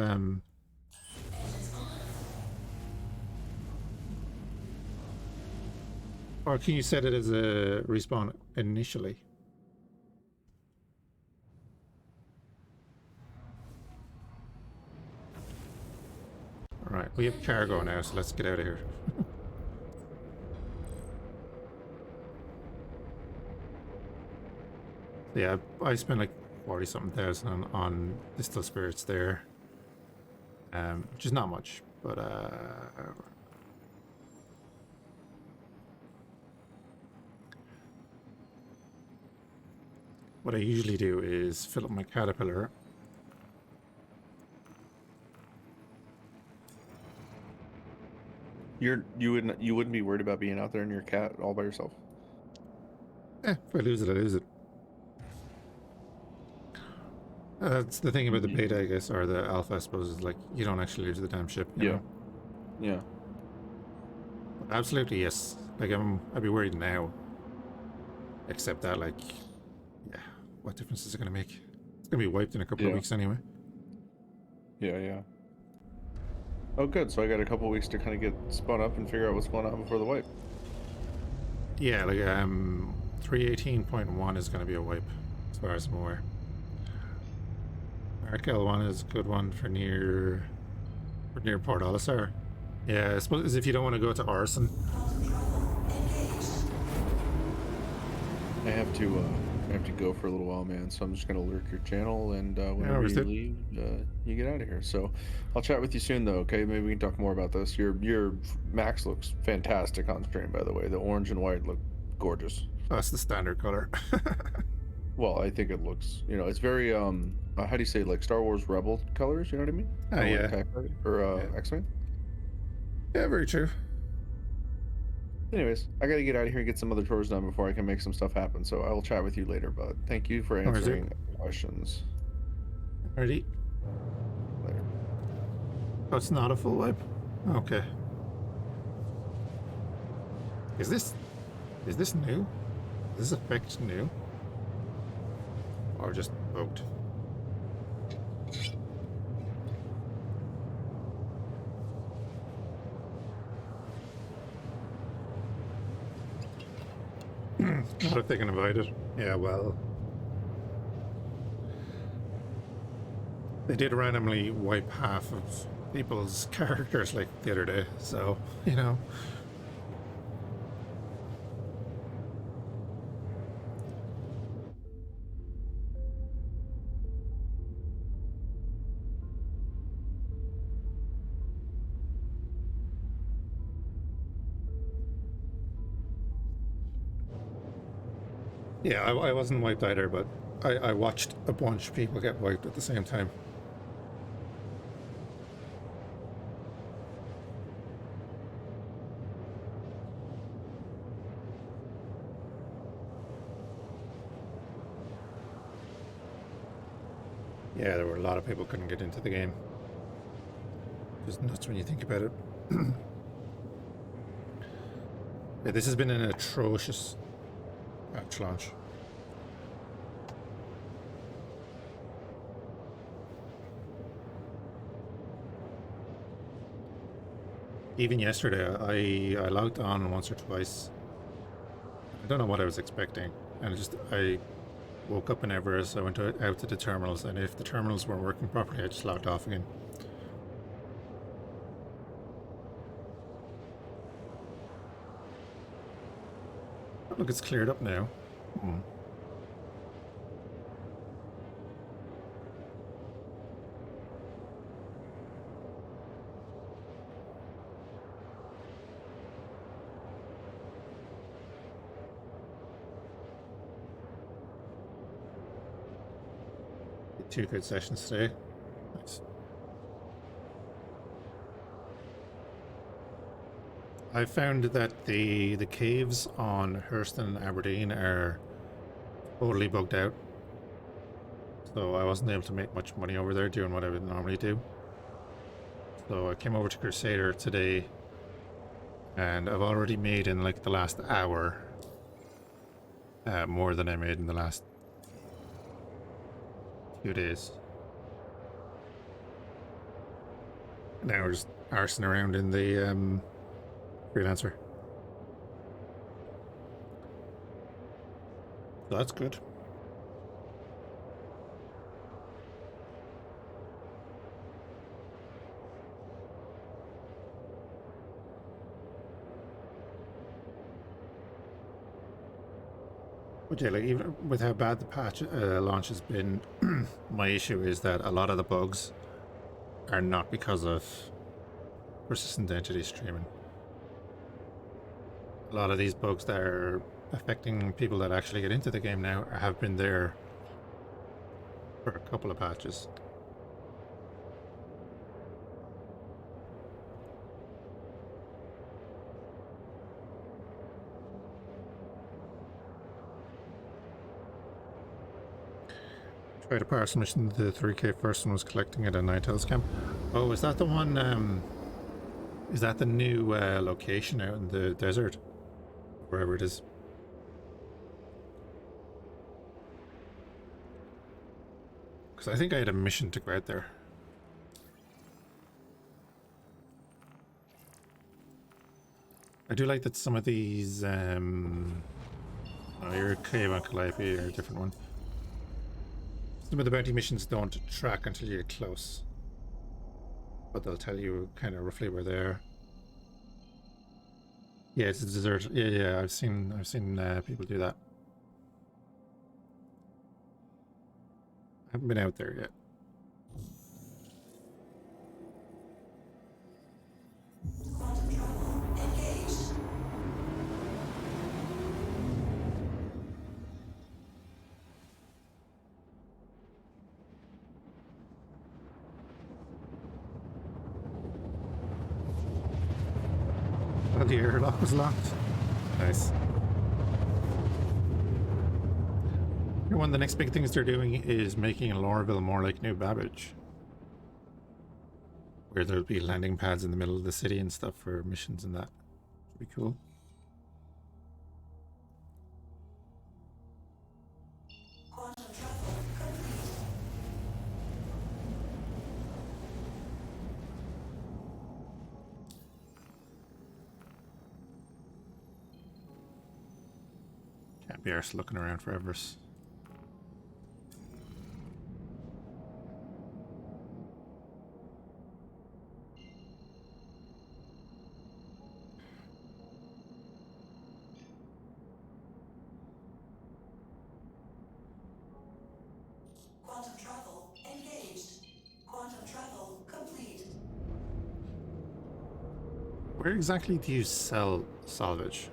Or can you set it as a respawn initially? Alright, we have cargo now, so let's get out of here. Yeah, I spent like 40 something thousand on distilled spirits there. Which is not much, but what I usually do is fill up my caterpillar. You wouldn't be worried about being out there in your cat all by yourself? If I lose it, I lose it. That's the thing about the beta, I guess, or the alpha, I suppose, is like you don't actually lose the damn ship. You know? Yeah. But absolutely, yes. Like I'd be worried now. Except that, like, yeah, what difference is it gonna make? It's gonna be wiped in a couple of weeks anyway. Yeah. Oh, good. So I got a couple weeks to kind of get spun up and figure out what's going on before the wipe. Yeah, like 318.1 is gonna be a wipe, as far as I'm aware. Arkel one is a good one for near Port Olisar. Yeah, I suppose if you don't want to go to Arson. I have to go for a little while, man. So I'm just gonna lurk your channel, and whenever you leave, you get out of here. So I'll chat with you soon, though. Okay, maybe we can talk more about this. Your Max looks fantastic on stream, by the way. The orange and white look gorgeous. That's the standard color. Well, I think it looks, it's very how do you say, like Star Wars Rebel colors? You know what I mean? Oh, yeah. Or X-Men. Yeah, very true. Anyways, I gotta get out of here and get some other chores done before I can make some stuff happen. So I will chat with you later, bud. Thank you for answering questions. Alrighty. Later. Oh, it's not a full wipe? Okay. Is this new? Is this effect new? Or just bugged? What if they can avoid it? Yeah, well, they did randomly wipe half of people's characters like the other day, so, Yeah, I wasn't wiped either, but I watched a bunch of people get wiped at the same time. Yeah, there were a lot of people couldn't get into the game. Just nuts when you think about it. Yeah, this has been an atrocious patch launch. Even yesterday, I logged on once or twice. I don't know what I was expecting, and I woke up in Everest. I went out to the terminals, and if the terminals weren't working properly, I just logged off again. Oh, look, it's cleared up now. 2 good sessions today. Nice. I found that the caves on Hurston and Aberdeen are totally bugged out. So I wasn't able to make much money over there doing what I would normally do. So I came over to Crusader today, and I've already made in like the last hour more than I made in the last 2 days. Now we're just arsing around in the freelancer. So that's good. But yeah, like even with how bad the patch launch has been, my issue is that a lot of the bugs are not because of persistent entity streaming. A lot of these bugs that are affecting people that actually get into the game now have been there for a couple of patches. Tried a parcel mission, the 3K first one was collecting at a Night House camp. Oh, is that the one, is that the new location out in the desert? Wherever it is. Because I think I had a mission to go out there. I do like that some of these, oh, your cave on Calliope or a different one. Some of the bounty missions don't track until you get close, but they'll tell you kind of roughly where they are. Yeah, it's a desert. Yeah, I've seen people do that. I haven't been out there yet. Oh, the airlock was locked. Nice. One of the next big things they're doing is making Lorville more like New Babbage, where there'll be landing pads in the middle of the city and stuff for missions and that. Should be cool. Can't be arsed looking around forever. Where exactly do you sell salvage?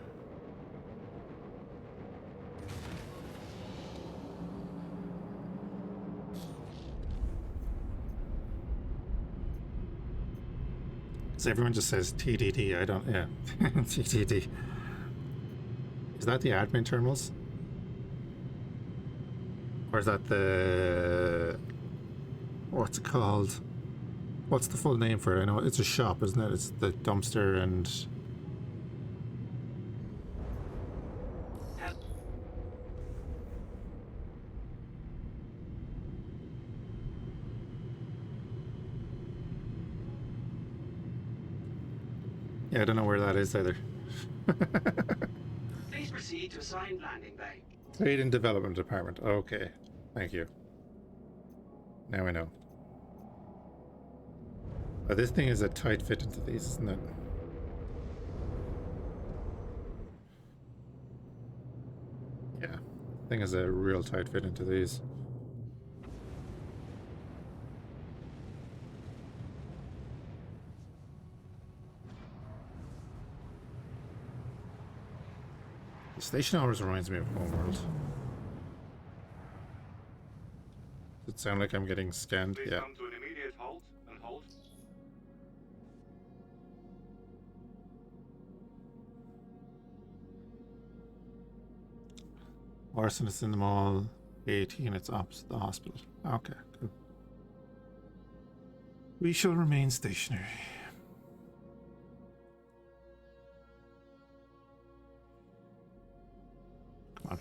Because everyone just says TDD, I don't, yeah. TDD. Is that the admin terminals? Or is that the... what's it called? What's the full name for it? I know it's a shop, isn't it? It's the dumpster and... yeah, I don't know where that is either. Please proceed to assigned landing bay. Trade and Development Department. Okay, thank you. Now I know. Oh, this thing is a tight fit into these, isn't it? Yeah, thing is a real tight fit into these. The station always reminds me of Homeworld. Does it sound like I'm getting scanned? Please Yeah. come to an immediate halt and hold. Arsonist in the mall, 18, it's opposite the hospital. Okay, cool. We shall remain stationary. Come on.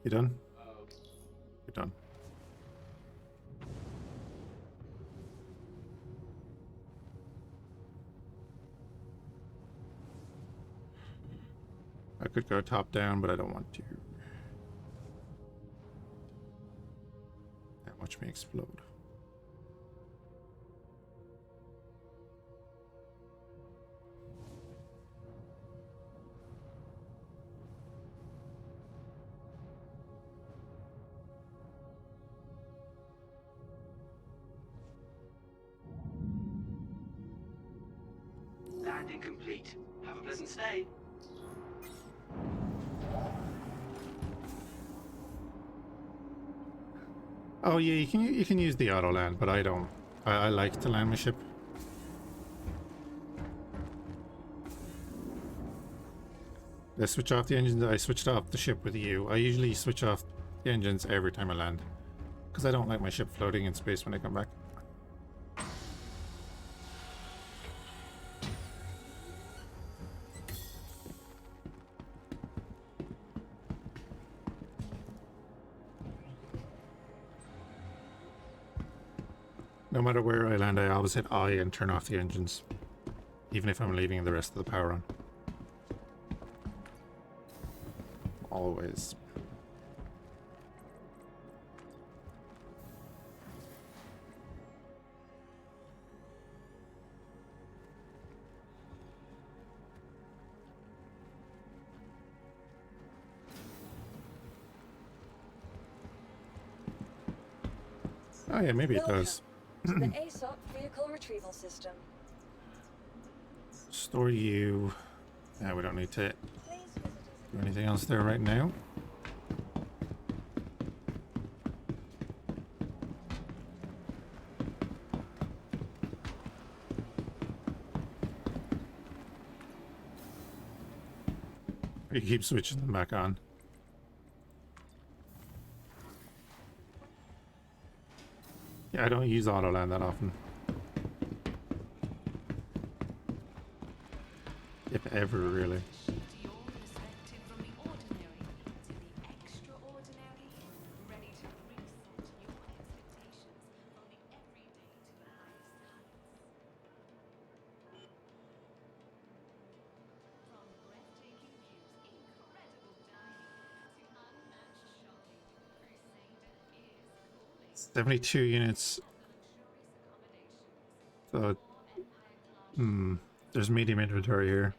You done? You're done. I could go top down, but I don't want to. That watch me explode. Landing complete. Have a pleasant stay. Oh yeah, you can use the auto land, but I don't. I like to land my ship. I switch off the engines. I switched off the ship with you. I usually switch off the engines every time I land, because I don't like my ship floating in space when I come back. No matter where I land, I always hit I and turn off the engines, even if I'm leaving the rest of the power on. Always. Oh yeah, maybe it does. To the ASOP vehicle retrieval system. Store you. Yeah, we don't need to Please visit us. do anything else there right now. You keep switching them back on. Yeah, I don't use auto land that often. If ever, really. It's 72 units. So, there's medium inventory here.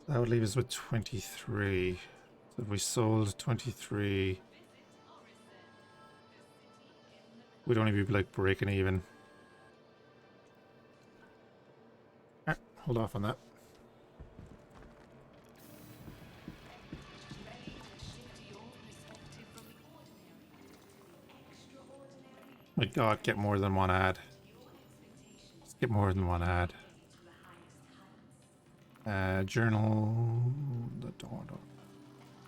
That would leave us with 23. So if we sold 23, we'd only be like breaking even. Ah, hold off on that. My god, get more than one ad. Let's get more than one ad. Journal. Don't.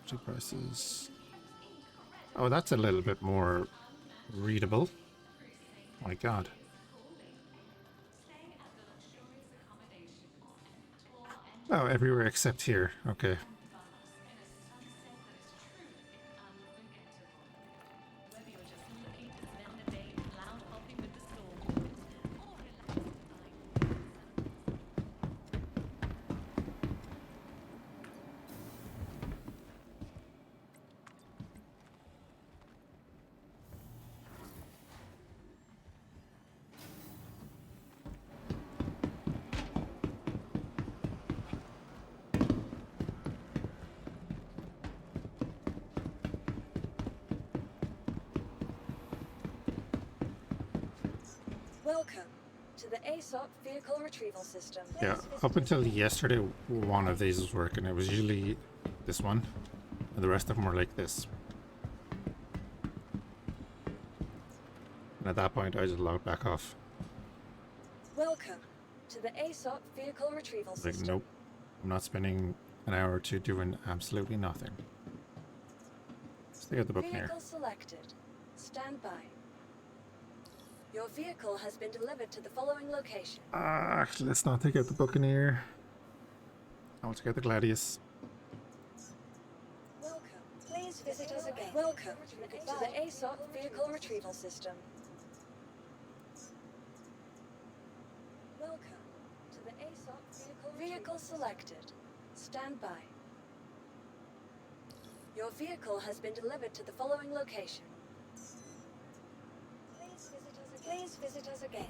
Two prices. Oh, that's a little bit more readable. My god. Oh, everywhere except here. Okay. Welcome to the ASOP vehicle retrieval system. Yeah, Please visit up us until again. yesterday, one of these was working. It was usually this one, and the rest of them were like this. And at that point, I just logged back off. Welcome to the ASOP vehicle retrieval Like, system. nope, I'm not spending an hour or two doing absolutely nothing. Stay at the Buccaneer. Vehicle selected. Stand by. Your vehicle has been delivered to the following location. Actually, let's not take out the Buccaneer. I want to get the Gladius. Welcome. Please visit us again. Welcome to the ASOP vehicle retrieval system. Welcome to the ASOP vehicle selected. Stand by. Your vehicle has been delivered to the following location. Please visit us again.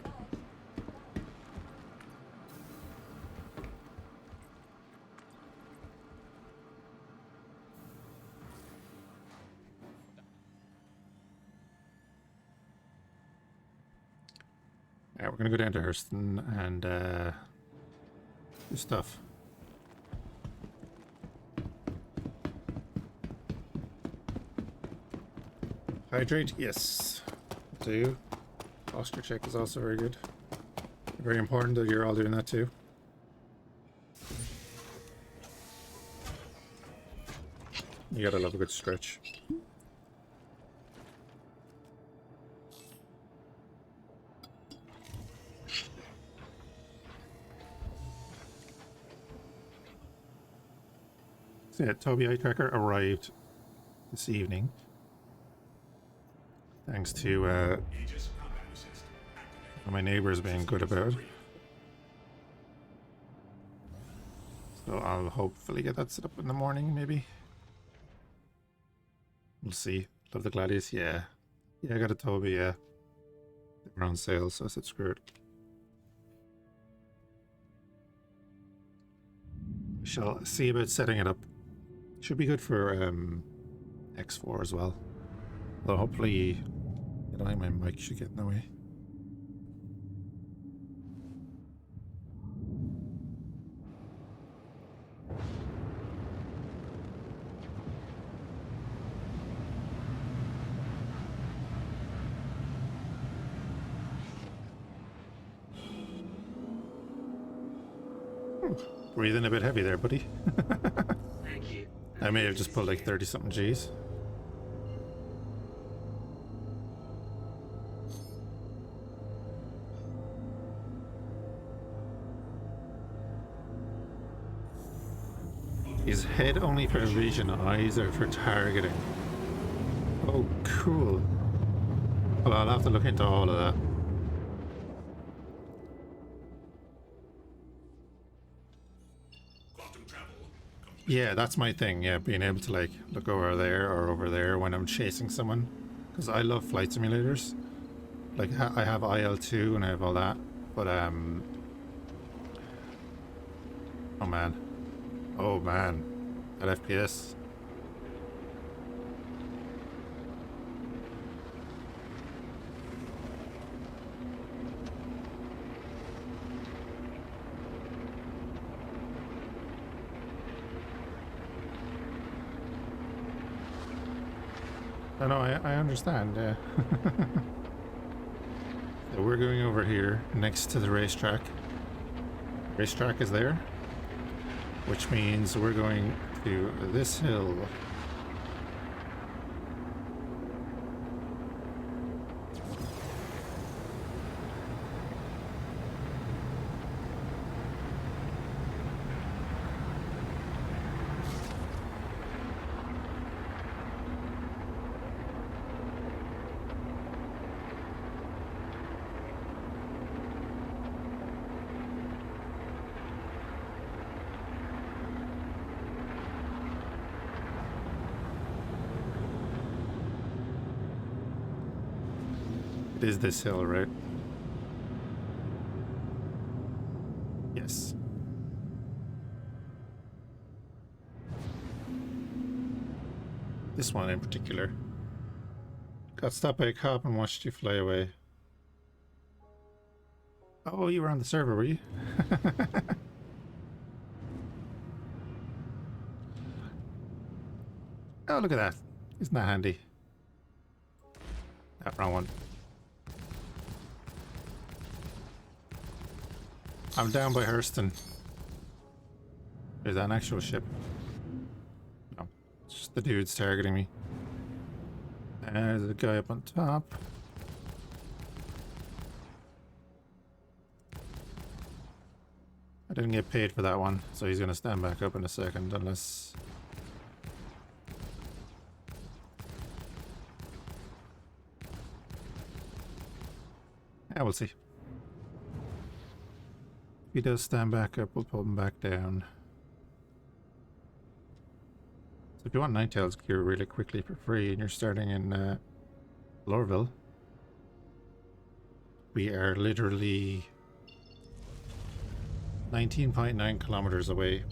Yeah, we're gonna go down to Hurston and do stuff. Hydrate, yes. Do. Posture check is also very good. Very important that you're all doing that too. You gotta love a good stretch. So yeah, Toby Eye Tracker arrived this evening. Thanks to Aegis combat assist activated. my neighbors being good about it. Real. So I'll hopefully get that set up in the morning, maybe. We'll see. Love the Gladius, yeah. Yeah, I got a Toby, yeah. They're on sale, so I said screw it. We shall see about setting it up. Should be good for X4 as well. Though hopefully, I don't think my mic should get in the way. Breathing a bit heavy there, buddy. Thank you. I may have just pulled like 30 something G's. Is head only for vision, eyes are for targeting. Oh, cool. Well, I'll have to look into all of that. Quantum travel complete. Yeah, that's my thing. Yeah, being able to like look over there or over there when I'm chasing someone. Because I love flight simulators. Like I have IL-2 and I have all that. But oh man. Oh man. That FPS. No, I understand, yeah. So we're going over here next to the racetrack. Racetrack is there, which means we're going to this hill. It is this hill, right? Yes. This one in particular. Got stopped by a cop and watched you fly away. Oh, you were on the server, were you? Oh, look at that. Isn't that handy? That wrong one. I'm down by Hurston. Is that an actual ship? No. It's just the dudes targeting me. There's a guy up on top. I didn't get paid for that one, so he's gonna stand back up in a second unless... Yeah, we'll see. If he does stand back up, we'll pull him back down. So if you want Ninetales gear really quickly for free and you're starting in Lorville, we are literally 19.9 kilometers away.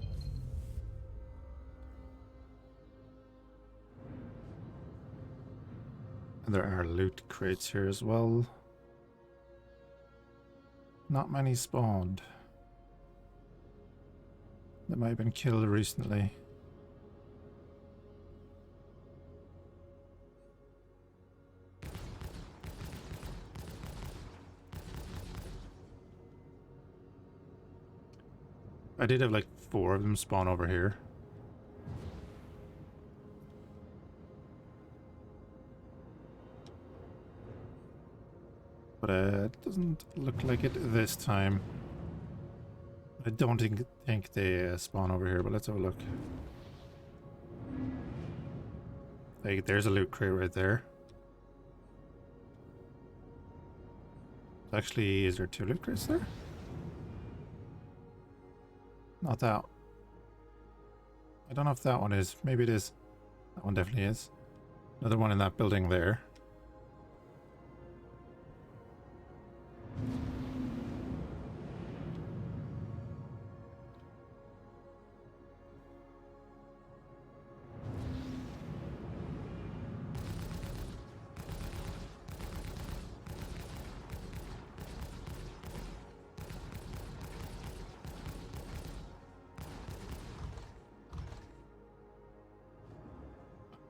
And there are loot crates here as well. Not many spawned. That might have been killed recently. I did have like 4 of them spawn over here. But it doesn't look like it this time. I don't think they spawn over here, but let's have a look. Like, there's a loot crate right there. Actually, is there 2 loot crates there? Not that. I don't know if that one is. Maybe it is. That one definitely is. Another one in that building there.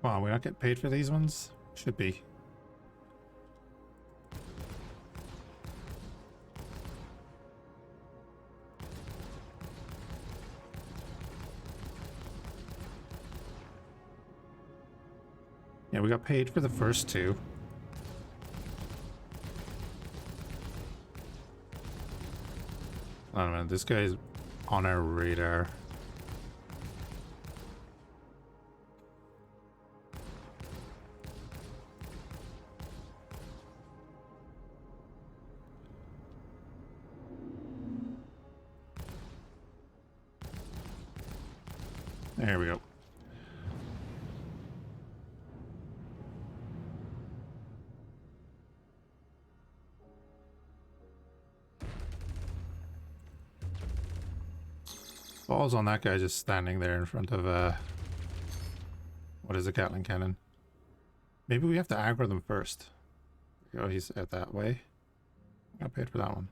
Wow, we not get paid for these ones? Should be. Yeah, we got paid for the first 2. Oh man, this guy's on our radar. There we go. Balls on that guy just standing there in front of what is a Gatling cannon? Maybe we have to aggro them first. Oh, he's out that way. I got paid for that one.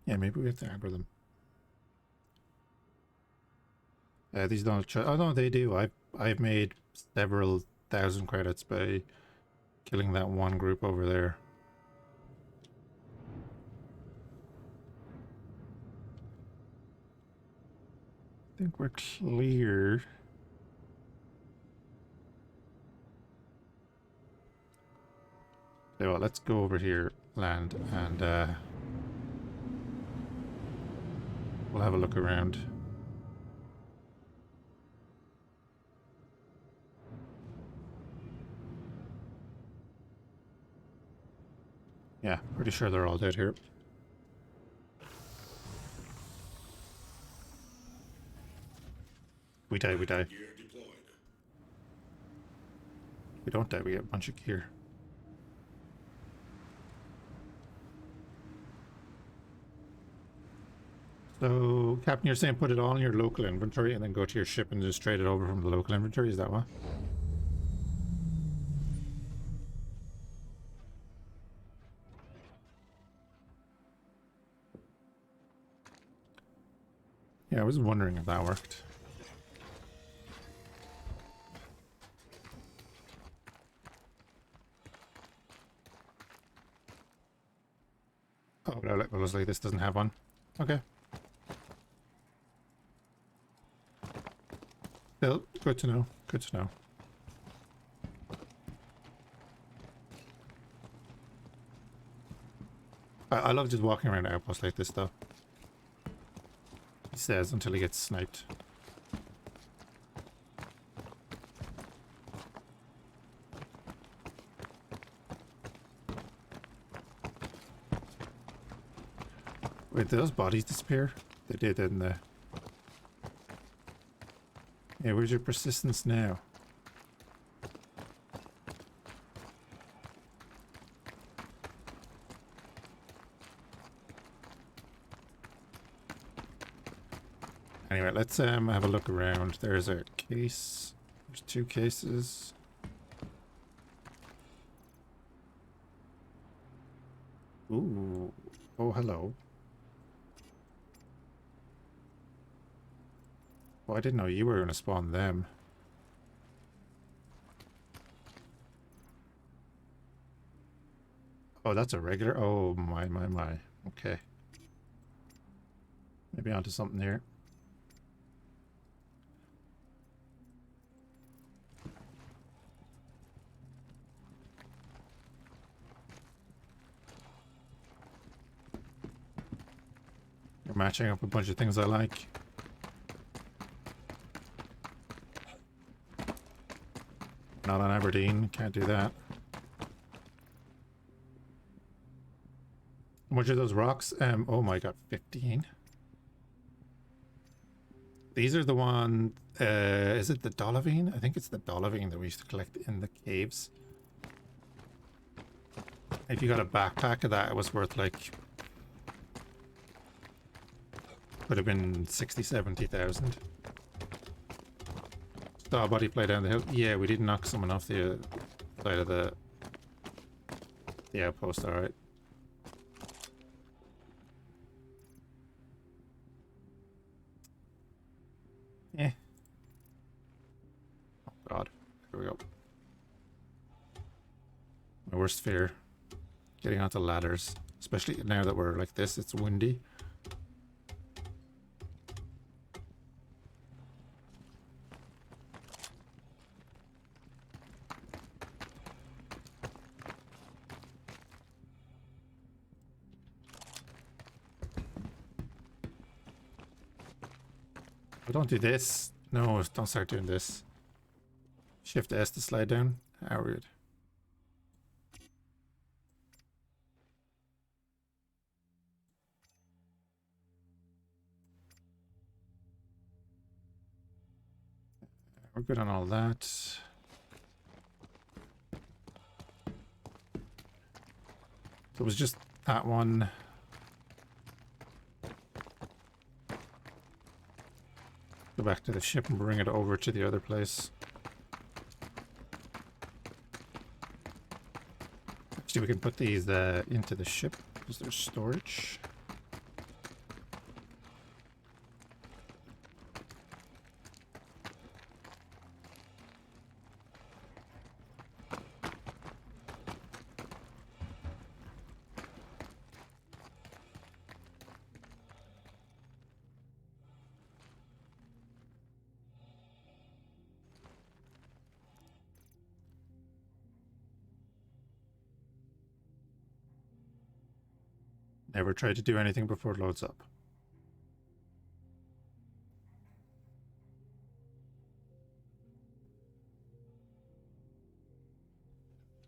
Yeah, maybe we have to aggro them. These don't. Oh no, they do. I've made several thousand credits by killing that one group over there. I think we're clear. So let's go over here, land, and we'll have a look around. Yeah, pretty sure they're all dead here. We die, we die. Gear deployed. We don't die, we get a bunch of gear. So, Captain, you're saying put it all in your local inventory and then go to your ship and just trade it over from the local inventory, is that what? Yeah, I was wondering if that worked. Oh, but it was like this doesn't have one. Okay. Still, good to know. Good to know. I love just walking around outposts like this, though. He says until he gets sniped. Wait, did those bodies disappear? They did, didn't they? Yeah, where's your persistence now? Anyway, let's have a look around. There's a case. There's 2 cases. Ooh. Oh, hello. Oh, I didn't know you were going to spawn them. Oh, that's a regular. Oh, my. Okay. Maybe onto something here. You're matching up a bunch of things I like. Not on Aberdeen, can't do that. How much are those rocks? Oh my god, 15. These are the one, is it the Dolivine? I think it's the Dolivine that we used to collect in the caves. If you got a backpack of that, it was worth like, could have been 60, 70,000. Saw a body fly down the hill. Yeah, we did knock someone off the side of the outpost, alright. Eh. Oh god. Here we go. My worst fear. Getting onto ladders. Especially now that we're like this, it's windy. Oh, don't do this. No, don't start doing this. Shift S to slide down. How weird. We're good on all that. So it was just that one. Go back to the ship and bring it over to the other place. Actually, we can put these into the ship because there's storage. Never try to do anything before it loads up.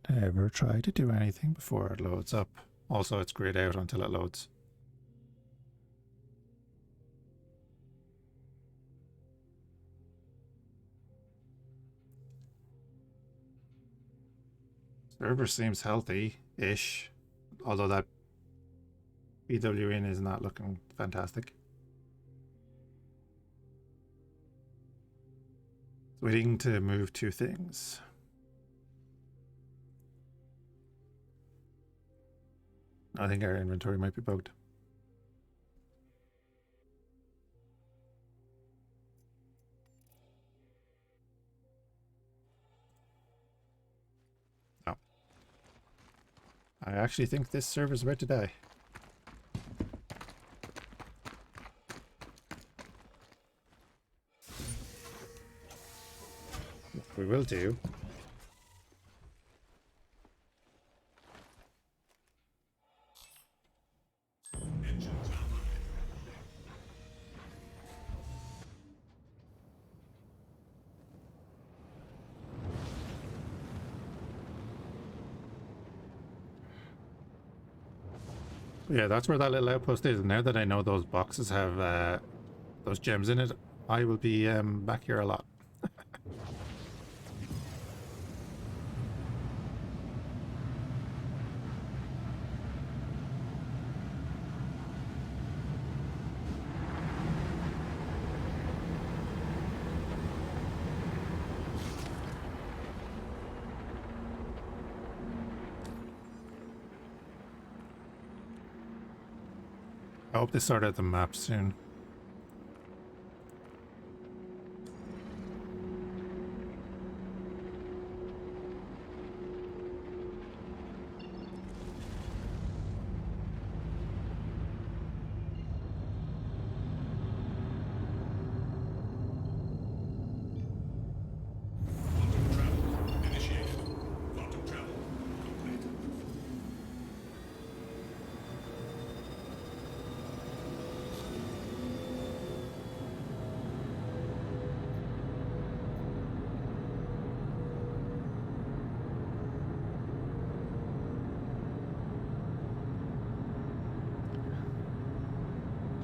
Never try to do anything before it loads up. Also, it's grayed out until it loads. Server seems healthy-ish, although that BW in is not looking fantastic. Waiting to move 2 things. I think our inventory might be bugged. actually think this server's about to die. What we will do. Yeah, that's where that little outpost is. And now that I know those boxes have those gems in it, I will be back here a lot. I hope they sort out the map soon. Quantum travel initiated. Quantum travel complete.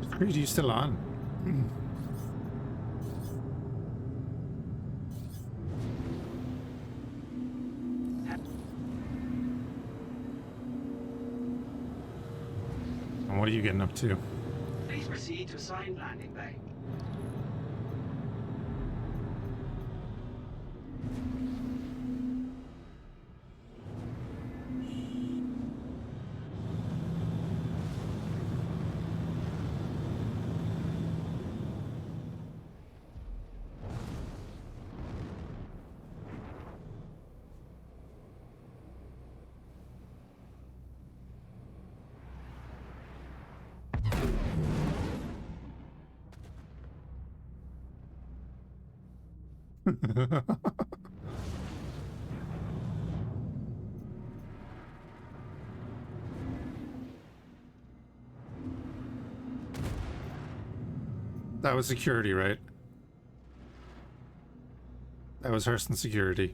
Is 3D still on? And what are you getting up to? Please proceed to assigned landing bay. That was security, right? That was Hurston security.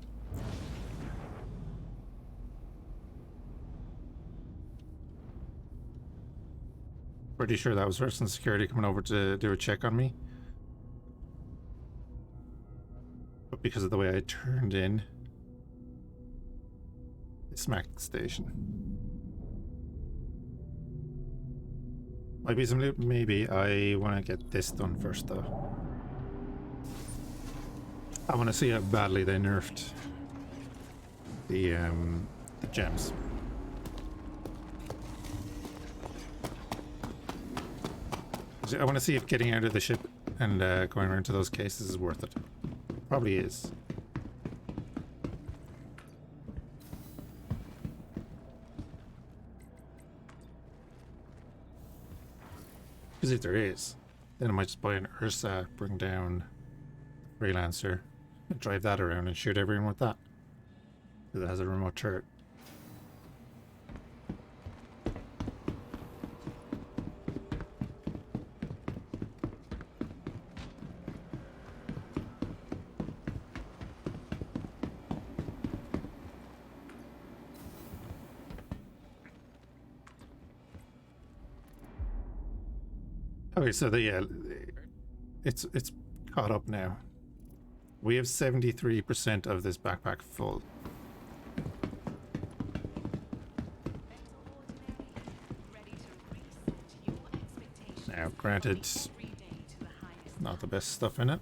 Pretty sure that was Hurston security coming over to do a check on me. But because of the way I turned in, they smacked the station. Might be some loot, maybe. I want to get this done first, though. I want to see how badly they nerfed the gems. I want to see if getting out of the ship and going around to those cases is worth it. Probably is. Because if there is, then I might just buy an Ursa, bring down Freelancer, and drive that around and shoot everyone with that. Because it has a remote turret. Okay, so yeah, it's caught up now. We have 73% of this backpack full. Now, granted, not the best stuff in it.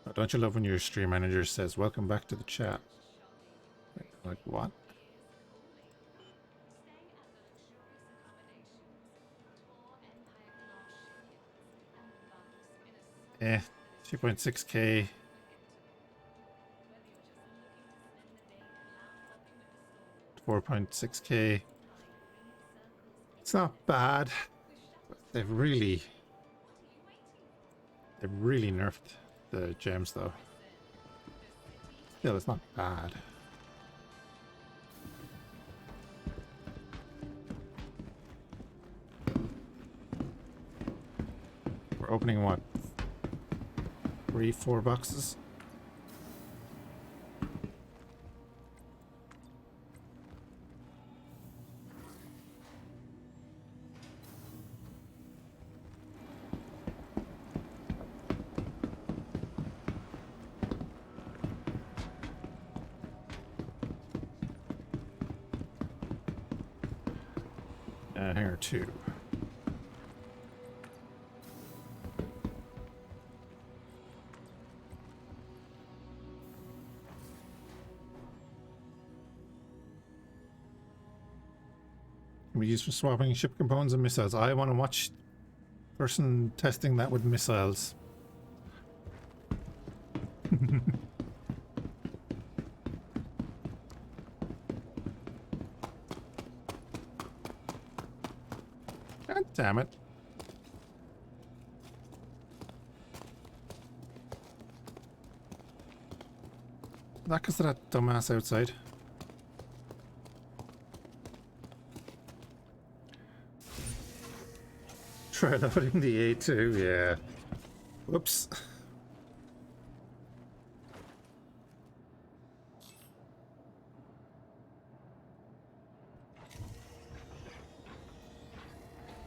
But don't you love when your stream manager says, "Welcome back to the chat"? Like, what? Eh, 2.6k. 4.6k. It's not bad. But they've really nerfed the gems though. Still, it's not bad. We're opening what? 3-4 boxes? Here are 2. Can be used for swapping ship components and missiles. I want to watch person testing that with missiles. God damn it. Is that because of that dumbass outside? Try loading the A2, yeah. Whoops.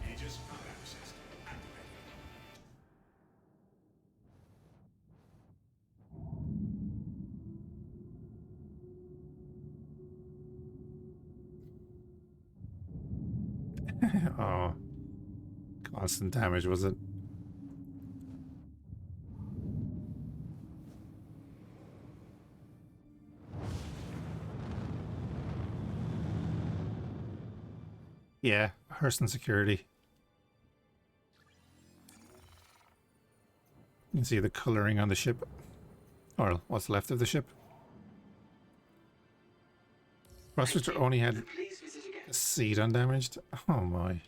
Aegis combat assist activated. Oh. Constant damage, was it? Yeah, Hurston security. You can see the coloring on the ship. Or what's left of the ship. Starsector only had Please visit again. a seat undamaged. Oh my.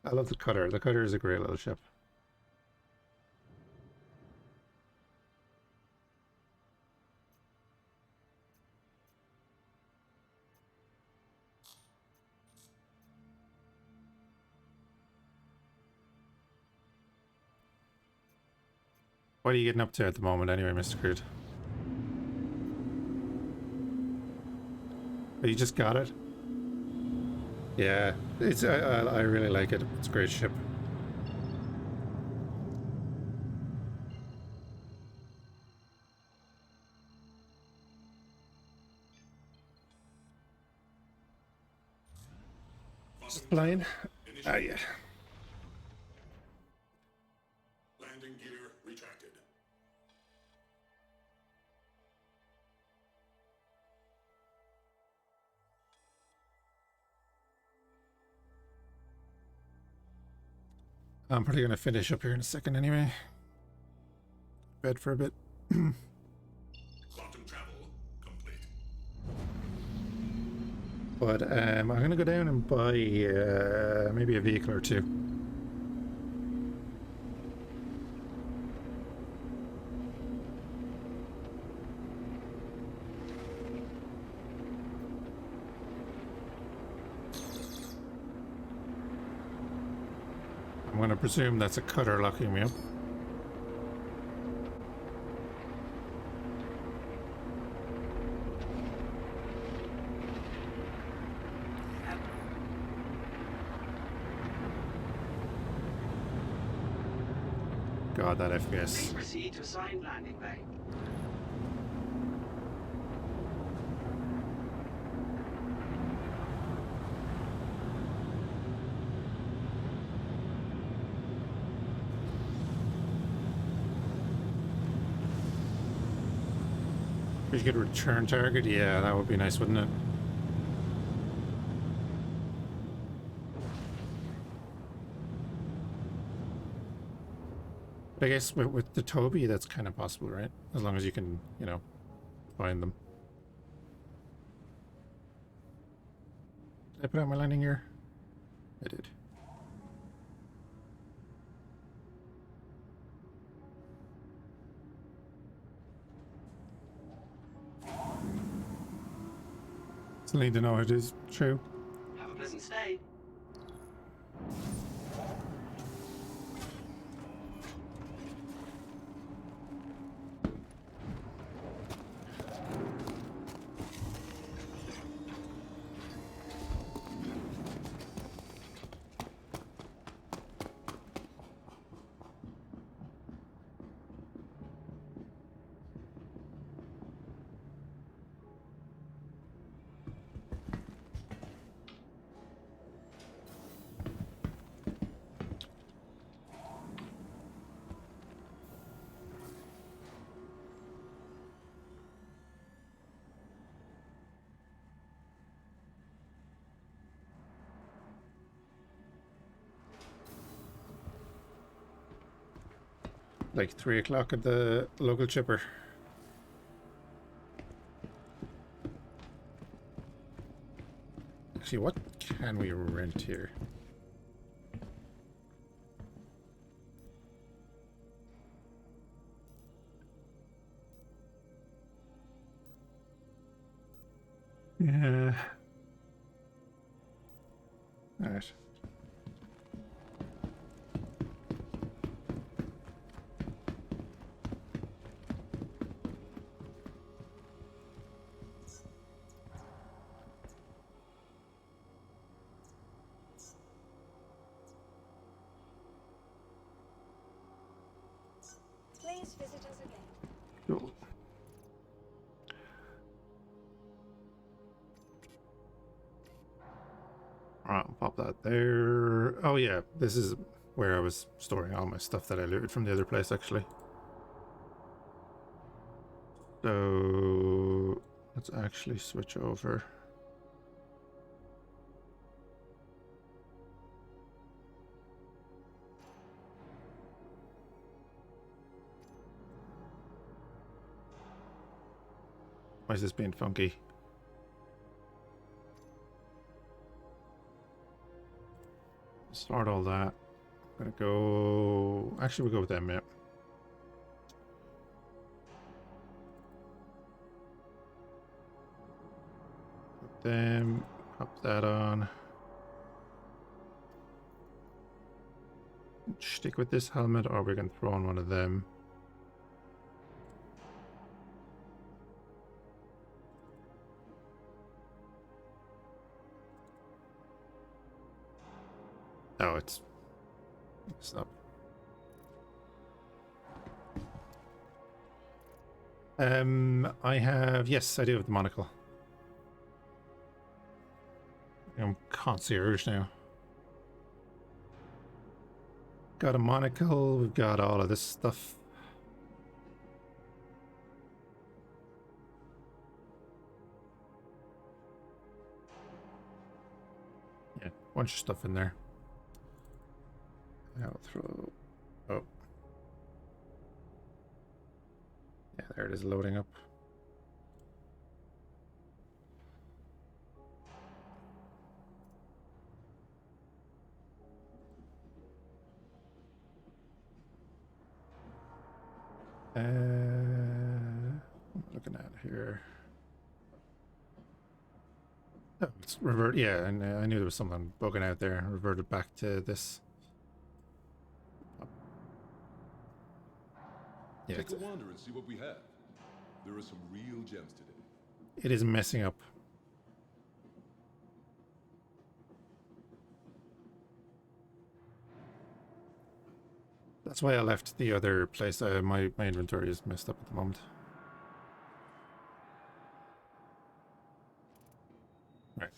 I love the cutter. The cutter is a great little ship. What are you getting up to at the moment anyway, Mr. Crude? Oh, you just got it? Yeah, it's I really like it. It's a great ship. Just flying. Ah, yeah. Landing gear retracted. I'm probably gonna finish up here in a second anyway. Bed for a bit. Quantum travel complete. But I'm gonna go down and buy maybe a vehicle or 2. I'm gonna presume that's a cutter locking me up. God, that Please FPS. proceed to assigned landing bay. If you could return target, yeah, that would be nice, wouldn't it? I guess with the Toby, that's kind of possible, right? As long as you can, you know, find them. Did I put out my landing gear? I did. Still need to know it is true. Have a pleasant stay. Like 3 o'clock at the local chipper. Actually, what can we rent here? Yeah. All right. Please visit us again. Cool. Alright, I'll pop that there. Oh yeah, this is where I was storing all my stuff that I looted from the other place, actually. So let's actually switch over. Why is this being funky? Start all that. I'm gonna go. Actually, we'll go with them, yeah. Put them. Pop that on. Stick with this helmet, or we can throw on one of them. Oh, it's up. I have, yes, I do have the monocle. I'm concierge now. Got a monocle, we've got all of this stuff. Yeah, bunch of stuff in there. I'll throw. Oh. Yeah, there it is loading up. What am I looking at here? Oh, it's revert. Yeah, and I knew there was something bugging out there. Reverted back to this. Yeah, Take a wander and see what we have. There are some real gems today. it is messing up. That's why I left the other place. My inventory is messed up at the moment. Right.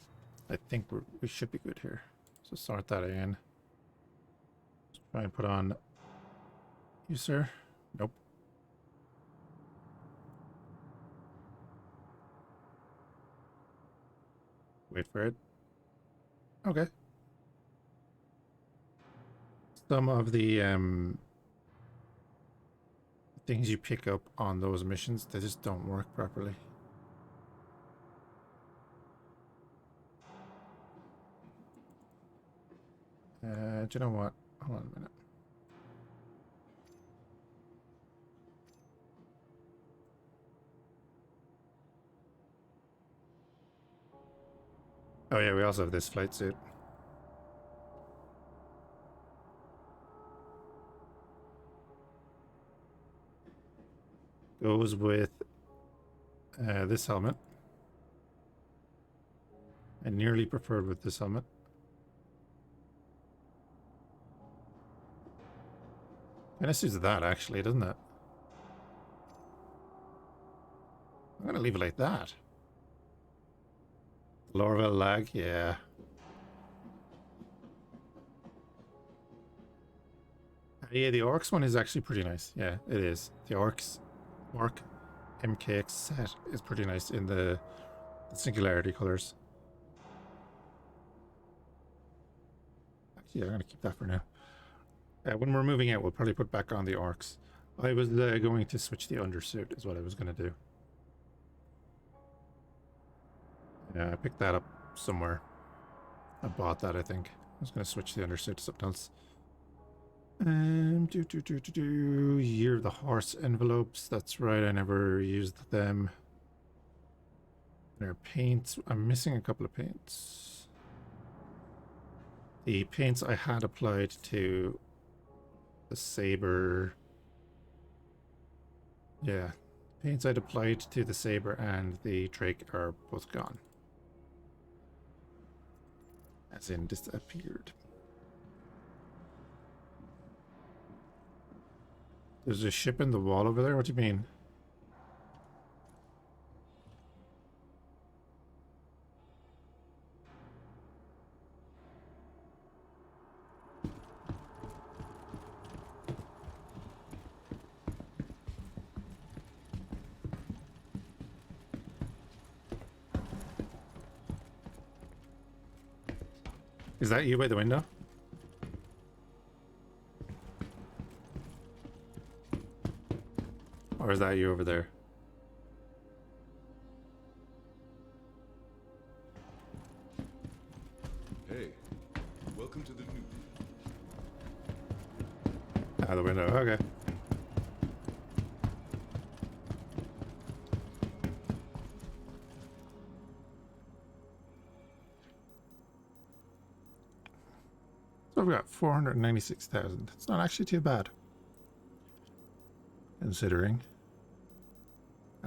I think we should be good here. So start that again. Let's try and put on you, sir. Nope. Wait for it. Okay. Some of the things you pick up on those missions, they just don't work properly. Do you know what? Hold on a minute. Oh yeah, we also have this flight suit. Goes with this helmet. I nearly preferred with this helmet. Kind of suits that actually, doesn't it? I'm gonna leave it like that. Lorville lag, yeah. Yeah, the Orcs one is actually pretty nice. Yeah, it is. The Orc MKX set is pretty nice in the Singularity colors. Actually, I'm gonna keep that for now. When we're moving out, we'll probably put back on the Orcs. I was going to switch the undersuit, is what I was gonna do. Yeah, I picked that up somewhere. I bought that, I think. I was gonna switch the undersuit to something else. Year of the Horse envelopes. That's right, I never used them. There are paints. I'm missing a couple of paints. The paints I had applied to the saber. Yeah, paints I'd applied to the saber and the Drake are both gone. As in disappeared. There's a ship in the wall over there? What do you mean? Is that you by the window? Or is that you over there? Hey, welcome to the new. Ah, the window. Okay. So I've got 496,000. It's not actually too bad, considering.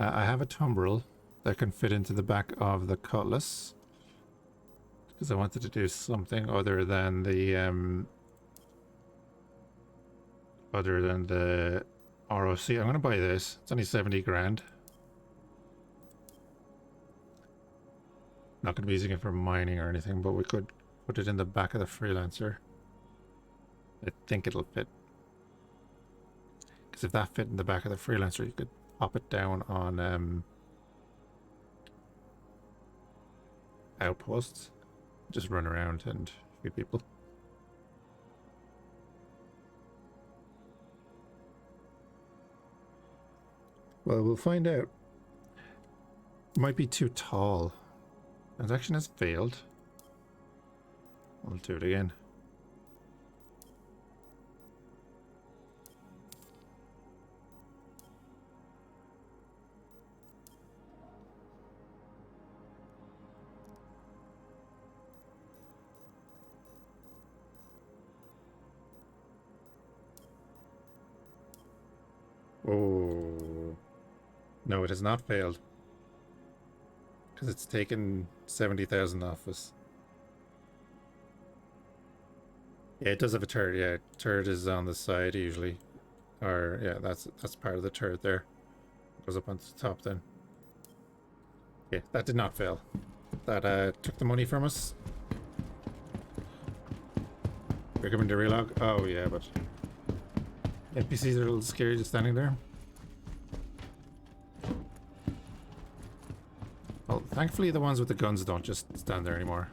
I have a tumbril that can fit into the back of the cutlass because I wanted to do something other than the ROC. I'm gonna buy this. It's only 70 grand. Not gonna be using it for mining or anything, but we could put it in the back of the Freelancer. I think it'll fit. Because if that fit in the back of the Freelancer, you could pop it down on outposts. Just run around and shoot people. Well, we'll find out. Might be too tall. Transaction has failed. I'll do it again. Oh. No, it has not failed. Because it's taken 70,000 off us. Yeah, it does have a turret. Yeah, turret is on the side usually. Or, yeah, that's part of the turret there. Goes up onto the top then. Yeah, that did not fail. That took the money from us. Recommend to relog? Oh, yeah, but NPCs are a little scary just standing there. Well, thankfully the ones with the guns don't just stand there anymore.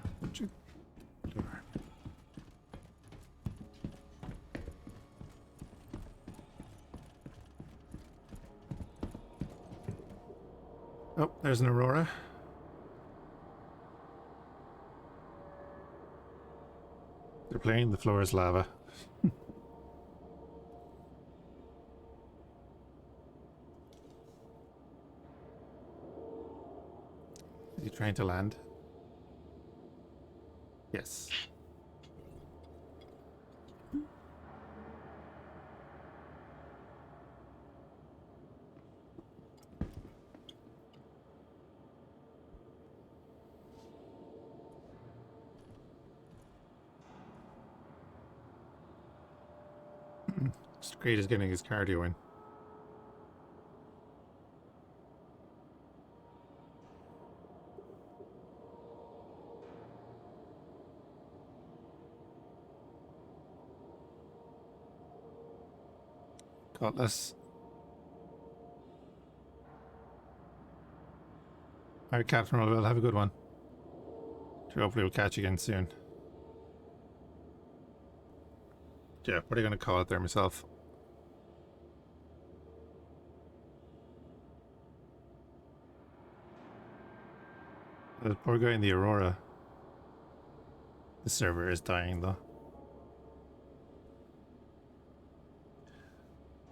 Oh, there's an aurora. They're playing the floor is lava. Is he trying to land? Yes. Great is getting his cardio in. Cutlass. Alright, Captain Rollwell, have a good one. Sure, hopefully we'll catch you again soon. Yeah, what are you going to call it there myself? The poor guy in the Aurora. The server is dying though.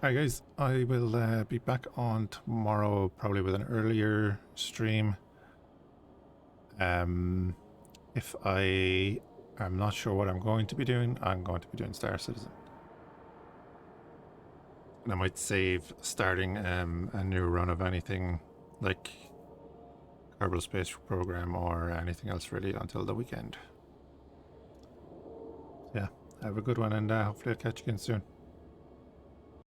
Alright guys, I will be back on tomorrow, probably with an earlier stream. If I am not sure what I'm going to be doing, I'm going to be doing Star Citizen. And I might save starting a new run of anything like Kerbal Space Program or anything else really until the weekend. Yeah, have a good one and hopefully I'll catch you again soon.